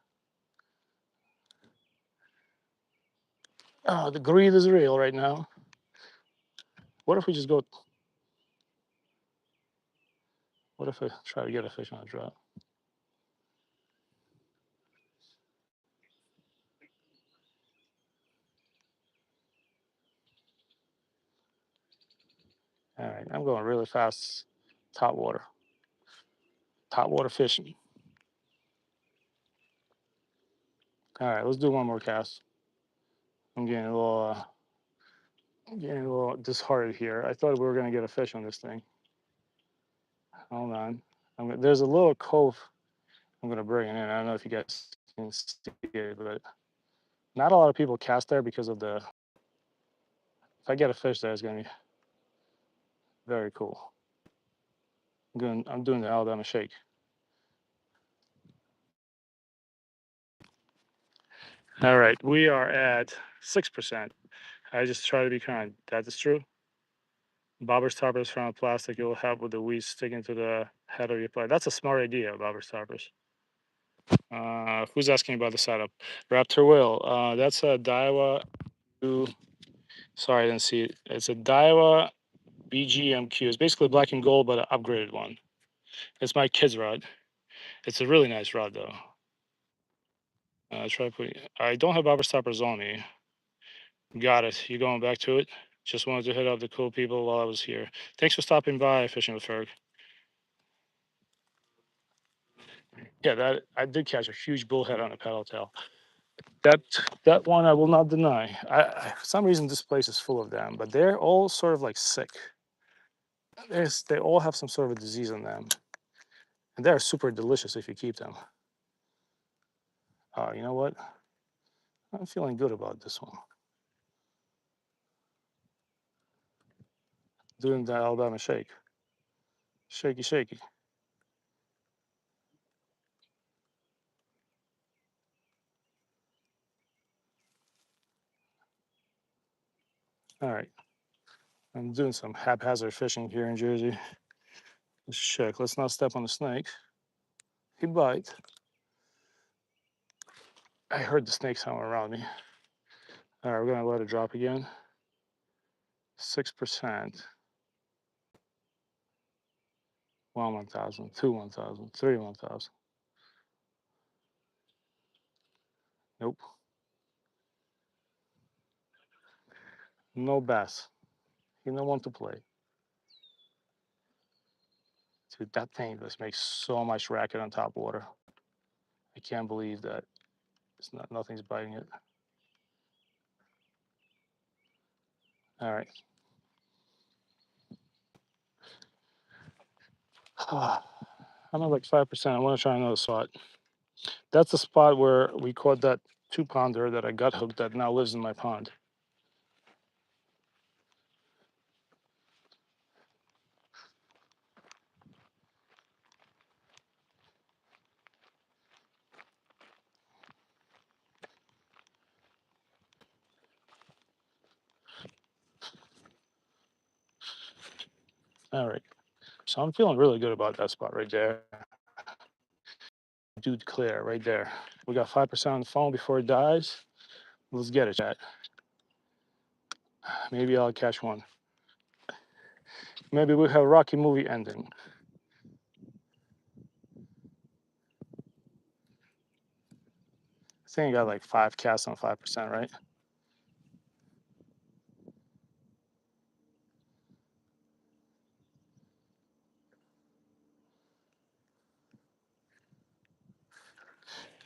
Oh, the greed is real right now. What if we just go? What if I try to get a fish on a drop? All right, I'm going really fast. Top water. Top water fishing. All right, let's do one more cast. I'm getting a little disheartened here. I thought we were gonna get a fish on this thing. Hold on. There's a little cove I'm gonna bring it in. I don't know if you guys can see it, but not a lot of people cast there because of the. If I get a fish there, it's gonna be very cool. I'm doing the Alabama shake. All right, we are at 6%. I just try to be kind. That is true. Bobber's tarpers from plastic. It will help with the weeds sticking to the head of your plate. That's a smart idea, Bobber's tarpers. Who's asking about the setup? Raptor Will. That's a Daiwa. Sorry, I didn't see it. It's a Daiwa BGMQ. It's basically black and gold, but an upgraded one. It's my kid's rod. It's a really nice rod though. Try putting. I don't have bobber stoppers on me. Got it. You going back to it? Just wanted to hit up the cool people while I was here. Thanks for stopping by, Fishing with Ferg. Yeah, that I did catch a huge bullhead on a paddle tail. That that one I will not deny. For some reason this place is full of them, but they're all sort of like sick. They all have some sort of a disease on them, and they're super delicious if you keep them. You know what? I'm feeling good about this one. Doing the Alabama shake, shaky, shaky. All right, I'm doing some haphazard fishing here in Jersey. Let's check. Let's not step on the snake. He bite. I heard the snake somewhere around me. All right, we're gonna let it drop again. 6%. 1,000, 1,000, 1,000. Nope. No bass. He no want to play. Dude, that thing just makes so much racket on top water. I can't believe that it's not nothing's biting it. All right. I'm at like 5%. I want to try another spot. That's the spot where we caught that 2-pounder that I gut hooked that now lives in my pond. All right. So I'm feeling really good about that spot right there. Dude, clear right there. We got 5% on the phone before it dies. Let's get it, chat. Maybe I'll catch one. Maybe we'll have a Rocky movie ending. I think I got like 5 casts on 5%, right?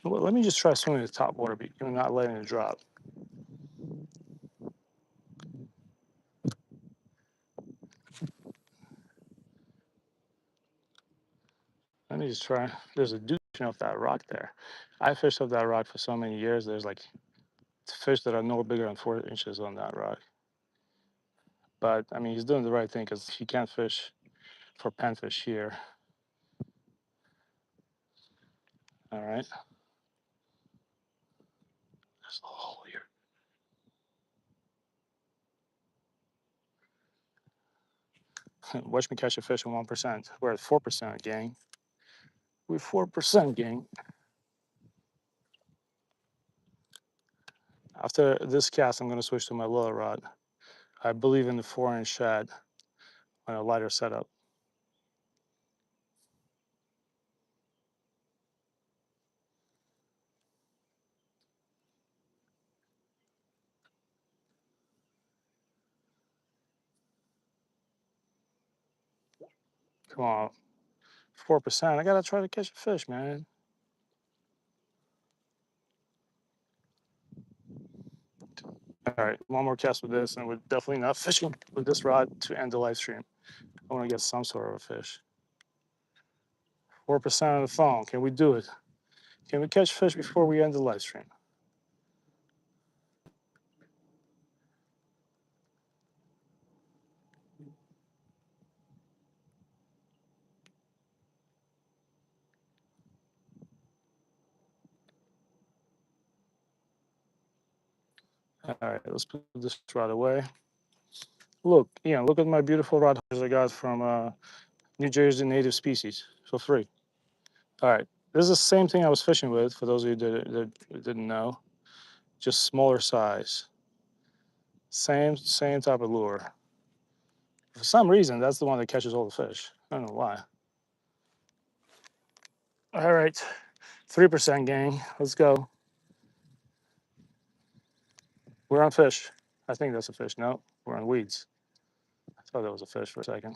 Well, let me just try swimming the top water, but you're not letting it drop. Let me just try. There's a dude off that rock there. I fished off that rock for so many years. There's like fish that are no bigger than 4 inches on that rock. But I mean, he's doing the right thing because he can't fish for panfish here. All right. There's a hole here. Watch me catch a fish at 1%. We're at 4%, gang. We're 4%, gang. After this cast, I'm going to switch to my lure rod. I believe in the 4-inch shad on a lighter setup. Come on, 4%. I gotta try to catch a fish, man. All right, one more cast with this, and we're definitely not fishing with this rod to end the live stream. I want to get some sort of a fish. 4% on the phone. Can we do it? Can we catch fish before we end the live stream? All right, let's put this rod away. Look, Ian, look at my beautiful rod I got from New Jersey Native Species for free. All right, this is the same thing I was fishing with, for those of you that didn't know, just smaller size. Same type of lure. For some reason, that's the one that catches all the fish. I don't know why. All right, 3% gang. Let's go. We're on fish. I think that's a fish. No, we're on weeds. I thought that was a fish for a second.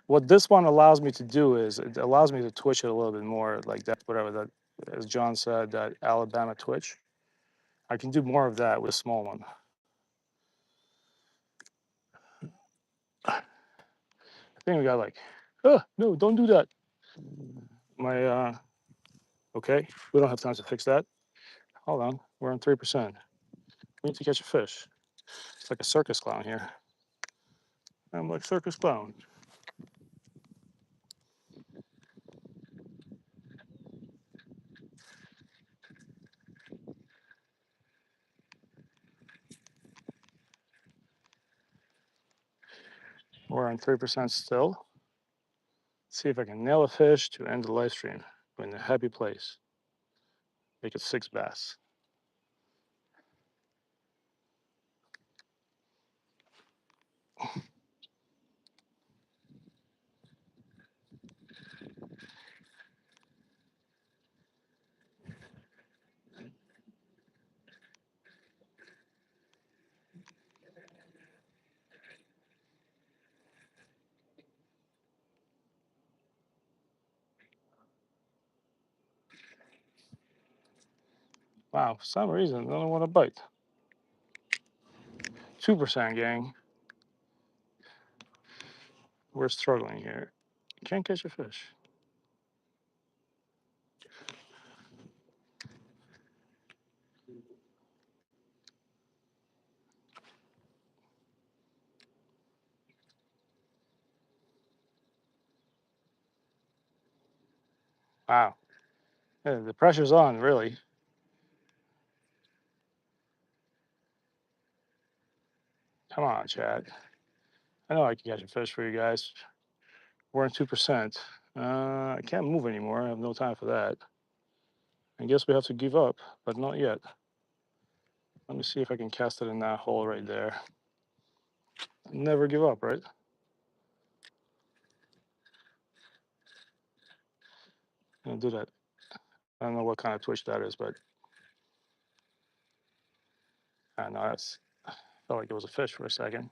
What this one allows me to do is it allows me to twitch it a little bit more, like that, whatever that, as John said, that Alabama twitch. I can do more of that with a small one. I think we got like, oh, no, don't do that. My, okay, we don't have time to fix that. Hold on, we're on 3%. We need to catch a fish. It's like a circus clown here. I'm like circus clown. We're on 3% still. See if I can nail a fish to end the live stream. We're in a happy place. Make it 6 bass. Wow, for some reason, I don't want to bite. 2% gang. We're struggling here. Can't catch a fish. Wow. Yeah, the pressure's on, really. Come on, Chad. I know I can catch a fish for you guys. We're at 2%. I can't move anymore. I have no time for that. I guess we have to give up, but not yet. Let me see if I can cast it in that hole right there. Never give up, right? I'll do that. I don't know what kind of twitch that is, but I know that's felt like it was a fish for a second.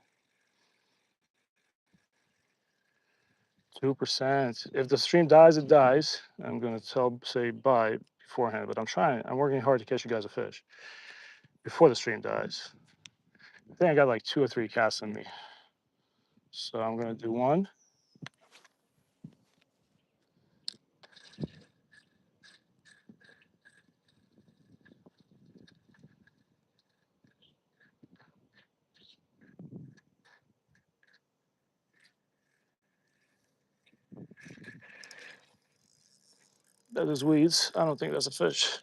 2%. If the stream dies, it dies. I'm gonna say bye beforehand, but I'm working hard to catch you guys a fish before the stream dies. I think I got like 2 or 3 casts in me. So I'm gonna do one. That is weeds. I don't think that's a fish.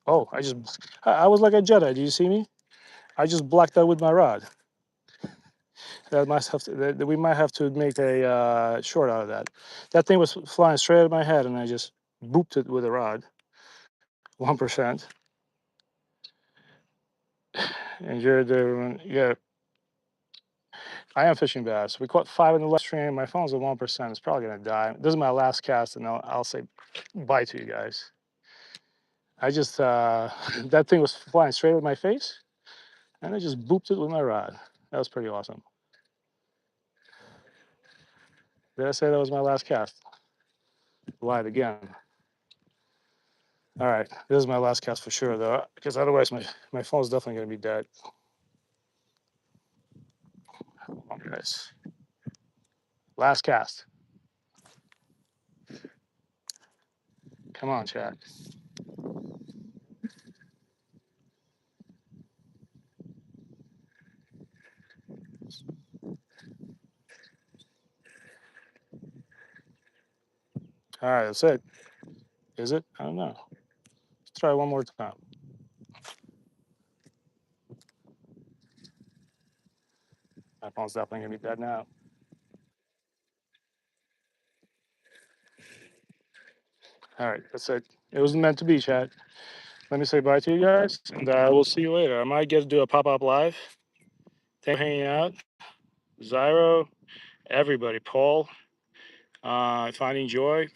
Oh, I was like a Jedi. Do you see me? I just blocked that with my rod. We might have to make a short out of that. That thing was flying straight at my head, and I just booped it with a rod. 1%. And you're the yeah. I am fishing bass. We caught 5 in the last stream. My phone's at 1%. It's probably gonna die. This is my last cast, and I'll say bye to you guys. I just that thing was flying straight at my face, and I just booped it with my rod. That was pretty awesome. Did I say that was my last cast? Lied again. All right, this is my last cast for sure, though, because otherwise my phone's definitely gonna be dead. Come on, guys. Last cast. Come on, chat. All right, that's it. Is it? I don't know. Let's try one more time. My phone's definitely gonna be dead now. All right, that's it. It was meant to be, chat. Let me say bye to you guys, and we'll see you later. I might get to do a pop-up live. Thanks for hanging out. Zyro, everybody, Paul, Finding Joy,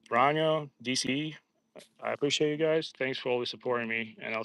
Brano, DC. I appreciate you guys. Thanks for always supporting me, and I'll see